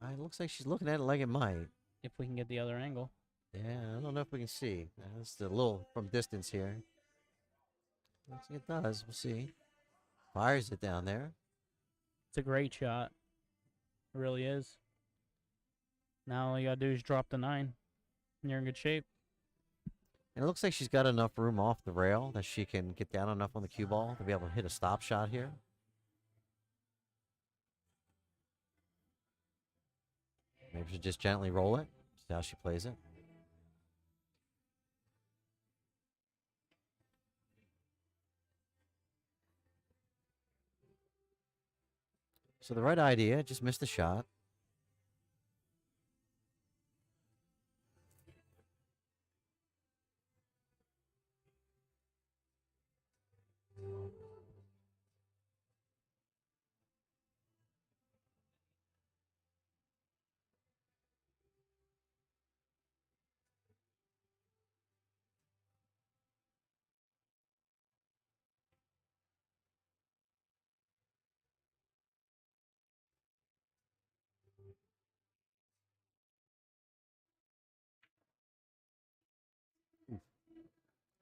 It looks like she's looking at it like it might. If we can get the other angle. Yeah, I don't know if we can see. That's a little from distance here. Looks like it does. We'll see. Fires it down there. It's a great shot. It really is. Now all you gotta do is drop the 9. And you're in good shape. And it looks like she's got enough room off the rail that she can get down enough on the cue ball to be able to hit a stop shot here. Maybe she'll just gently roll it. See how she plays it. So the right idea, just missed the shot.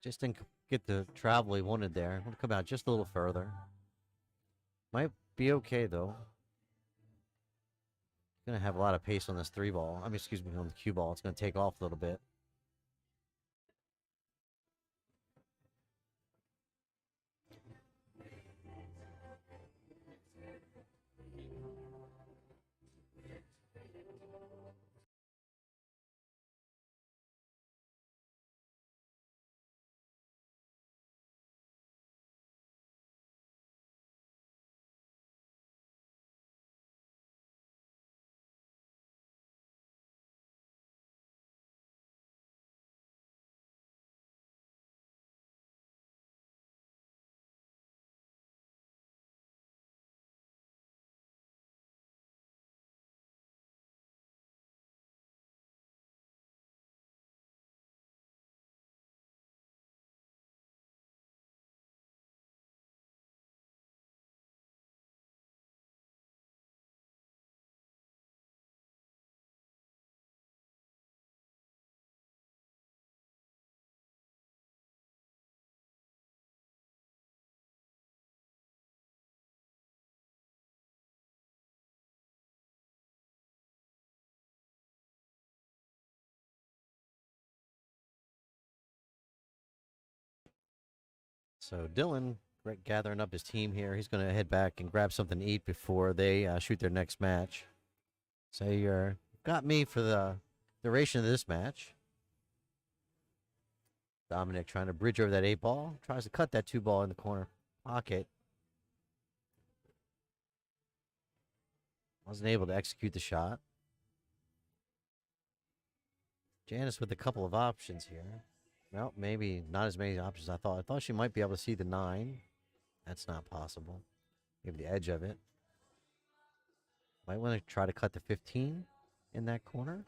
Just didn't get the travel he wanted there. Want to come out just a little further. Might be okay, though. Going to have a lot of pace on this 3-ball. I mean, excuse me, on the cue ball. It's going to take off a little bit. So Dylan gathering up his team here. He's going to head back and grab something to eat before they shoot their next match. So you're got me for the duration of this match. Dominic trying to bridge over that 8-ball. Tries to cut that 2-ball in the corner pocket. Wasn't able to execute the shot. Janice with a couple of options here. Well, maybe not as many options as I thought. I thought she might be able to see the 9. That's not possible. Maybe the edge of it. Might want to try to cut the 15 in that corner.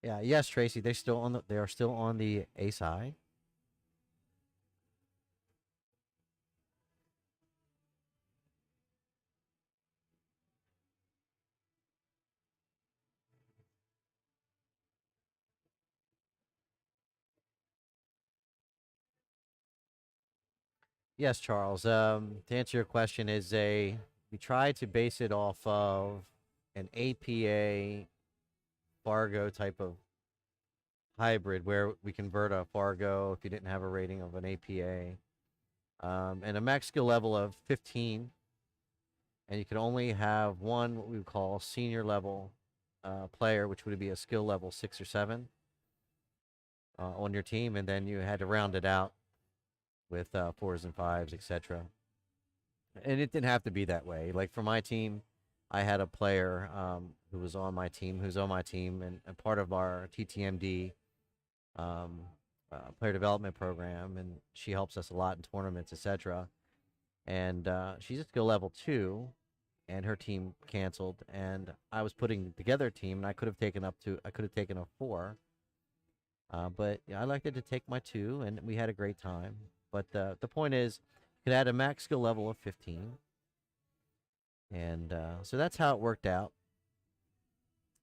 Yeah, yes, Tracy. They are still on the ace high. Yes, Charles. To answer your question, we try to base it off of an APA Fargo type of hybrid where we convert a Fargo if you didn't have a rating of an APA, and a max skill level of 15, and you can only have one what we would call senior level player, which would be a skill level 6 or 7 on your team, and then you had to round it out with 4s and 5s, etc. And it didn't have to be that way. Like for my team, I had a player who was on my team, and part of our TTMD player development program, and she helps us a lot in tournaments, etc. And she's at skill level 2, and her team canceled, and I was putting together a team, and I could have taken a 4, but yeah, I elected to take my 2, and we had a great time. But the point is, you could add a max skill level of 15, and so that's how it worked out.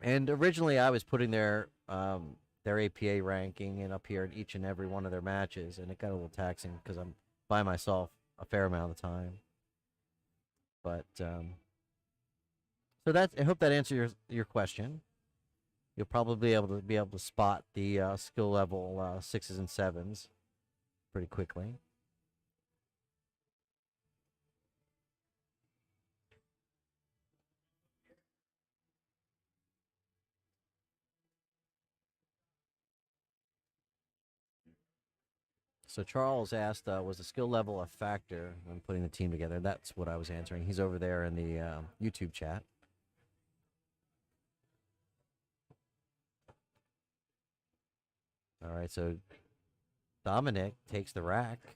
And originally, I was putting their APA ranking in up here in each and every one of their matches, and it got a little taxing because I'm by myself a fair amount of the time. But so I hope that answers your question. You'll probably be able to spot the skill level 6s and 7s pretty quickly. So Charles asked, was the skill level a factor when putting the team together? That's what I was answering. He's over there in the YouTube chat. All right, so Dominic takes the rack,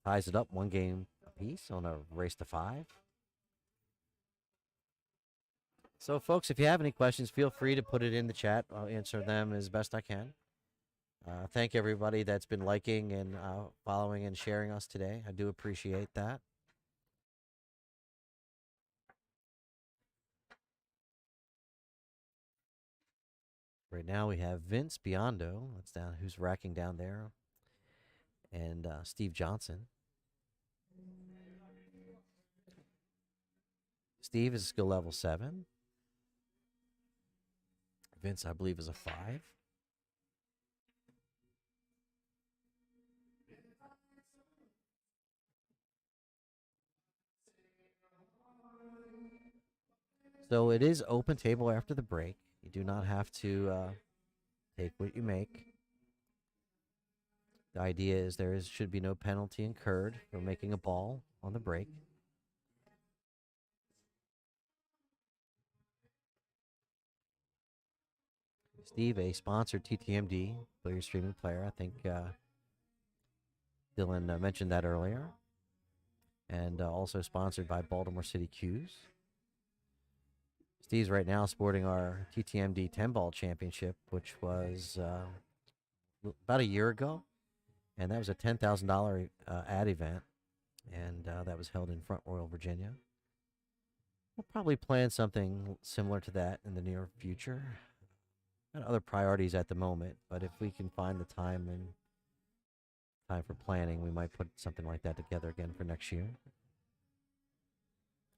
ties it up 1 game apiece on a race to 5. So, folks, if you have any questions, feel free to put it in the chat. I'll answer them as best I can. Thank everybody that's been liking and following and sharing us today. I do appreciate that. Right now we have Vince Biondo, that's down, who's racking down there, and Steve Johnson. Steve is skill level 7. Vince, I believe, is a 5. So it is open table after the break. You do not have to take what you make. The idea is should be no penalty incurred for making a ball on the break. Steve, a sponsored TTMD, player streaming player. I think Dylan mentioned that earlier. And also sponsored by Baltimore City Cues. Steve's right now sporting our TTMD 10-ball championship, which was about a year ago. And that was a $10,000 ad event. And that was held in Front Royal, Virginia. We'll probably plan something similar to that in the near future. Got other priorities at the moment, but if we can find the time for planning, we might put something like that together again for next year.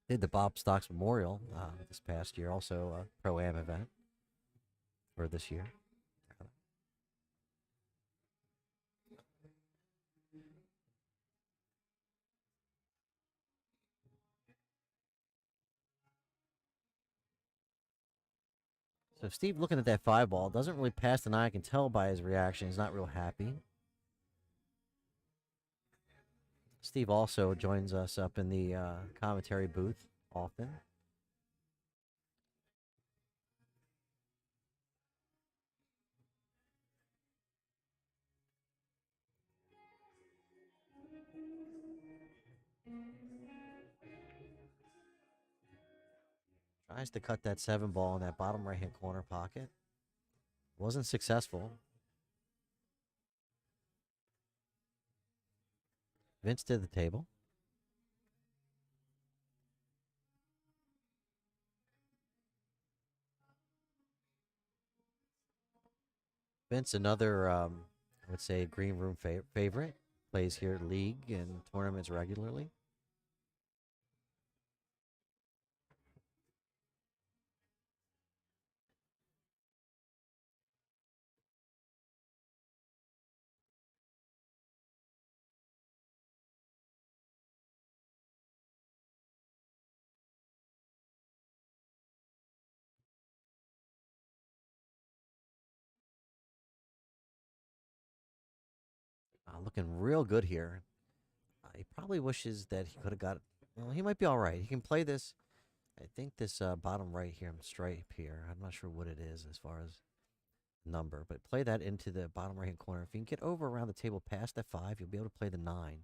Did the Bob Stocks Memorial this past year, also a Pro-Am event for this year. So Steve, looking at that 5 ball, doesn't really pass the 9. I can tell by his reaction. He's not real happy. Steve also joins us up in the commentary booth often. Tries to cut that 7 ball in that bottom right-hand corner pocket. Wasn't successful. Vince did the table. Vince, another, I would say, green room favorite. Plays here league and tournaments regularly. Looking real good here. He probably wishes that he could have got. Well, he might be all right. He can play this. I think this bottom right here stripe here. I'm not sure what it is as far as number, but play that into the bottom right hand corner. If you can get over around the table past that 5, you'll be able to play the 9.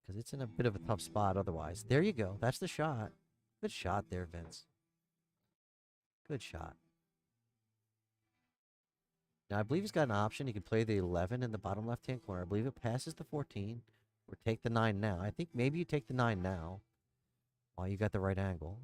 Because it's in a bit of a tough spot otherwise. There you go. That's the shot. Good shot there, Vince. Good shot. Now, I believe he's got an option. He can play the 11 in the bottom left-hand corner. I believe it passes the 14. Or take the 9 now. I think maybe you take the 9 now while you got the right angle.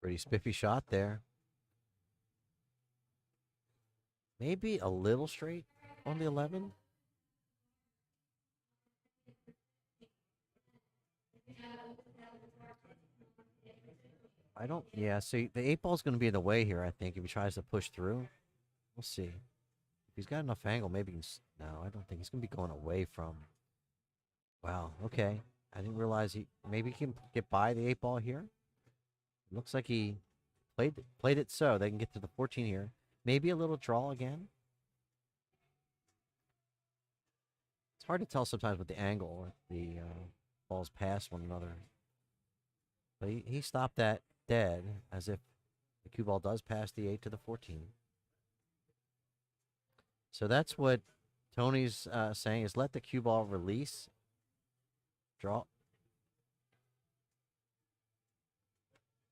Pretty spiffy shot there. Maybe a little straight on the 11. I don't, yeah, see, the 8 ball's going to be in the way here, I think, if he tries to push through. We'll see. If he's got enough angle, maybe he can, no, I don't think he's going to be going away from. Wow, okay. I didn't realize maybe he can get by the 8 ball here. Looks like he played it so they can get to the 14 here. Maybe a little draw again. It's hard to tell sometimes with the angle if the balls pass one another. But he stopped that dead, as if the cue ball does pass the 8 to the 14. So that's what Tony's saying, is let the cue ball release. Draw.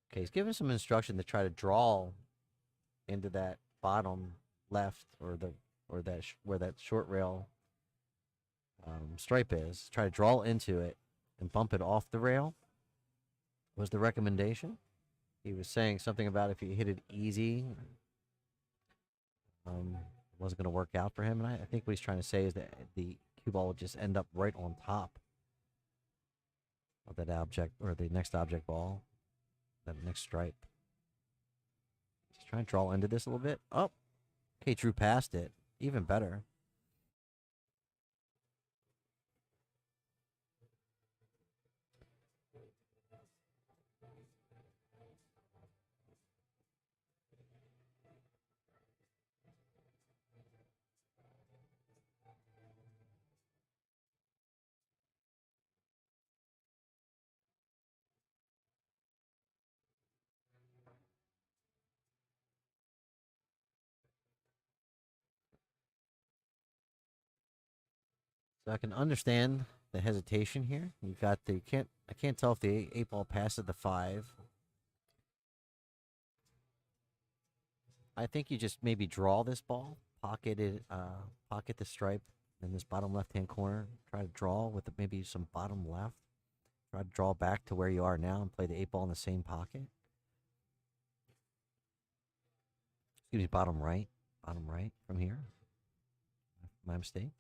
Okay, he's giving some instruction to try to draw into that bottom left, or where that short rail stripe is. Try to draw into it and bump it off the rail was the recommendation. He was saying something about if he hit it easy, it wasn't going to work out for him. And I think what he's trying to say is that the cue ball would just end up right on top of that object, or the next object ball, that next stripe. Just trying to draw into this a little bit. Oh, okay, drew past it. Even better. So I can understand the hesitation here. You've got the I can't tell if the 8 ball passes the 5. I think you just maybe draw this ball, pocket it, pocket the stripe in this bottom left-hand corner. Try to draw with maybe some bottom left. Try to draw back to where you are now and play the 8 ball in the same pocket. Excuse me, bottom right from here. My mistake.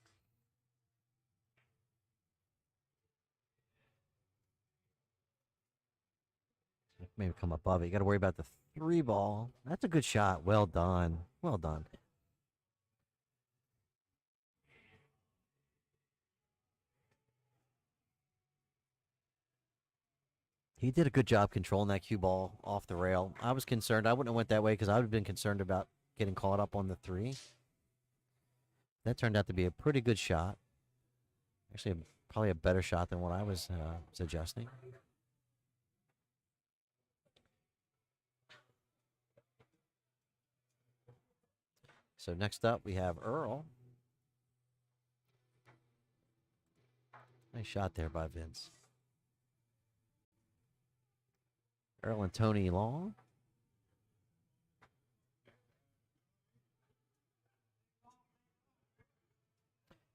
Maybe come above it. You got to worry about the 3 ball. That's a good shot. Well done. Well done. He did a good job controlling that cue ball off the rail. I was concerned. I wouldn't have went that way because I would have been concerned about getting caught up on the 3. That turned out to be a pretty good shot. Actually, probably a better shot than what I was suggesting. So next up, we have Earl. Nice shot there by Vince. Earl and Tony Long.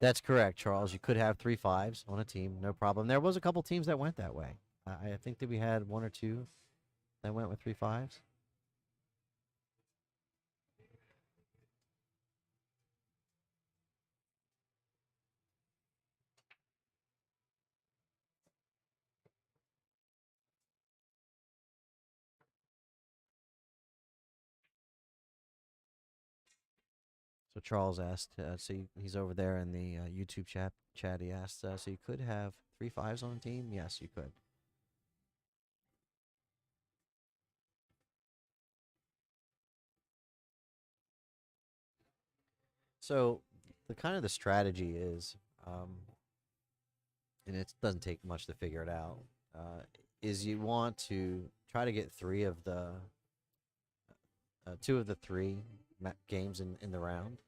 That's correct, Charles. You could have 3 5s on a team, no problem. There was a couple teams that went that way. I think that we had 1 or 2 that went with 3 5s. So Charles asked, so he's over there in the YouTube chat. He asked, so you could have 3 5s on a team? Yes, you could. So the kind of the strategy is, and it doesn't take much to figure it out, is you want to try to get 3 of the 2 of the 3 games in the round,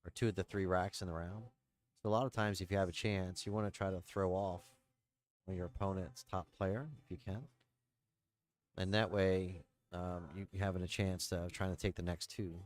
or 2 of the 3 racks in the round. So a lot of times, if you have a chance, you want to try to throw off your opponent's top player if you can, and that way you having a chance of trying to take the next 2.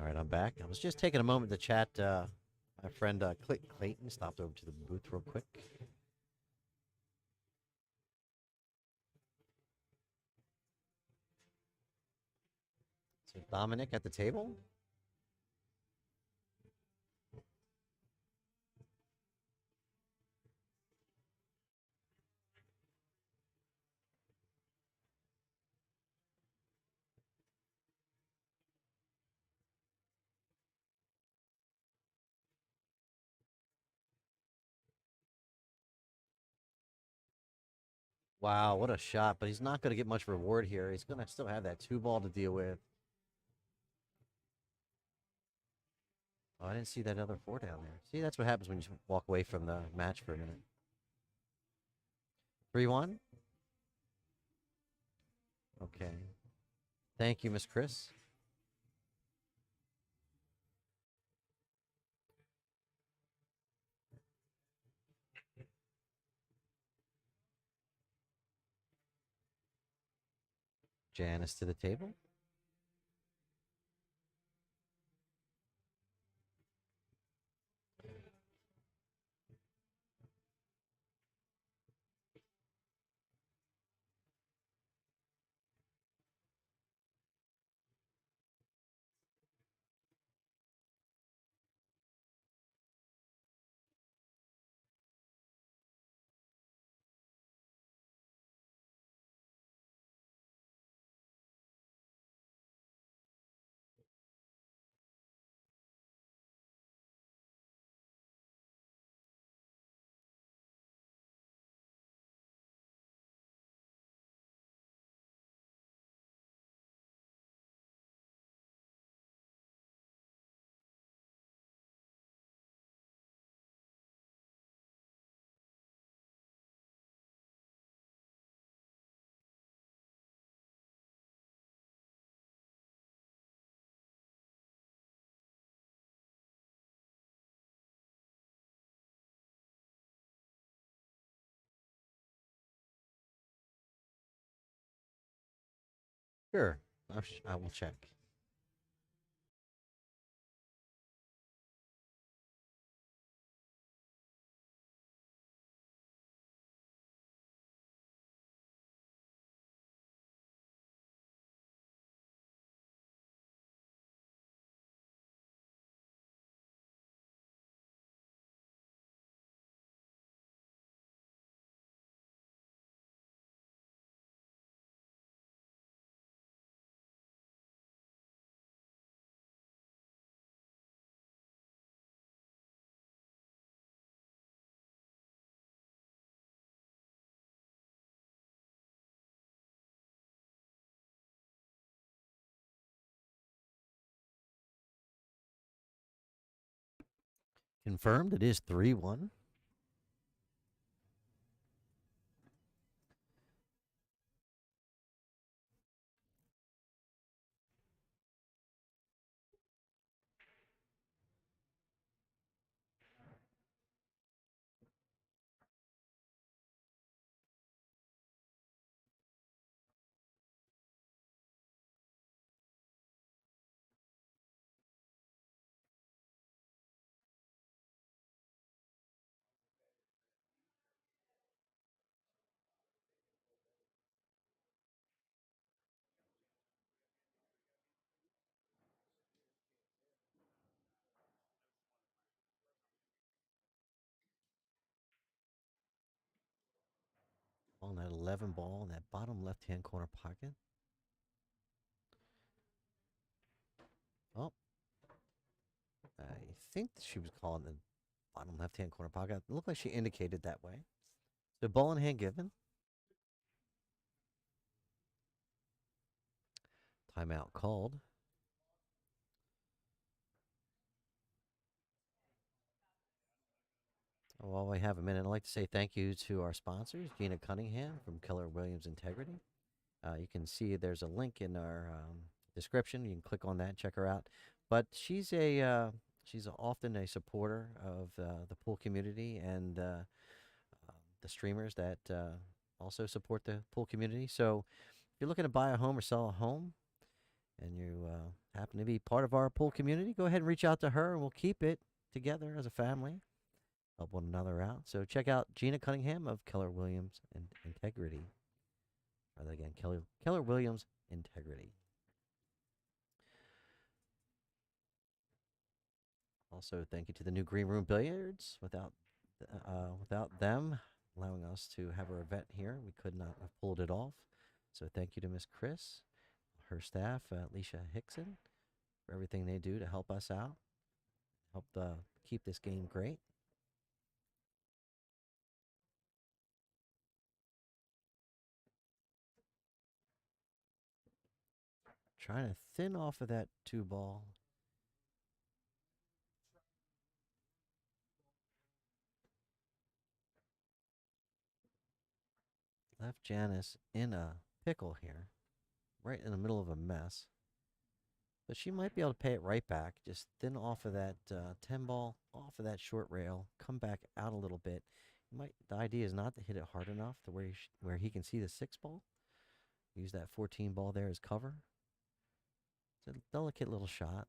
All right, I'm back. I was just taking a moment to chat. My friend Clayton stopped over to the booth real quick. So Dominic at the table. Wow, what a shot. But he's not going to get much reward here. He's going to still have that 2 ball to deal with. Oh, I didn't see that other 4 down there. See, that's what happens when you walk away from the match for a minute. 3-1? Okay. Thank you, Miss Chris. Janice to the table. Sure. I will check. Confirmed. It is 3-1. On that 11 ball in that bottom left-hand corner pocket. Oh, I think she was calling the bottom left-hand corner pocket. It looked like she indicated that way. So ball in hand given. Timeout called. While we have a minute, I'd like to say thank you to our sponsors, Gina Cunningham from Keller Williams Integrity. You can see there's a link in our description. You can click on that and check her out. But she's often a supporter of the pool community and the streamers that also support the pool community. So if you're looking to buy a home or sell a home and you happen to be part of our pool community, go ahead and reach out to her, and we'll keep it together as a family, help one another out. So check out Gina Cunningham of Keller Williams and Integrity. Try that again, Keller Williams Integrity. Also, thank you to the new Green Room Billiards. Without them allowing us to have our event here, we could not have pulled it off. So thank you to Miss Chris, her staff, Alicia Hickson, for everything they do to help us out, help keep this game great. Trying to thin off of that 2-ball. Left Janice in a pickle here, right in the middle of a mess. But she might be able to pay it right back. Just thin off of that 10 ball, off of that short rail, come back out a little bit. The idea is not to hit it hard enough to where he can see the 6 ball. Use that 14 ball there as cover. It's a delicate little shot.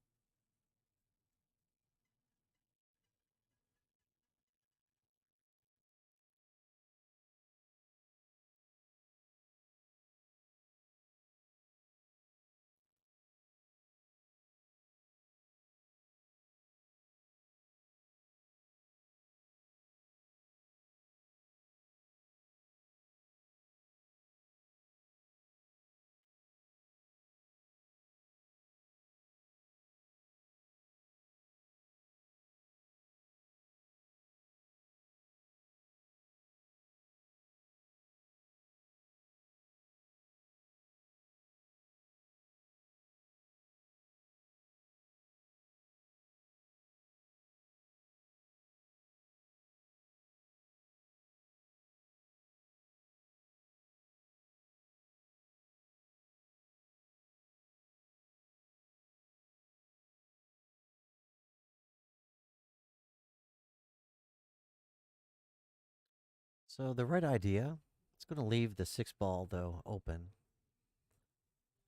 So the right idea, it's going to leave the 6 ball, though, open.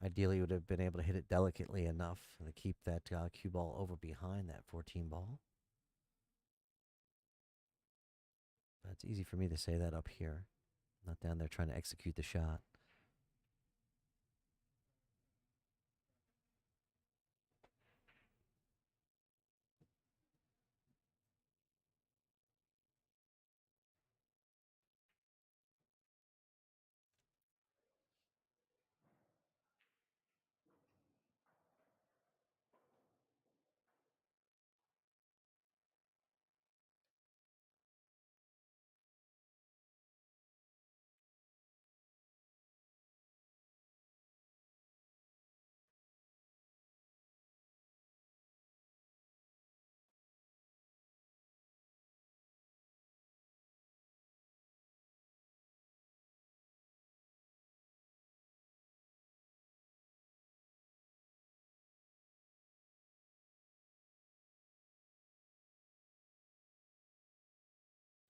Ideally, would have been able to hit it delicately enough to keep that cue ball over behind that 14 ball. That's easy for me to say that up here, not down there trying to execute the shot.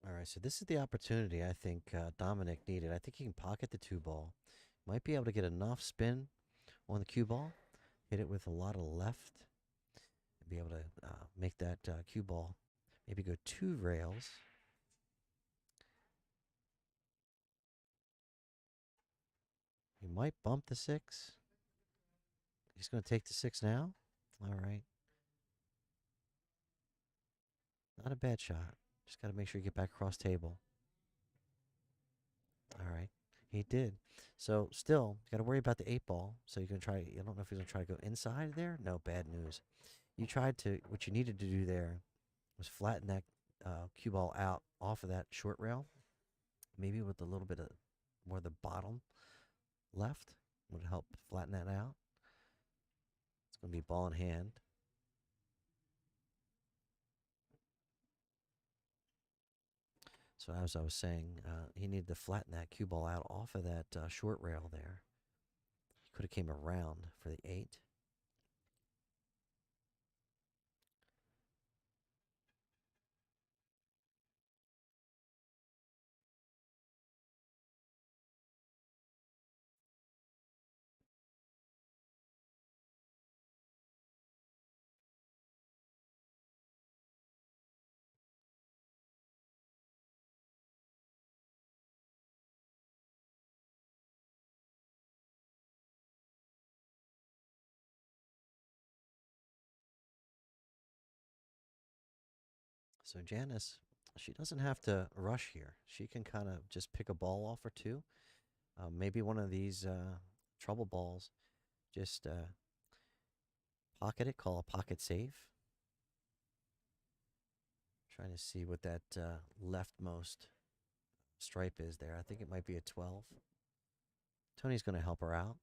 All right, so this is the opportunity I think Dominic needed. I think he can pocket the 2 ball. Might be able to get enough spin on the cue ball, hit it with a lot of left, and be able to make that cue ball maybe go 2 rails. He might bump the 6. He's going to take the 6 now. All right. Not a bad shot. Just got to make sure you get back across table. All right. He did. So still, you got to worry about the 8 ball. So you're going to try, I don't know if he's going to try to go inside there. No, bad news. What you needed to do there was flatten that cue ball out off of that short rail. Maybe with a little bit of more of the bottom left would help flatten that out. It's going to be ball in hand. So as I was saying, he needed to flatten that cue ball out off of that short rail there. He could have came around for the 8. So Janice, she doesn't have to rush here. She can kind of just pick a ball off or two. Maybe one of these trouble balls. Just pocket it, call a pocket save. Trying to see what that leftmost stripe is there. I think it might be a 12. Tony's going to help her out.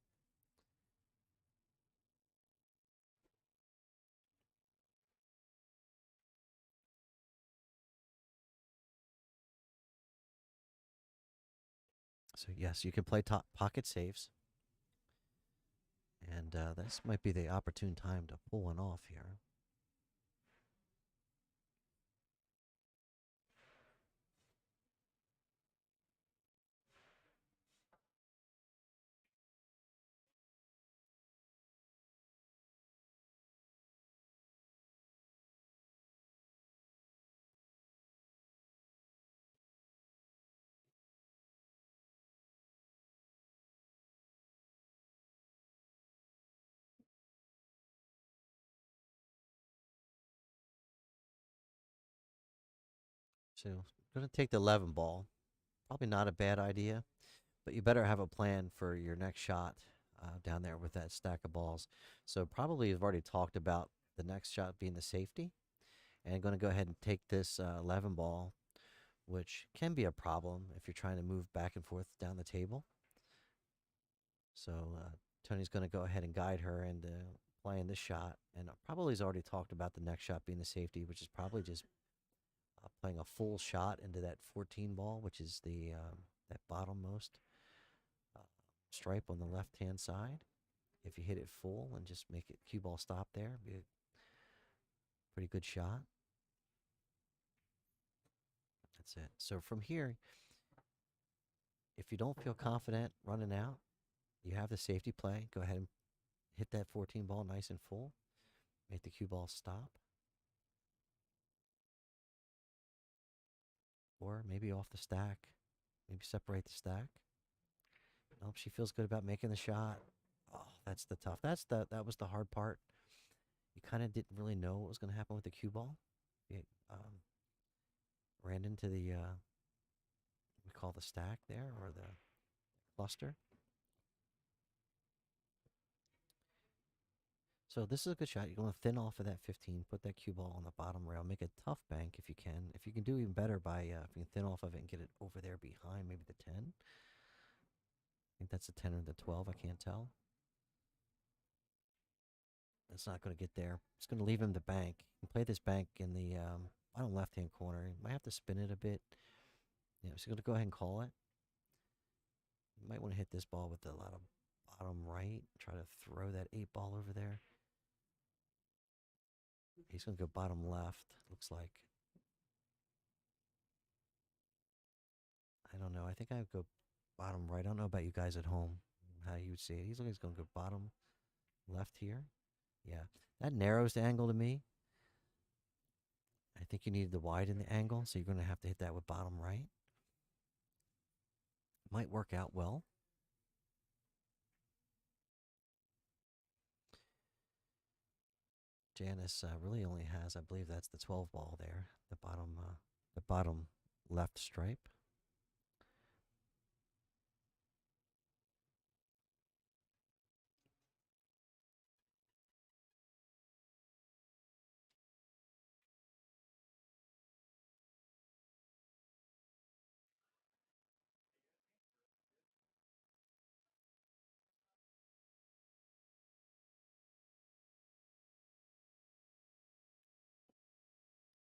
So yes, you can play top pocket saves. And this might be the opportune time to pull one off here. So going to take the 11 ball. Probably not a bad idea, but you better have a plan for your next shot down there with that stack of balls. So probably you've already talked about the next shot being the safety. And going to go ahead and take this 11 ball, which can be a problem if you're trying to move back and forth down the table. So Tony's going to go ahead and guide her into playing this shot. And probably has already talked about the next shot being the safety, which is probably just playing a full shot into that 14 ball, which is the that bottommost stripe on the left-hand side. If you hit it full and just make it cue ball stop there, be a pretty good shot. That's it. So from here, if you don't feel confident running out, you have the safety play. Go ahead and hit that 14 ball nice and full. Make the cue ball stop. Or maybe off the stack. Maybe separate the stack. Nope, she feels good about making the shot. Oh, that's the tough. That was the hard part. You kind of didn't really know what was going to happen with the cue ball. It ran into the we call the stack there, or the cluster. So this is a good shot. You're going to thin off of that 15, put that cue ball on the bottom rail, make a tough bank if you can. If you can do even better by, if you can thin off of it and get it over there behind maybe the 10. I think that's the 10 or the 12, I can't tell. It's not going to get there. It's going to leave him the bank. You can play this bank in the bottom left-hand corner. You might have to spin it a bit. Yeah, so you're going to go ahead and call it. You might want to hit this ball with a lot of bottom right. Try to throw that 8 ball over there. He's going to go bottom left, looks like. I don't know. I think I would go bottom right. I don't know about you guys at home, how you would see it. He's going to go bottom left here. Yeah, that narrows the angle to me. I think you needed to widen the angle, so you're going to have to hit that with bottom right. Might work out well. Janice really only has, I believe that's the 12 ball there, the bottom left stripe.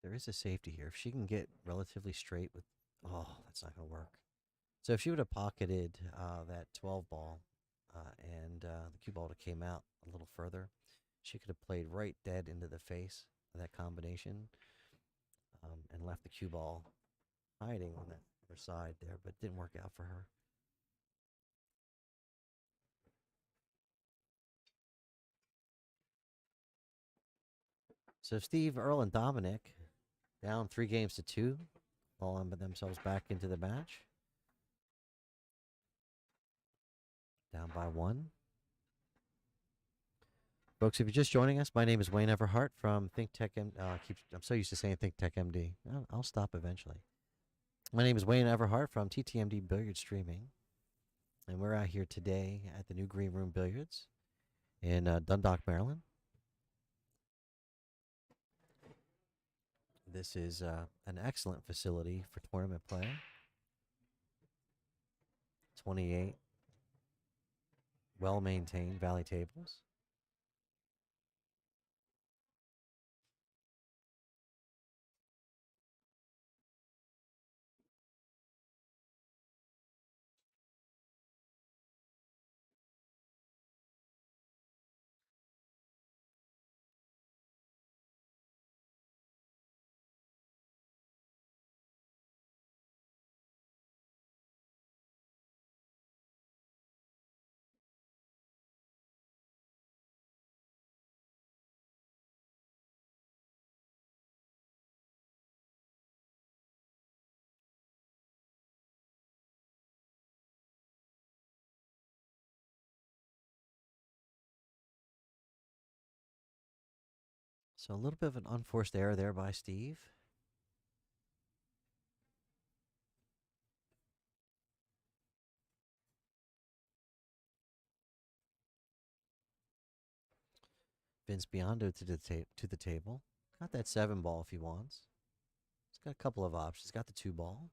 There is a safety here. If she can get relatively straight with, oh, that's not going to work. So if she would have pocketed that 12 ball and the cue ball came out a little further, she could have played right dead into the face of that combination and left the cue ball hiding on that other side there, but it didn't work out for her. So Steve, Earl, and Dominic down 3-2, falling themselves back into the match. Down by 1. Folks, if you're just joining us, my name is Wayne Everhart from Think Tech I'm so used to saying Think Tech MD. I'll stop eventually. My name is Wayne Everhart from TTMD Billiard Streaming, and we're out here today at the new Green Room Billiards in Dundalk, Maryland. This is an excellent facility for tournament play. 28 well-maintained valley tables. So a little bit of an unforced error there by Steve. Vince Biondo to the table. Got that 7 ball if he wants. He's got a couple of options. He's got the 2 ball.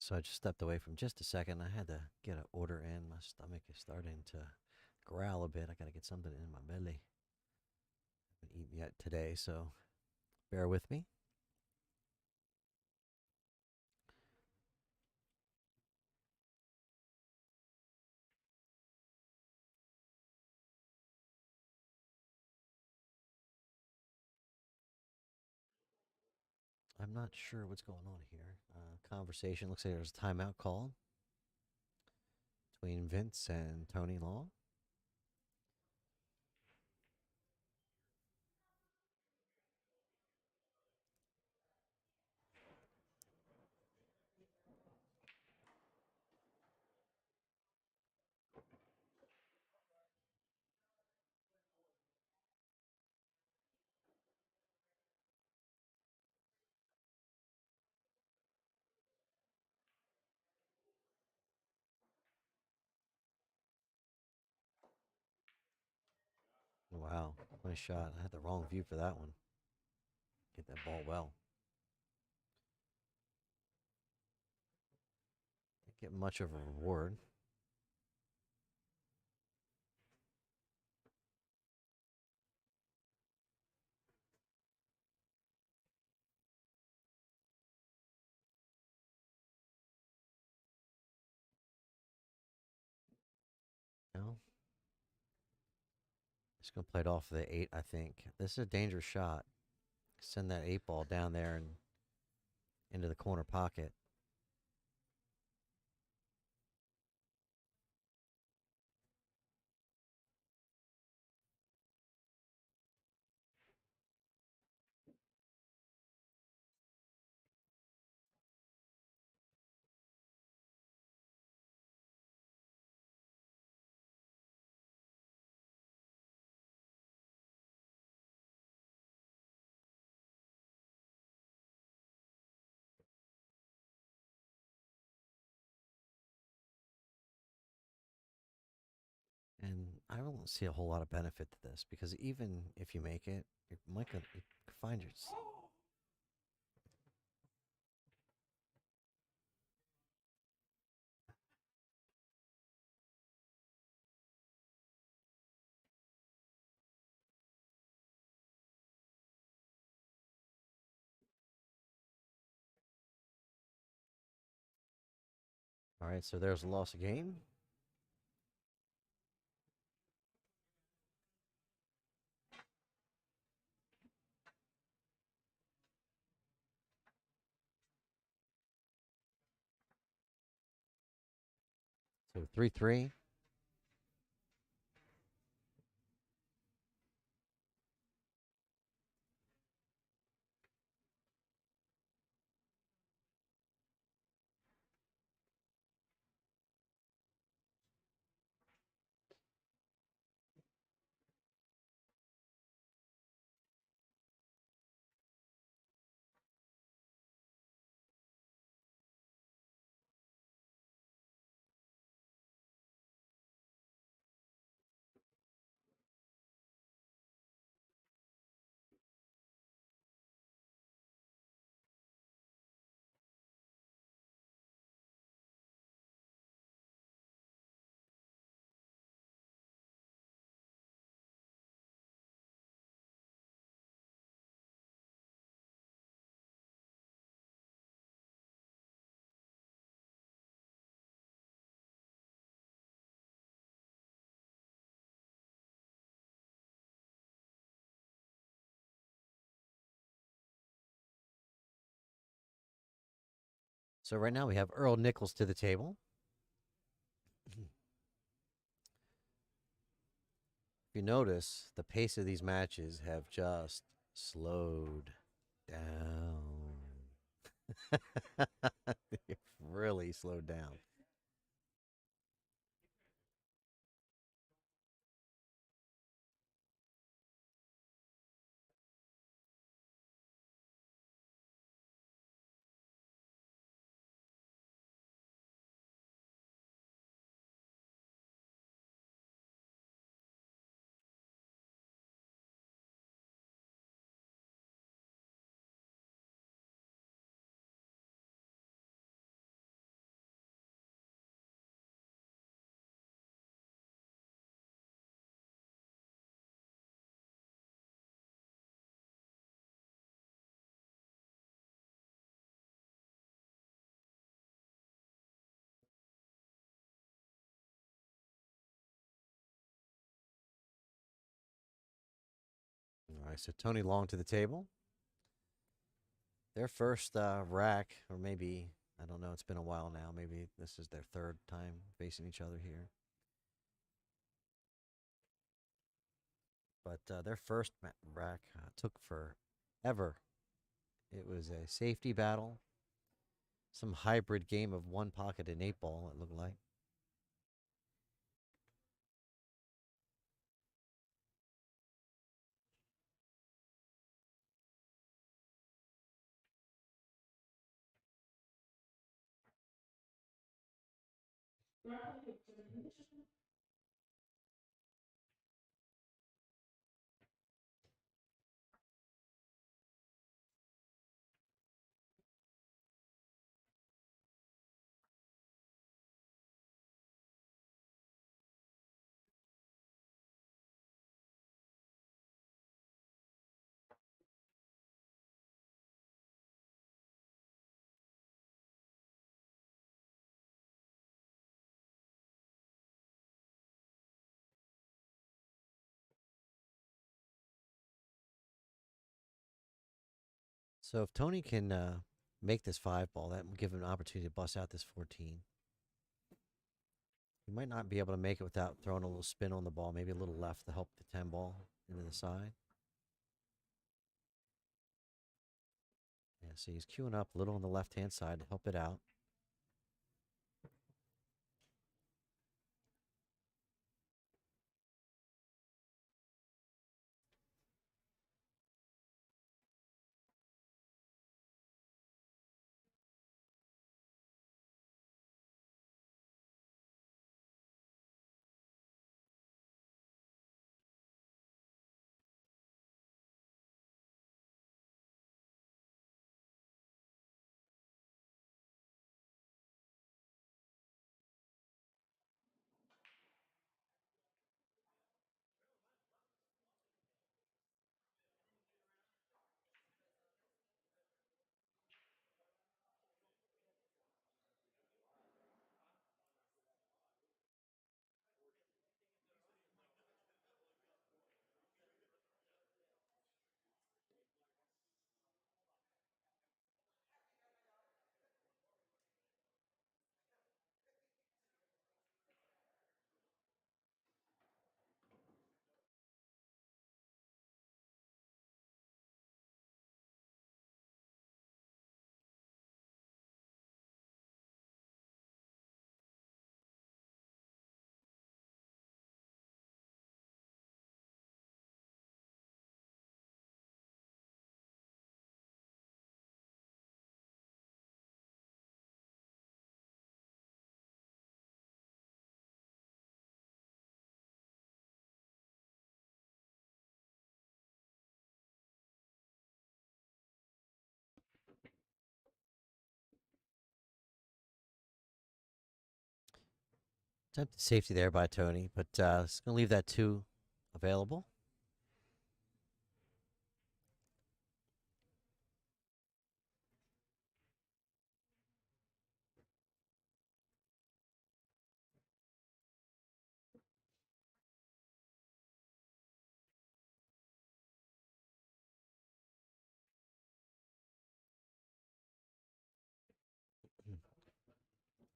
So I just stepped away from just a second. I had to get an order in. My stomach is starting to growl a bit. I got to get something in my belly. I haven't eaten yet today, so bear with me. I'm not sure what's going on here. Conversation looks like there's a timeout call between Vince and Tony Long. Wow, nice shot. I had the wrong view for that one. Hit that ball well. Didn't get much of a reward. No. Just going to play it off the 8, I think. This is a dangerous shot. Send that 8 ball down there and into the corner pocket. And I don't see a whole lot of benefit to this because even if you make it, you might you find your. All right, so there's a loss of game. So 3-3. So right now we have Earl Nichols to the table. If you notice, the pace of these matches have just slowed down. They've really slowed down. so Tony Long to the table. Their first rack, or maybe, I don't know, it's been a while now. Maybe this is their third time facing each other here. But their first rack took forever. It was a safety battle, some hybrid game of one pocket and 8-ball, it looked like. So if Tony can make this 5-ball, that will give him an opportunity to bust out this 14. He might not be able to make it without throwing a little spin on the ball, maybe a little left to help the 10-ball into the side. Yeah, so he's queuing up a little on the left-hand side to help it out. Attempted safety there by Tony, but it's going to leave that 2 available.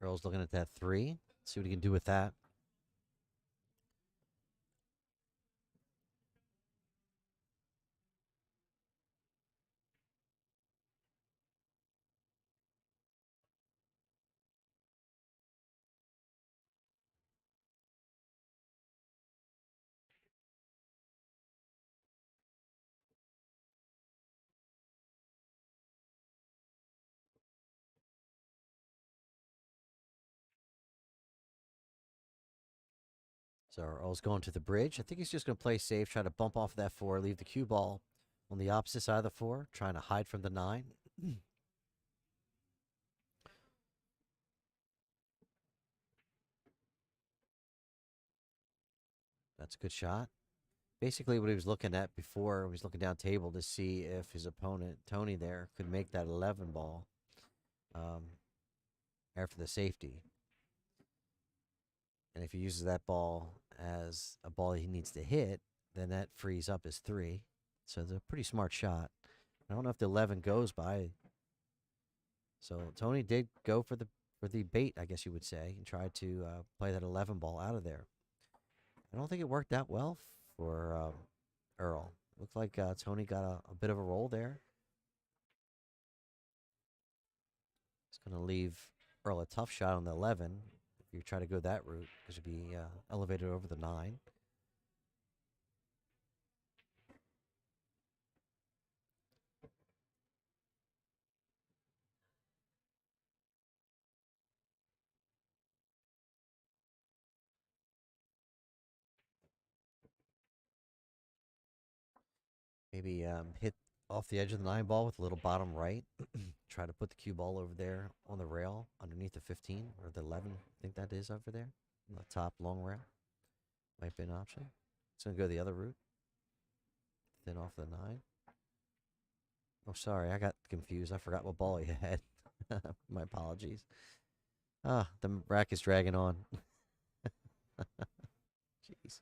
Earl's looking at that 3. See what he can do with that. So Earl's going to the bridge. I think he's just going to play safe, try to bump off that 4, leave the cue ball on the opposite side of the 4, trying to hide from the 9. That's a good shot. Basically, what he was looking at before, he was looking down table to see if his opponent, Tony there, could make that 11 ball after the safety. And if he uses that ball as a ball he needs to hit, then that frees up his 3. So it's a pretty smart shot. I don't know if the 11 goes by. So Tony did go for the bait, I guess you would say, and tried to play that 11 ball out of there. I don't think it worked out well for Earl. Looked like Tony got a bit of a roll there. It's going to leave Earl a tough shot on the 11 if you try to go that route, because it'd be elevated over the 9. Maybe hit off the edge of the 9 ball with a little bottom right. Try to put the cue ball over there on the rail underneath the 15 or the 11. I think that is over there on the top long rail. Might be an option. It's going to go the other route. Then off the 9. Oh, sorry. I got confused. I forgot what ball he had. My apologies. Ah, the rack is dragging on. Jeez.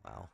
Wow.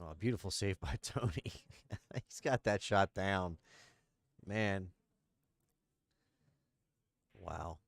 Oh, beautiful save by Tony. He's got that shot down. Man. Wow.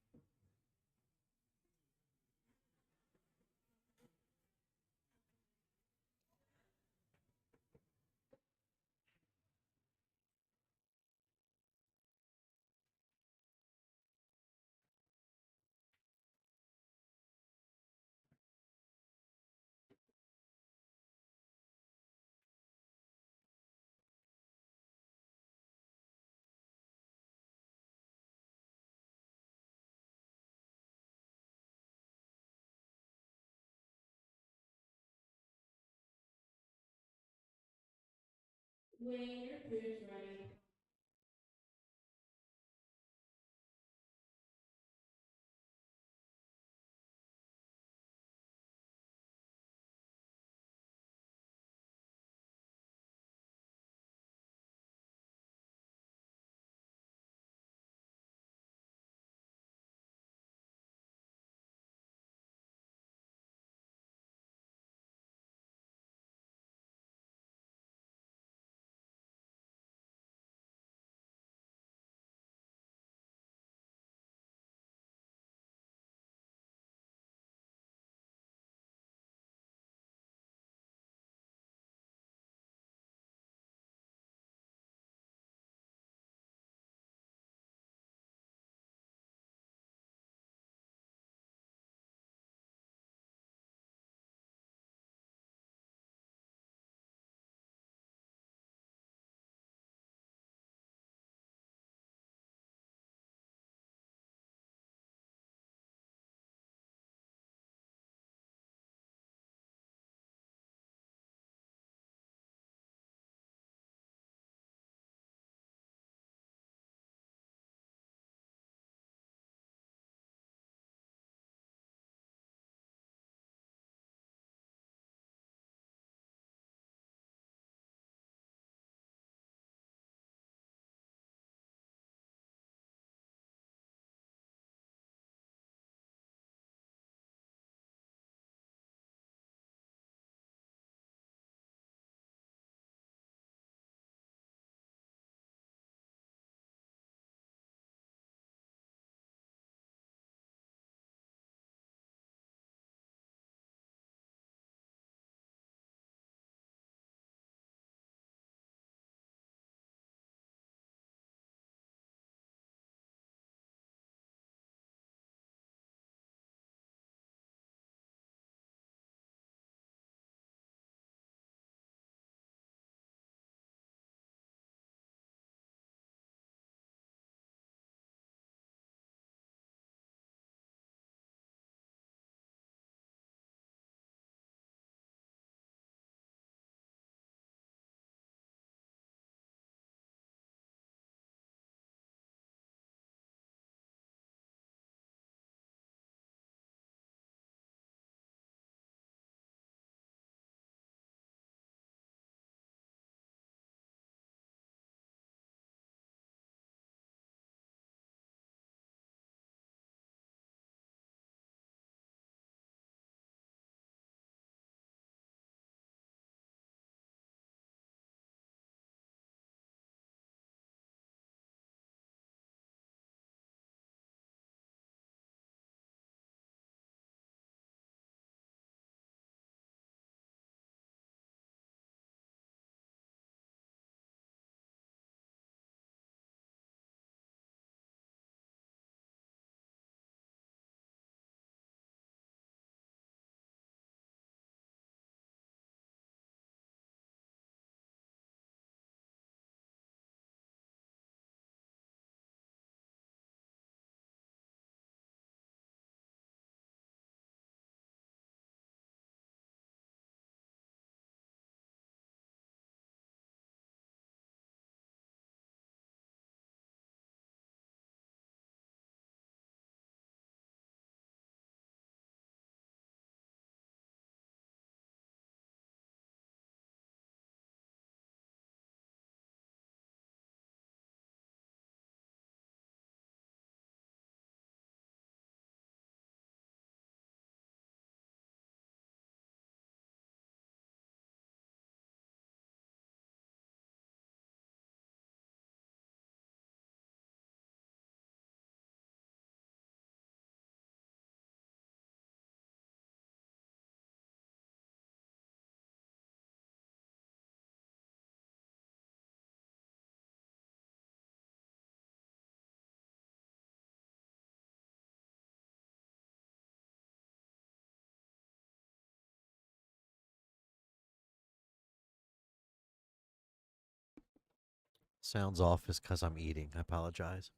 Sounds off is because I'm eating. I apologize.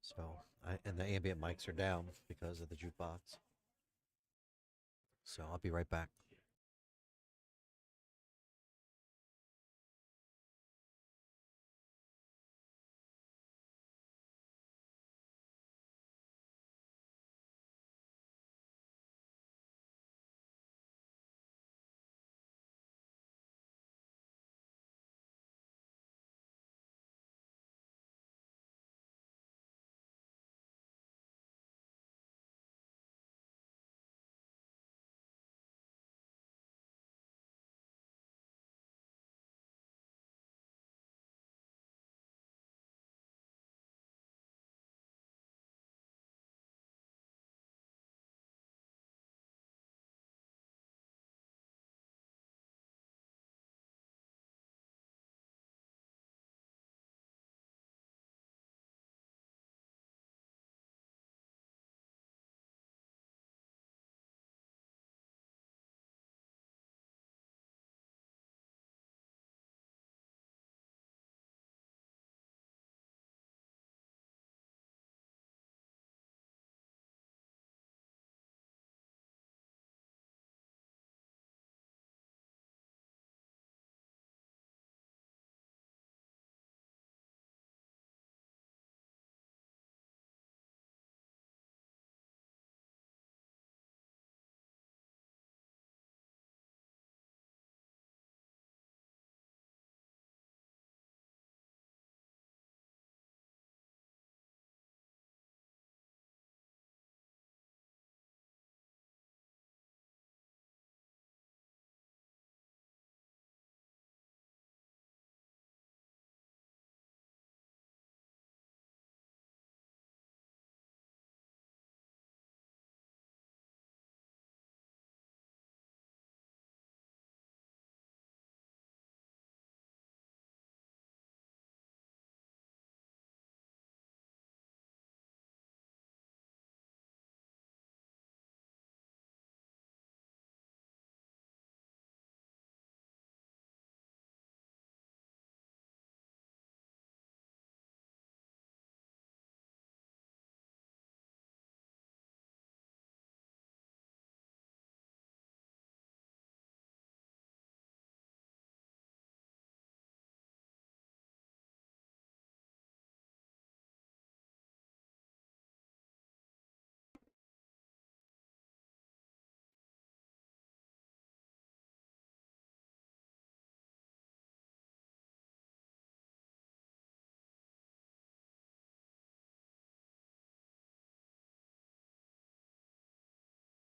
So, and the ambient mics are down because of the jukebox. So I'll be right back.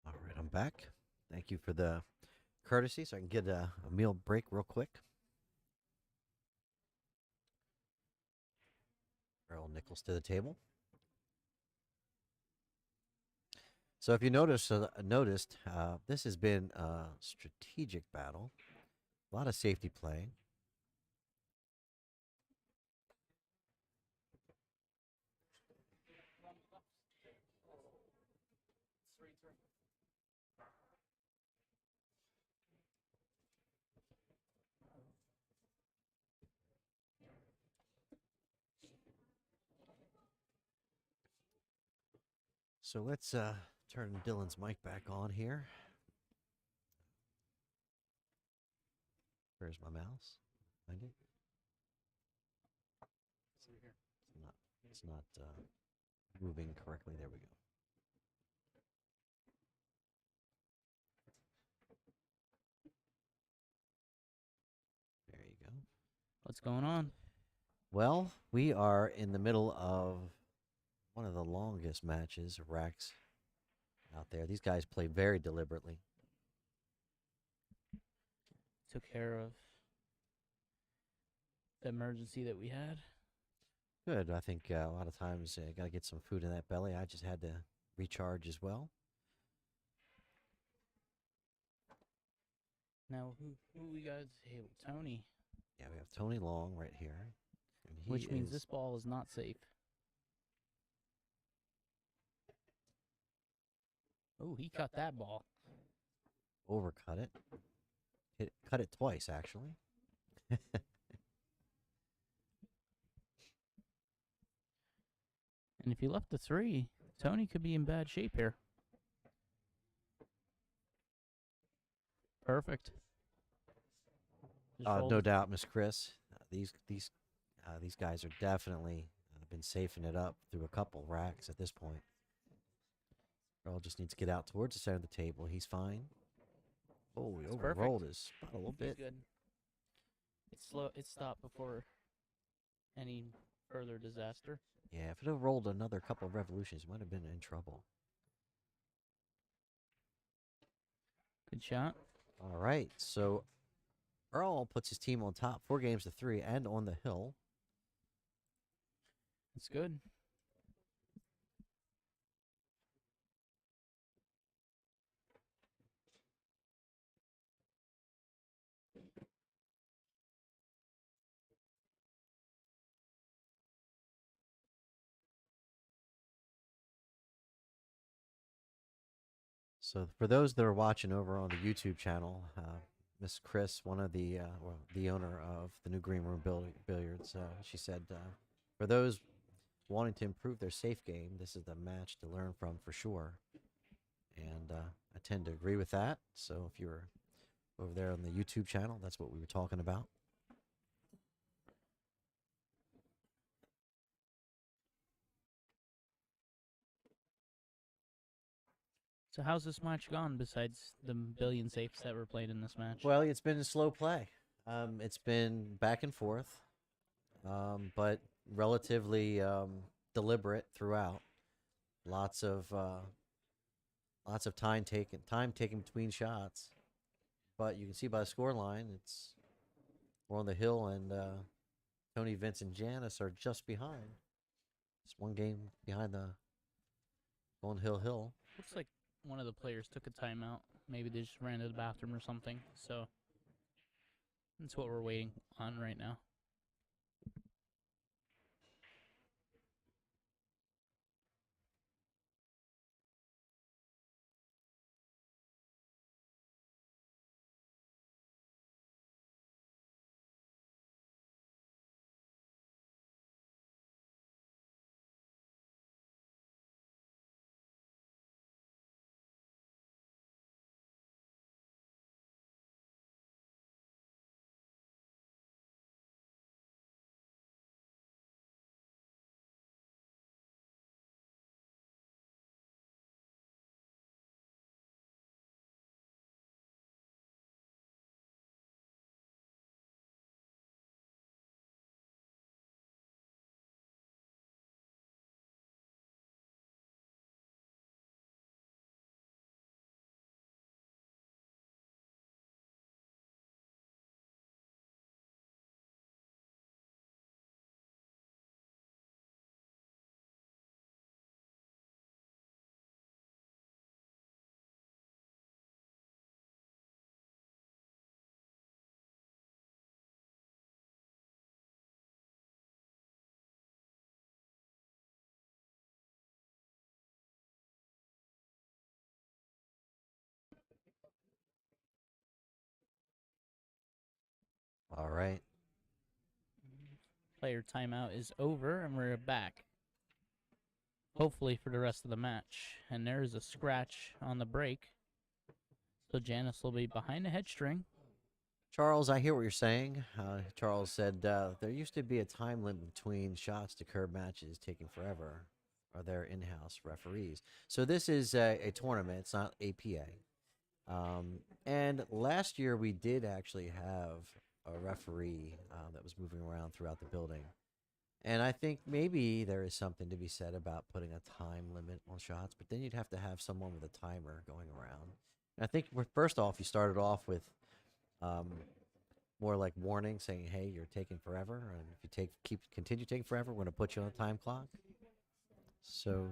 All right, I'm back. Thank you for the courtesy so I can get a meal break real quick. Earl Nichols to the table. So if you noticed, this has been a strategic battle. A lot of safety play. So let's turn Dylan's mic back on here. Where's my mouse? Find it? It's not moving correctly. There we go. There you go. What's going on? Well, we are in the middle of one of the longest matches of racks out there. These guys play very deliberately. Took care of the emergency that we had. Good. I think a lot of times got to get some food in that belly. I just had to recharge as well. Now, who we got? Hey, Tony. Yeah, we have Tony Long right here. And Which means this ball is not safe. Oh, he cut that ball. Overcut it. Cut it twice, actually. And if he left the 3, Tony could be in bad shape here. Perfect. No doubt, Miss Chris. These guys are definitely been safing it up through a couple racks at this point. Earl just needs to get out towards the center of the table. He's fine. Oh, he overrolled his spot a little bit. Good. It stopped before any further disaster. Yeah, if it had rolled another couple of revolutions, he might have been in trouble. Good shot. All right, so Earl puts his team on top, 4 games to 3, and on the hill. That's good. So for those that are watching over on the YouTube channel, Miss Chris, one of the owner of the new Green Room Billiards, she said, for those wanting to improve their safe game, this is the match to learn from for sure. And I tend to agree with that. So if you're over there on the YouTube channel, that's what we were talking about. So how's this match gone besides the billion safes that were played in this match? Well, it's been a slow play. It's been back and forth, but relatively deliberate throughout. Lots of time taken between shots. But you can see by the score line, we're on the hill, and Tony, Vince, and Janice are just behind. It's 1 game behind the on hill. Looks like one of the players took a timeout. Maybe they just ran to the bathroom or something. So that's what we're waiting on right now. All right. Player timeout is over, and we're back. Hopefully for the rest of the match. And there's a scratch on the break. So Janice will be behind the head string. Charles, I hear what you're saying. Charles said there used to be a time limit between shots to curb matches taking forever. Are there in-house referees? So this is a tournament. It's not APA. And last year we did actually have a referee that was moving around throughout the building. And I think maybe there is something to be said about putting a time limit on shots, but then you'd have to have someone with a timer going around. And I think first off, you started off with more like warning saying, hey, you're taking forever. And if you continue taking forever, we're going to put you on a time clock. So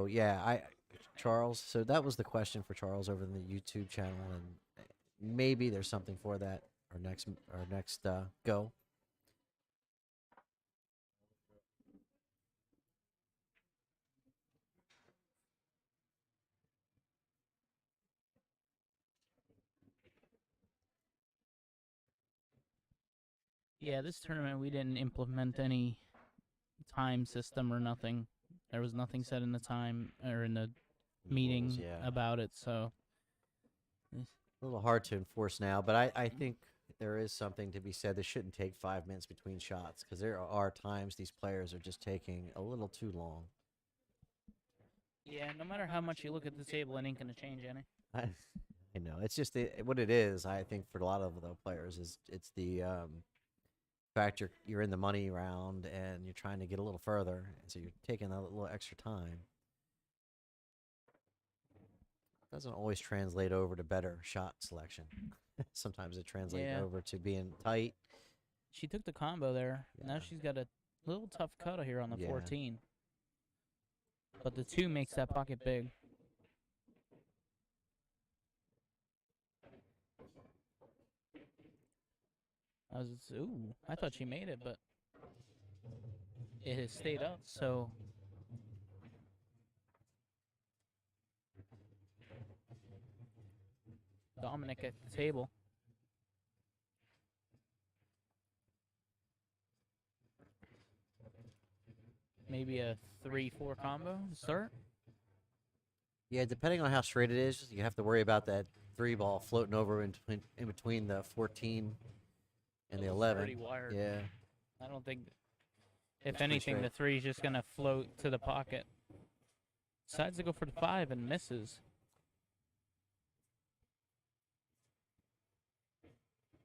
yeah, Charles, so that was the question for Charles over in the YouTube channel, and maybe there's something for that our next go. Yeah, this tournament we didn't implement any time system or nothing. There was nothing said in the time or in the meeting Rules, yeah. about it, so A little hard to enforce now, but I think there is something to be said. This shouldn't take 5 minutes between shots because there are times these players are just taking a little too long. yeah, no matter how much you look at the table, it ain't gonna change any. I know. It's just what it is, I think, for a lot of the players is it's the fact you're in the money round and you're trying to get a little further, and so you're taking a little extra time. Doesn't always translate over to better shot selection. Sometimes it translates over to being tight. She took the combo there. Yeah. Now she's got a little tough cut here on the 14. But the 2 makes that pocket big. Ooh, I thought she made it, but it has stayed up, so Dominic at the table. Maybe a 3-4 combo to start. Yeah, depending on how straight it is, you have to worry about that 3 ball floating over in between the 14 and the 11. Pretty wired. Yeah. I don't think, if anything, the 3 is just going to float to the pocket. Decides to go for the 5 and misses.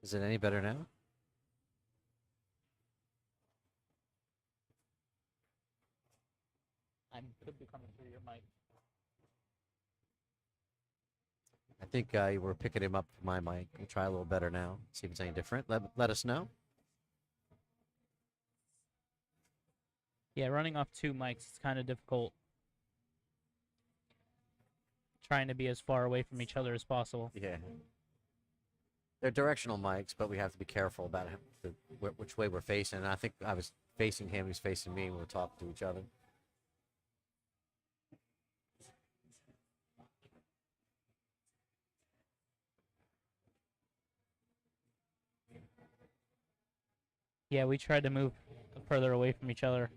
Is it any better now? I could be coming through your mic. I think we're picking him up for my mic. We'll try a little better now. See if it's any different. Let us know. Yeah, running off 2 mics is kind of difficult. Trying to be as far away from each other as possible. Yeah. They're directional mics, but we have to be careful about which way we're facing. And I think I was facing him, he was facing me when we were talking to each other. Yeah, we tried to move further away from each other.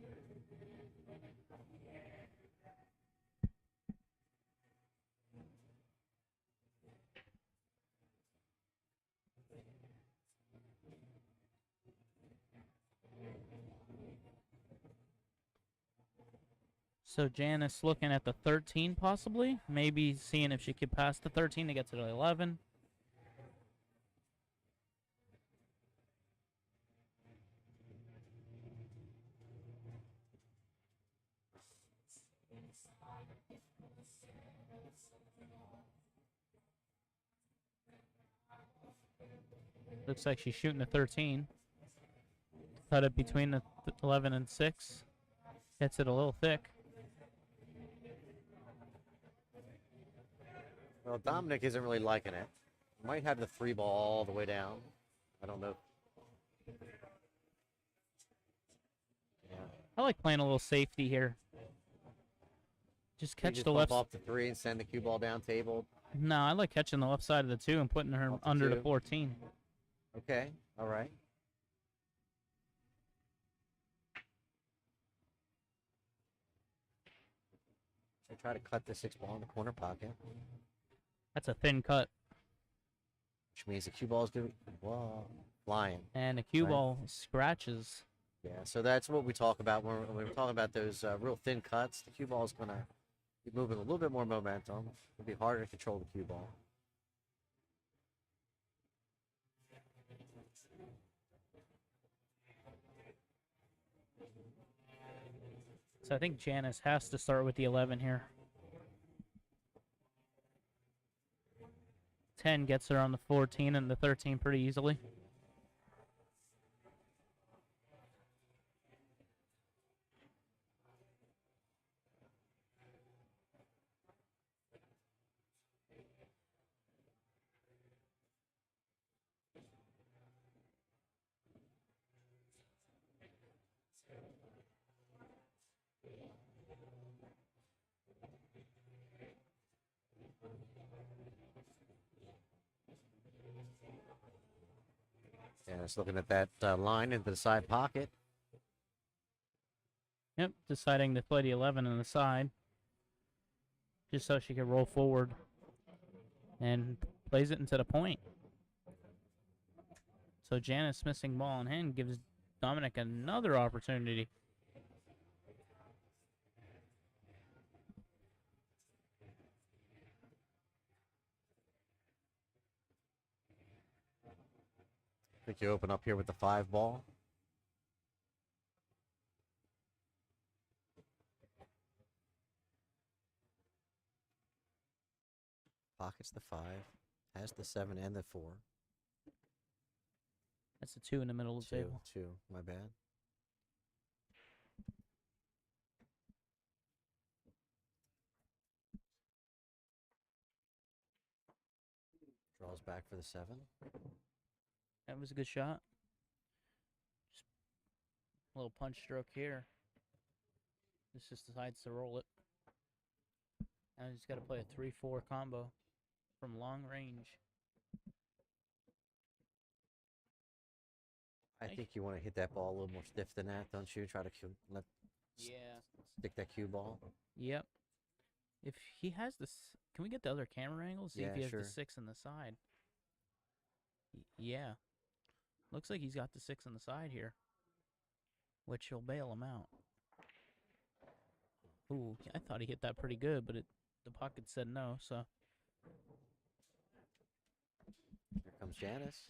So Janice looking at the 13 possibly, maybe seeing if she could pass the 13 to get to the 11. Looks like she's shooting a 13. Cut it between the 11 and 6. Hits it a little thick. Well, Dominic isn't really liking it. Might have the 3 ball all the way down. I don't know. Yeah. I like playing a little safety here. Just catch just the left. Off the 3 and send the cue ball down table. No, I like catching the left side of the 2 and putting her under the 14. Okay, all right. So try to cut the 6 ball in the corner pocket. That's a thin cut. Which means the cue ball is going to be flying. And the cue ball scratches. Yeah, so that's what we talk about when we're talking about those real thin cuts. The cue ball is going to be moving a little bit more momentum. It'll be harder to control the cue ball. So I think Janice has to start with the 11 here. 10 gets her on the 14 and the 13 pretty easily. And it's looking at that line into the side pocket. Yep, deciding to play the 11 on the side. Just so she can roll forward. And plays it into the point. So Janice missing ball in hand gives Dominic another opportunity. I think you open up here with the 5 ball. Pockets the 5, has the 7 and the 4. That's a 2 in the middle of the table. 2, my bad. Draws back for the 7. That was a good shot. Just a little punch stroke here. This just decides to roll it. Now he's got to play a 3-4 combo from long range. I think you want to hit that ball a little more stiff than that, don't you? Try to stick that cue ball. Yep. If he has this, can we get the other camera angle? See if he has the 6 on the side. Yeah. Looks like he's got the 6 on the side here, which will bail him out. Ooh, I thought he hit that pretty good, but the pocket said no, so. Here comes Janice.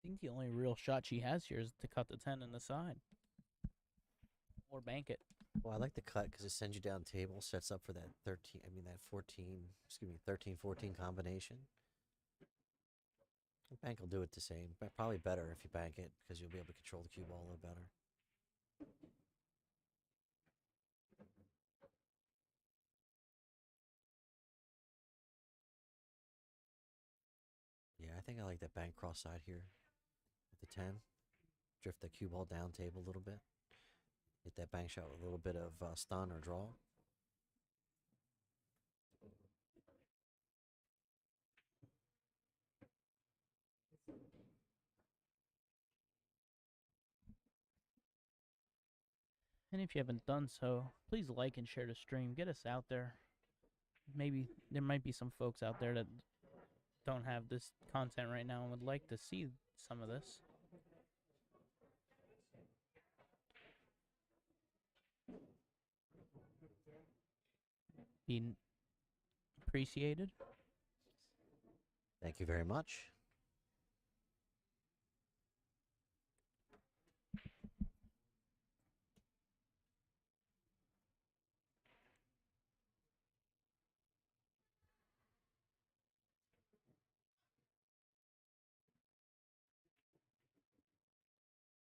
I think the only real shot she has here is to cut the 10 in the side. Or bank it. Well, I like the cut because it sends you down table, sets up for that 13-14 combination. The bank will do it the same, but probably better if you bank it because you'll be able to control the cue ball a little better. Yeah, I think I like that bank cross side here at the 10. Drift the cue ball down table a little bit. Hit that bank shot with a little bit of stun or draw. And if you haven't done so, please like and share the stream. Get us out there. Maybe there might be some folks out there that don't have this content right now and would like to see some of this. Be appreciated. Thank you very much.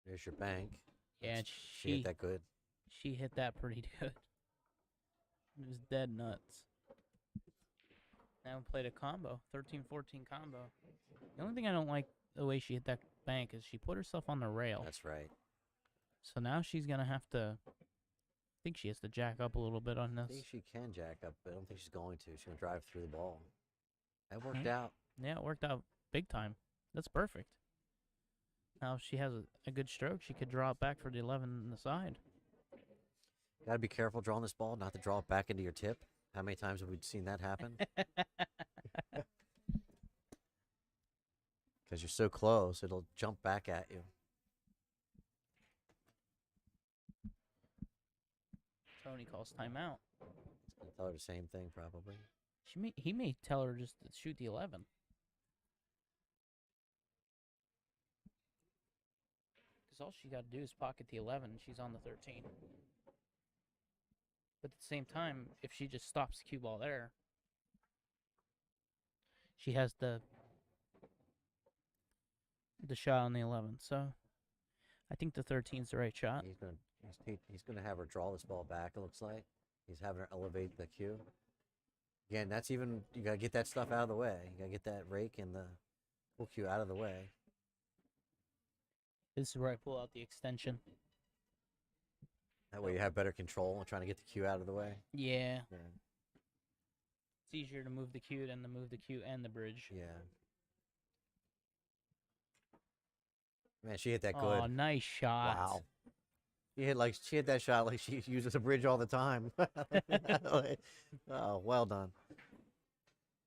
There's your bank. Yeah, she hit that good. She hit that pretty good. It was dead nuts. Now we played a combo, 13-14 combo. The only thing I don't like the way she hit that bank is she put herself on the rail. That's right. So now she's going to have to, I think she has to jack up a little bit on this. I think she can jack up, but I don't think she's going to. She's going to drive through the ball. That worked out. Yeah, it worked out big time. That's perfect. Now if she has a good stroke, she could draw it back for the 11 on the side. Got to be careful drawing this ball, not to draw it back into your tip. How many times have we seen that happen? Because you're so close, it'll jump back at you. Tony calls timeout. He's going to tell her the same thing, probably. He may tell her just to shoot the 11. Because all she got to do is pocket the 11 and she's on the 13. But at the same time, if she just stops the cue ball there, she has the the shot on the 11. So I think the 13's the right shot. He's gonna have her draw this ball back. It looks like he's having her elevate the cue. Again, that's even you gotta get that stuff out of the way. You gotta get that rake and the full cue out of the way. This is where I pull out the extension. That way you have better control on trying to get the cue out of the way. Yeah. Yeah. It's easier to move the cue than to move the cue and the bridge. Yeah. Man, she hit that good. Oh, nice shot. Wow. She hit that shot like she uses a bridge all the time. Oh, well done.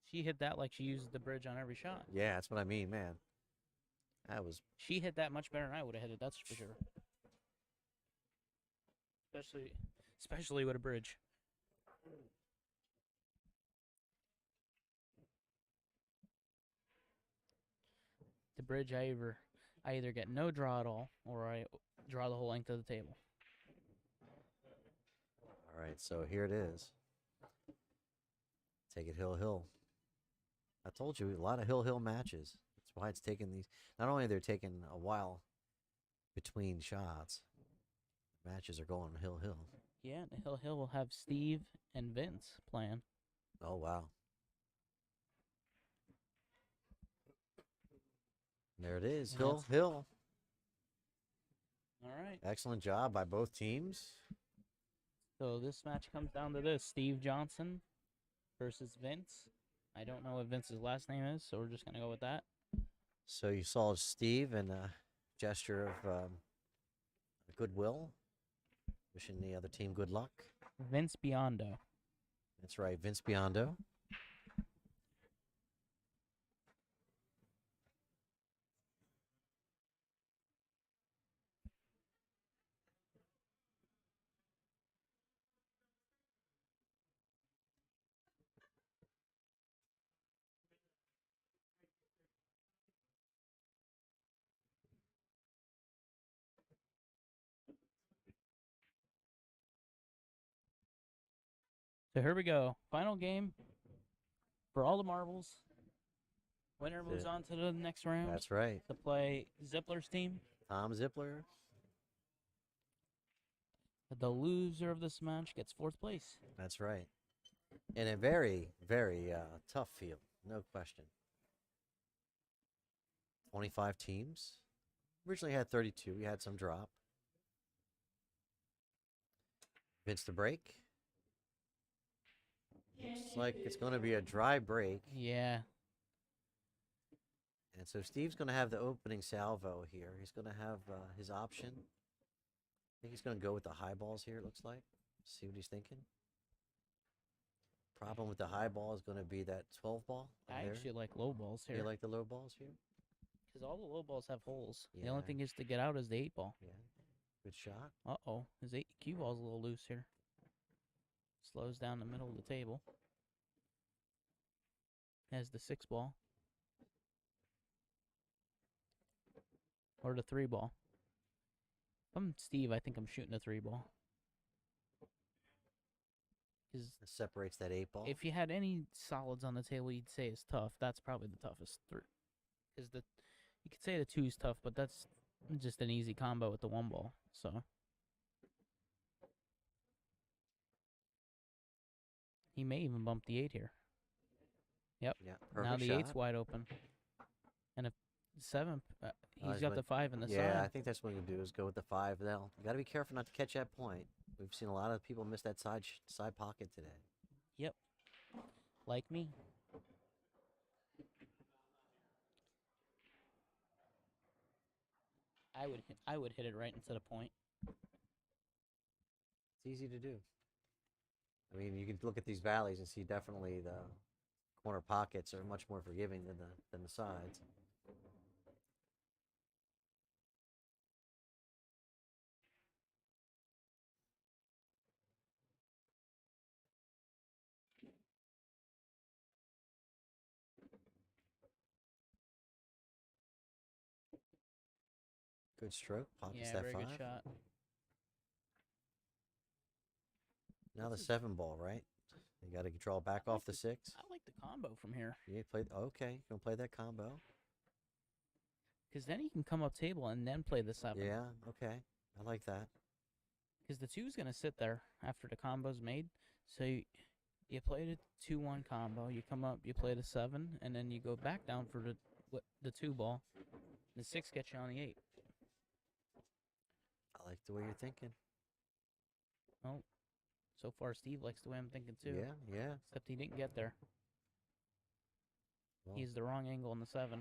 She hit that like she uses the bridge on every shot. Yeah, that's what I mean, man. That was She hit that much better than I would have hit it, that's for sure. Especially with a bridge. The bridge, I either get no draw at all, or I draw the whole length of the table. all right. So here it is. Take it hill. I told you a lot of hill matches. That's why it's taking these. Not only they're taking a while between shots, matches are going hill. Yeah, and Hill will have Steve and Vince playing. Oh wow. There it is. And Hill. All right. Excellent job by both teams. So this match comes down to this: Steve Johnson versus Vince. I don't know what Vince's last name is, so we're just gonna go with that. So you saw Steve in a gesture of goodwill, wishing the other team good luck. Vince Biondo. That's right, Vince Biondo. So here we go. Final game for all the marbles. Winner moves on to the next round That's right. to play Zippler's team. Tom Zippler. The loser of this match gets 4th place. That's right. In a very, very tough field, no question. 25 teams. Originally had 32. We had some drop. Vince the break. Looks like it's going to be a dry break. Yeah. And so Steve's going to have the opening salvo here. He's going to have his option. I think he's going to go with the high balls here, it looks like. See what he's thinking. Problem with the high ball is going to be that 12 ball. I actually like low balls here. You like the low balls here? Because all the low balls have holes. The Yeah. only thing is to get out is the 8 ball. Yeah. Good shot. Uh-oh. His cue ball's a little loose here. Slows down the middle of the table. Has the 6 ball. Or the 3 ball. If I'm Steve, I think I'm shooting a 3 ball. Because It separates that 8 ball. if you had any solids on the table you'd say is tough, that's probably the toughest 3. Because you could say the 2's tough, but that's just an easy combo with the 1 ball. So he may even bump the 8 here. Yep. Yeah. Now Perfect the shot. 8's wide open. And a 7, Oh, he's got the 5 in the Yeah, I side. think that's what you do is go with the 5. Now, you got to be careful not to catch that point. We've seen a lot of people miss that side pocket today. Yep. Like me. I would hit it right instead of point. It's easy to do. I mean, you can look at these valleys and see definitely the corner pockets are much more forgiving than the sides. Good stroke. Pockets Yeah, that very 5. good shot. Now the 7 ball, right? You got to draw back off the 6. I like the combo from here. You play. Okay, you gonna play that combo? Because then he can come up table and then play the 7. Yeah, okay. I like that. Because the 2's going to sit there after the combo's made. So you play the 2-1 combo, you come up, you play the 7, and then you go back down for the 2 ball. The 6 gets you on the 8. I like the way you're thinking. Oh, so far Steve likes the way I'm thinking too. Yeah. Except he didn't get there. Well, He's the wrong angle in the 7,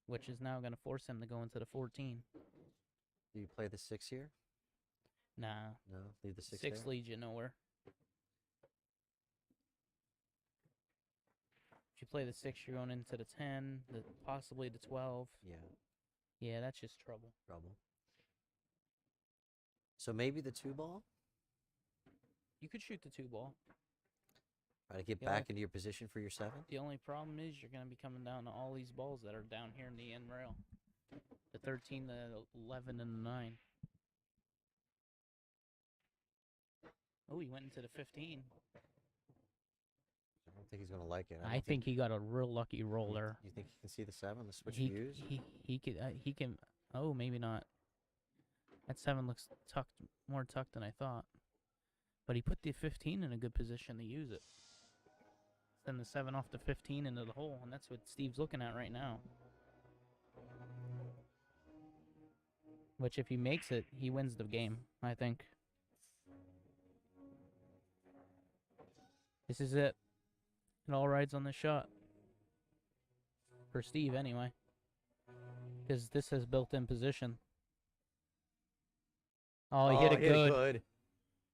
which is now going to force him to go into the 14. do you play the 6 here? Nah. No, leave the 6 6 there? leads you nowhere. If you play the 6, you're going into the 10, possibly the 12. Yeah, Yeah, that's just trouble. trouble. So maybe the 2 ball? You could shoot the 2 ball. Try to get Yeah, back into your position for your 7? The only problem is you're going to be coming down to all these balls that are down here in the end rail. The 13, the 11, and the 9. Oh, he went into the 15. I don't think he's going to like it. I think he got a real lucky roller. You think he can see the 7, the switch views? He can. Oh, maybe not. That 7 looks more tucked than I thought. But he put the 15 in a good position to use it. Send the 7 off the 15 into the hole, and that's what Steve's looking at right now. Which, if he makes it, he wins the game, I think. This is it. It all rides on this shot. For Steve, anyway. Because this has built-in position. Oh, he hit it good.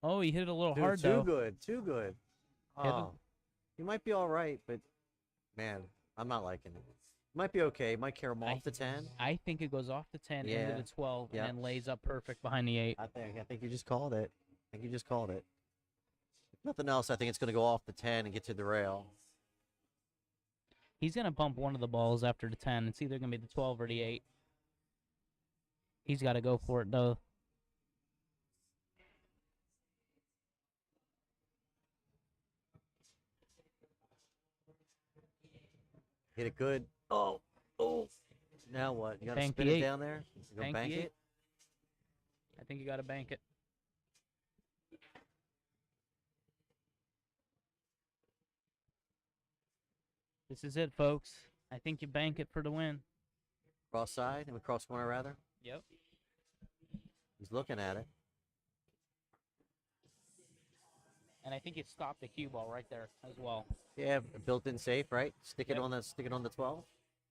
Oh, he hit it a little hard, though. Too good. Oh, he might be all right, but, man, I'm not liking it. Might be okay. Might carry him off the 10. I think it goes off the 10 into the 12 and then lays up perfect behind the 8. I think you just called it. If nothing else, I think it's going to go off the 10 and get to the rail. He's going to bump one of the balls after the 10. It's either going to be the 12 or the 8. He's got to go for it, though. Hit it good. Oh. Now what? You got to Bank spin the it 8. down there? You going to bank it? I think you got to bank it. This is it, folks. I think you bank it for the win. Cross side? And cross corner, rather? Yep. He's looking at it. And I think you stopped the cue ball right there as well. Yeah, built-in safe, right? Stick it Yep. on the 12.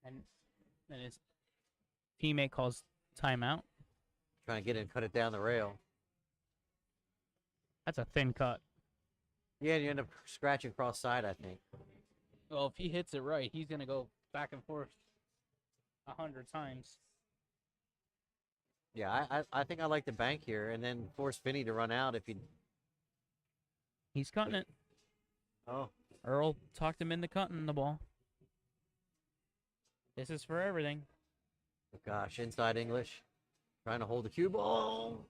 And his teammate calls timeout. Trying to get it and cut it down the rail. That's a thin cut. Yeah, you end up scratching cross side, I think. Well, if he hits it right, he's going to go back and forth 100 times. Yeah, I think I like the bank here, and then force Finney to run out if he. He's cutting it. Oh. Earl talked him into cutting the ball. This is for everything. Gosh, inside English. Trying to hold the cue ball.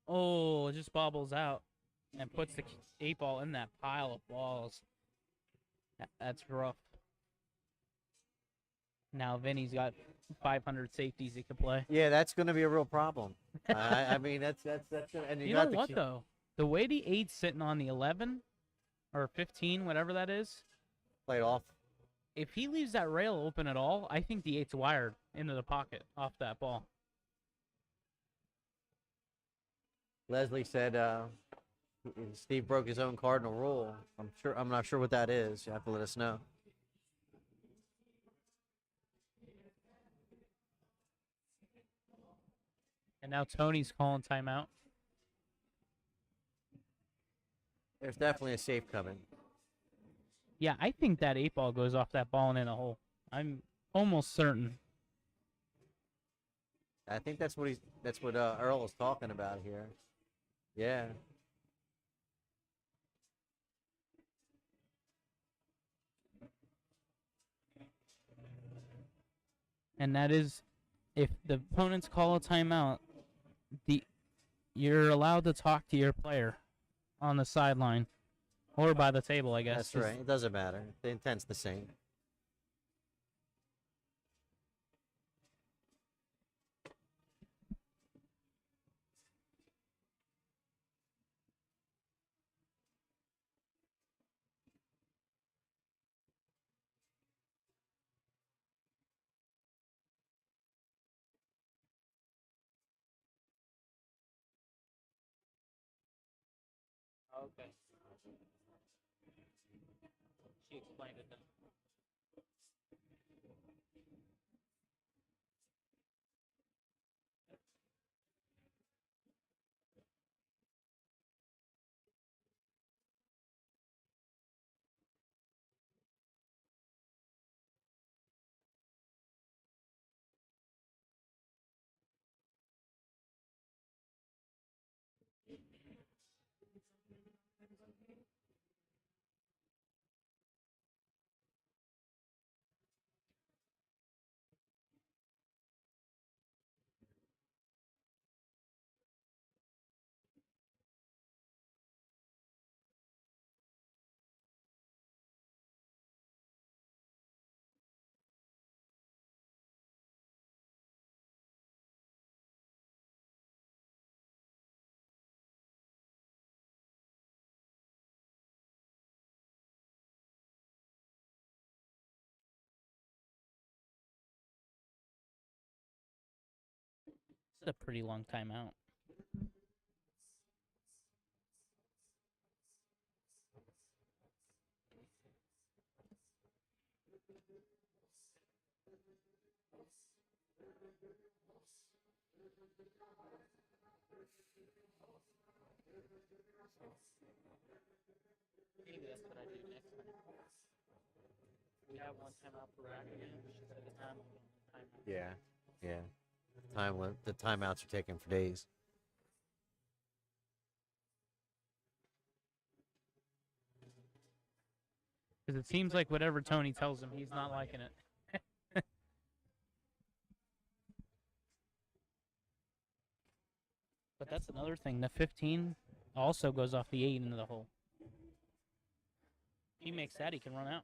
Oh, it just bobbles out and puts the 8 ball in that pile of balls. That's rough. Now Vinny's got 500 safeties he could play. Yeah, that's going to be a real problem. I mean, that's and You know what, though? The way the 8's sitting on the 11 or 15, whatever that is. Played off. If he leaves that rail open at all, I think the 8's wired into the pocket off that ball. Leslie said Steve broke his own cardinal rule. I'm not sure what that is. You have to let us know. And now Tony's calling timeout. There's definitely a safe coming. Yeah, I think that 8 ball goes off that ball and in a hole. I'm almost certain. I think that's what Earl was talking about here. Yeah. And that is, if the opponents call a timeout, you're allowed to talk to your player on the sideline or by the table, I guess. That's right. It doesn't matter. The intent's the same. Okay. She explained it then. It's a pretty long timeout. Maybe that's what I do next time. We have one timeout per racket game. We should set a time limit on the timeout. Yeah. The timeouts are taken for days. Because it seems like whatever Tony tells him, he's not liking it. But that's another thing. The 15 also goes off the 8 into the hole. If he makes that, he can run out.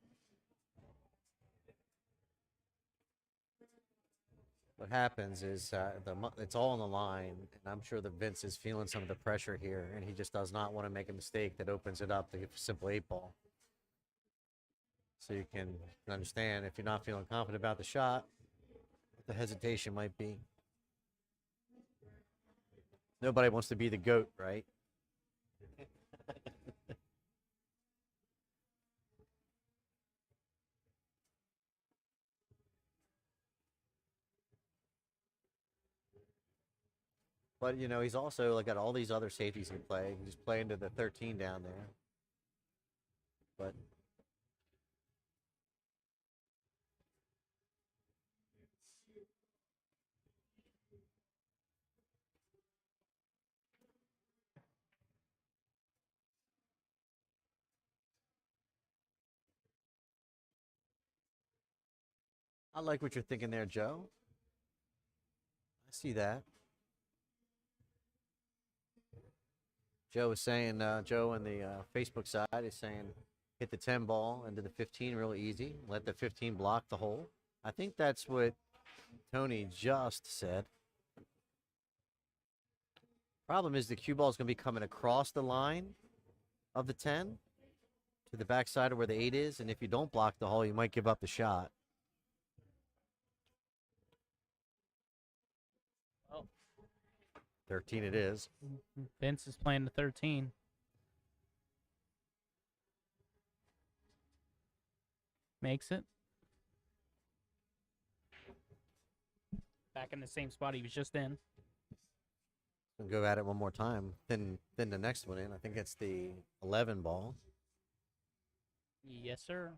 What happens is it's all on the line, and I'm sure that Vince is feeling some of the pressure here, and he just does not want to make a mistake that opens it up to a simple 8-ball. So you can understand if you're not feeling confident about the shot, what the hesitation might be. Nobody wants to be the GOAT, right? But, you know, he's also got all these other safeties in play. He just play into the 13 down there. But I like what you're thinking there, Joe. I see that. Joe is saying, Joe on the Facebook side is saying, hit the 10 ball into the 15 real easy. Let the 15 block the hole. I think that's what Tony just said. Problem is the cue ball is going to be coming across the line of the 10 to the backside of where the 8 is. And if you don't block the hole, you might give up the shot. Oh. 13 it is. Vince is playing the 13. Makes it. Back in the same spot he was just in. We'll go at it one more time. Then the next one in. I think it's the 11 ball. Yes, sir.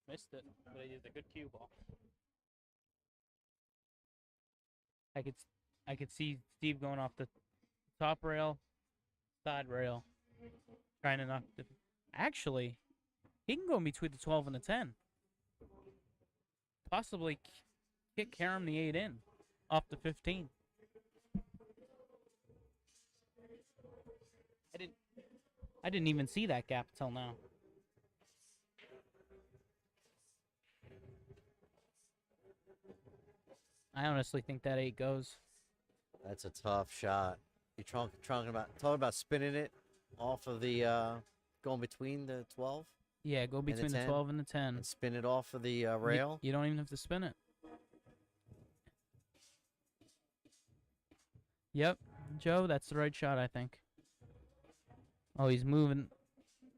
Missed it, but it is a good cue ball. I could see Steve going off the top rail, side rail, trying to knock the. Actually, he can go in between the 12 and the 10. Possibly kick Karam the 8 in off the 15. I didn't even see that gap till now. I honestly think that 8 goes. That's a tough shot. You're talking about spinning it off of the going between the 12 Yeah, go between the 10? 12 and the 10. and spin it off of the rail. You don't even have to spin it. Yep, Joe, that's the right shot, I think. Oh, he's moving.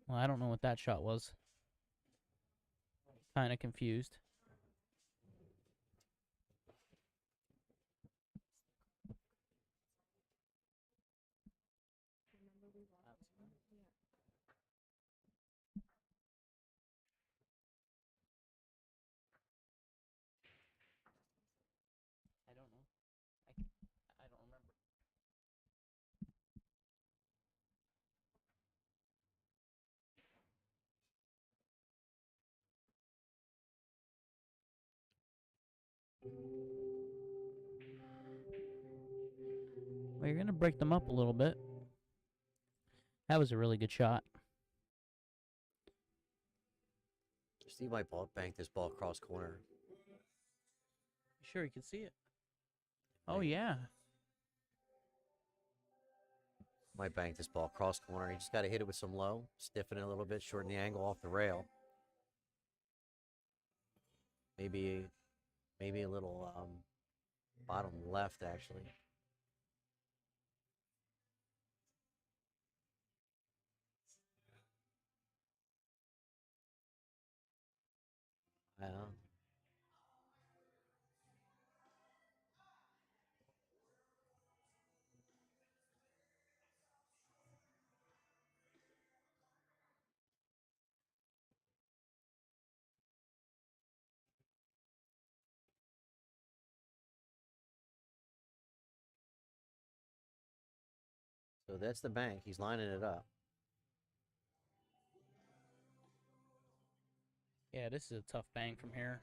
Well, I don't know what that shot was. Kind of confused. I don't know. I don't remember. Well, you're going to break them up a little bit. That was a really good shot. Steve might bank this ball cross corner. Sure, you can see it. Oh, yeah. Might bank this ball cross corner. You just got to hit it with some low, stiffen it a little bit, shorten the angle off the rail. Maybe a little bottom left, actually. Yeah. So that's the bank. He's lining it up. Yeah, this is a tough bang from here.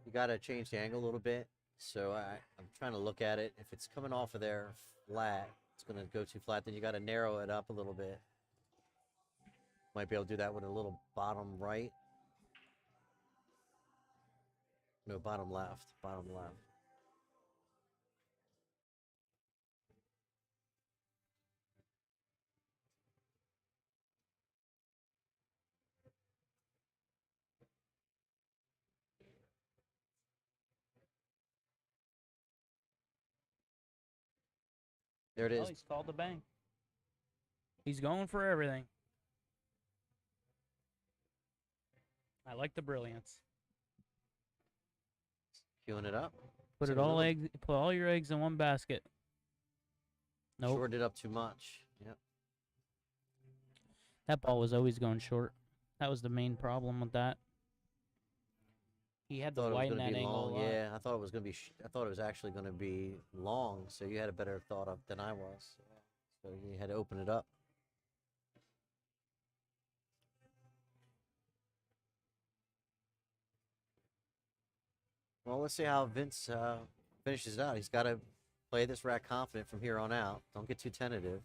You got to change the angle a little bit. So I'm trying to look at it. If it's coming off of there flat, it's going to go too flat. Then you got to narrow it up a little bit. Might be able to do that with a little bottom right. No, bottom left. Bottom left. There it is. Oh, he's called the bang. He's going for everything. I like the brilliance. Queuing it up. Put all your eggs in one basket. Nope. Shorted it up too much. Yep. That ball was always going short. That was the main problem with that. He had to widen that angle a lot. Yeah, I thought it was going to be. I thought it was actually going to be long. So you had a better thought of than I was. So you had to open it up. Well, let's see how Vince finishes it out. He's got to play this rack confident from here on out. Don't get too tentative.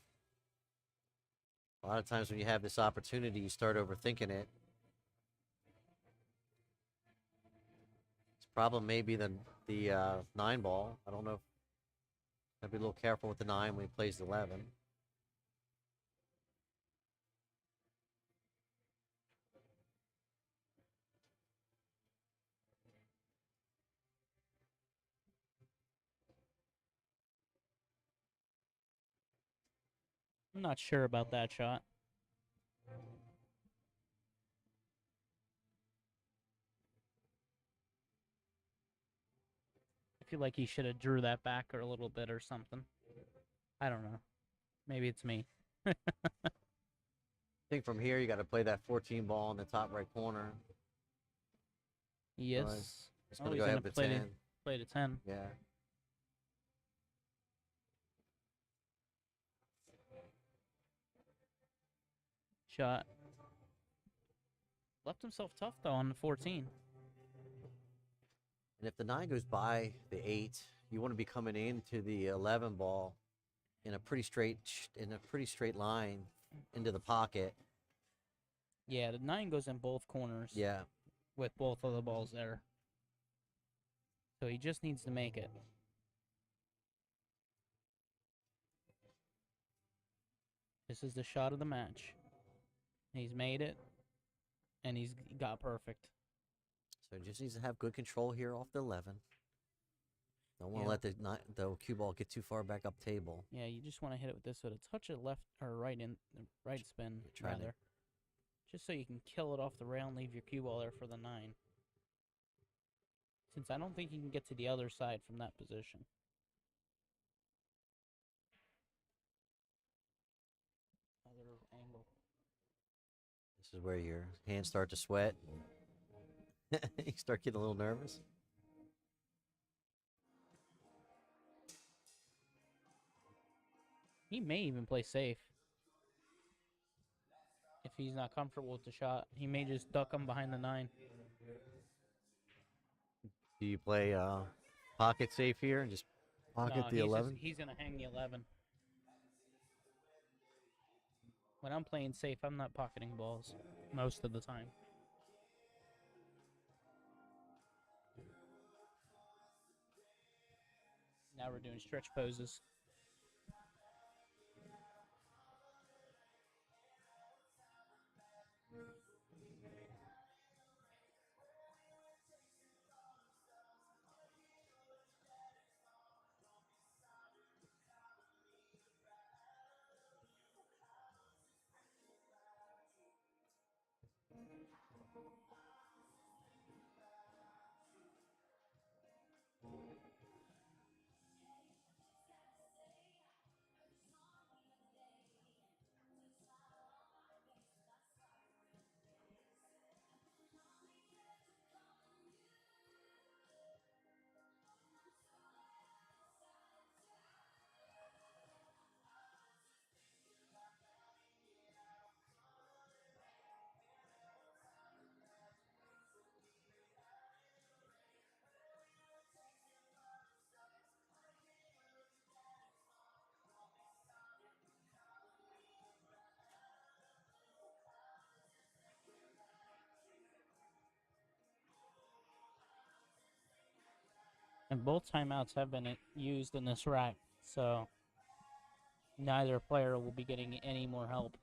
A lot of times when you have this opportunity, you start overthinking it. His problem may be the 9 ball. I don't know. Gotta be a little careful with the 9 when he plays the 11. I'm not sure about that shot. I feel like he should have drew that back or a little bit or something. I don't know. Maybe it's me. I think from here you got to play that 14 ball in the top right corner. Yes. It's going to go ahead with 10. Play to 10. Yeah. Shot. Left himself tough, though, on the 14. And if the 9 goes by the 8, you want to be coming into the 11 ball in a pretty straight line into the pocket. Yeah, the 9 goes in both corners. Yeah. With both of the balls there. So he just needs to make it. This is the shot of the match. He's made it, and he's got perfect. So he just needs to have good control here off the 11. Don't want to Yeah. let the cue ball get too far back up table. Yeah, you just want to hit it with this with a touch of left or right spin, Trying to- rather. Just so you can kill it off the rail and leave your cue ball there for the 9. Since I don't think you can get to the other side from that position. Other angle. This is where your hands start to sweat. You start getting a little nervous. He may even play safe. If he's not comfortable with the shot, he may just duck him behind the 9. Do you play pocket safe here and just pocket No, the 11? he's going to hang the 11. When I'm playing safe, I'm not pocketing balls most of the time. Now we're doing stretch poses. And both timeouts have been used in this rack, so neither player will be getting any more help.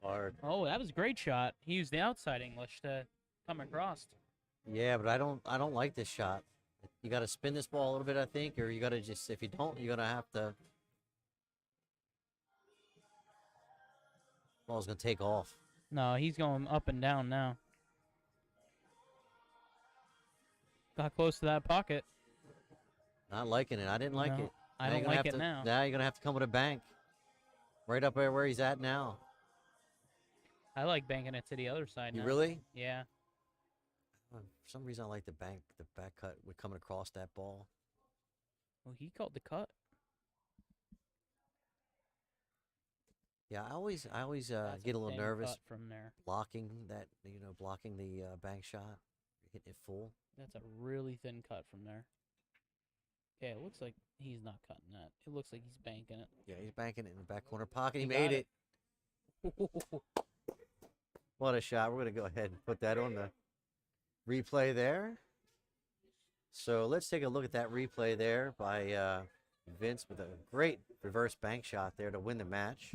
Hard. Oh, that was a great shot. He used the outside English to come across. Yeah, but I don't like this shot. You got to spin this ball a little bit, I think, or you got to just, if you don't, you're going to have to. Ball's going to take off. No, he's going up and down now. Got close to that pocket. Not liking it. I didn't like No, it. I Now don't you're gonna like have it to- now. Now you're going to have to come with a bank. Right up there where he's at now. I like banking it to the other side You now. really? Yeah. For some reason, I like the back cut with coming across that ball. Well, he called the cut. Yeah, I always That's get a little thin nervous cut from there. blocking the bank shot, hitting it full. That's a really thin cut from there. Yeah, it looks like he's not cutting that. It looks like he's banking it. Yeah, he's banking it in the back corner pocket. He He made got it. What a shot. We're going to go ahead and put that on the replay there. So let's take a look at that replay there by Vince with a great reverse bank shot there to win the match.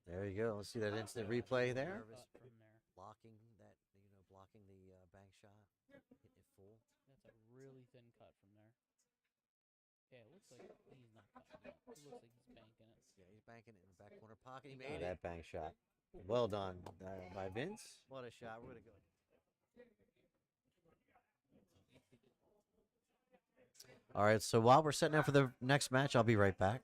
There you go. Let's see that instant replay there. Cut from there. Blocking the bank shot, hitting it full. That's a really thin cut from there. Yeah, it looks like he's not cutting that. It looks like he's banking it. Yeah, he's banking it in the back corner pocket. He made that bank shot. Well done by Vince. What a shot. We're going to go. All right, so while we're setting up for the next match, I'll be right back.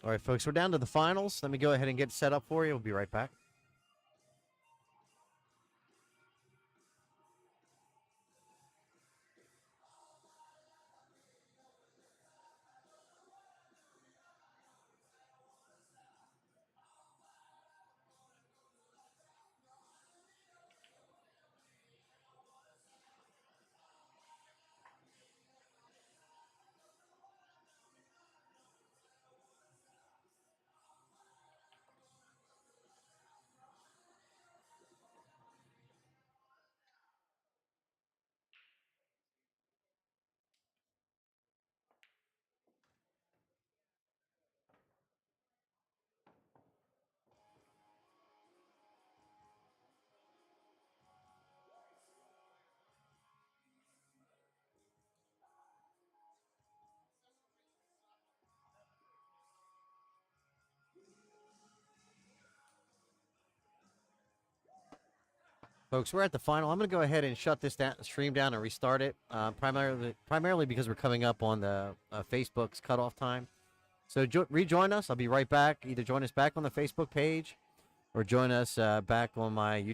All right, folks, we're down to the finals. Let me go ahead and get set up for you. We'll be right back. Folks, we're at the final. I'm going to go ahead and shut this stream down and restart it, primarily because we're coming up on the Facebook's cutoff time. So rejoin us. I'll be right back. Either join us back on the Facebook page or join us back on my YouTube.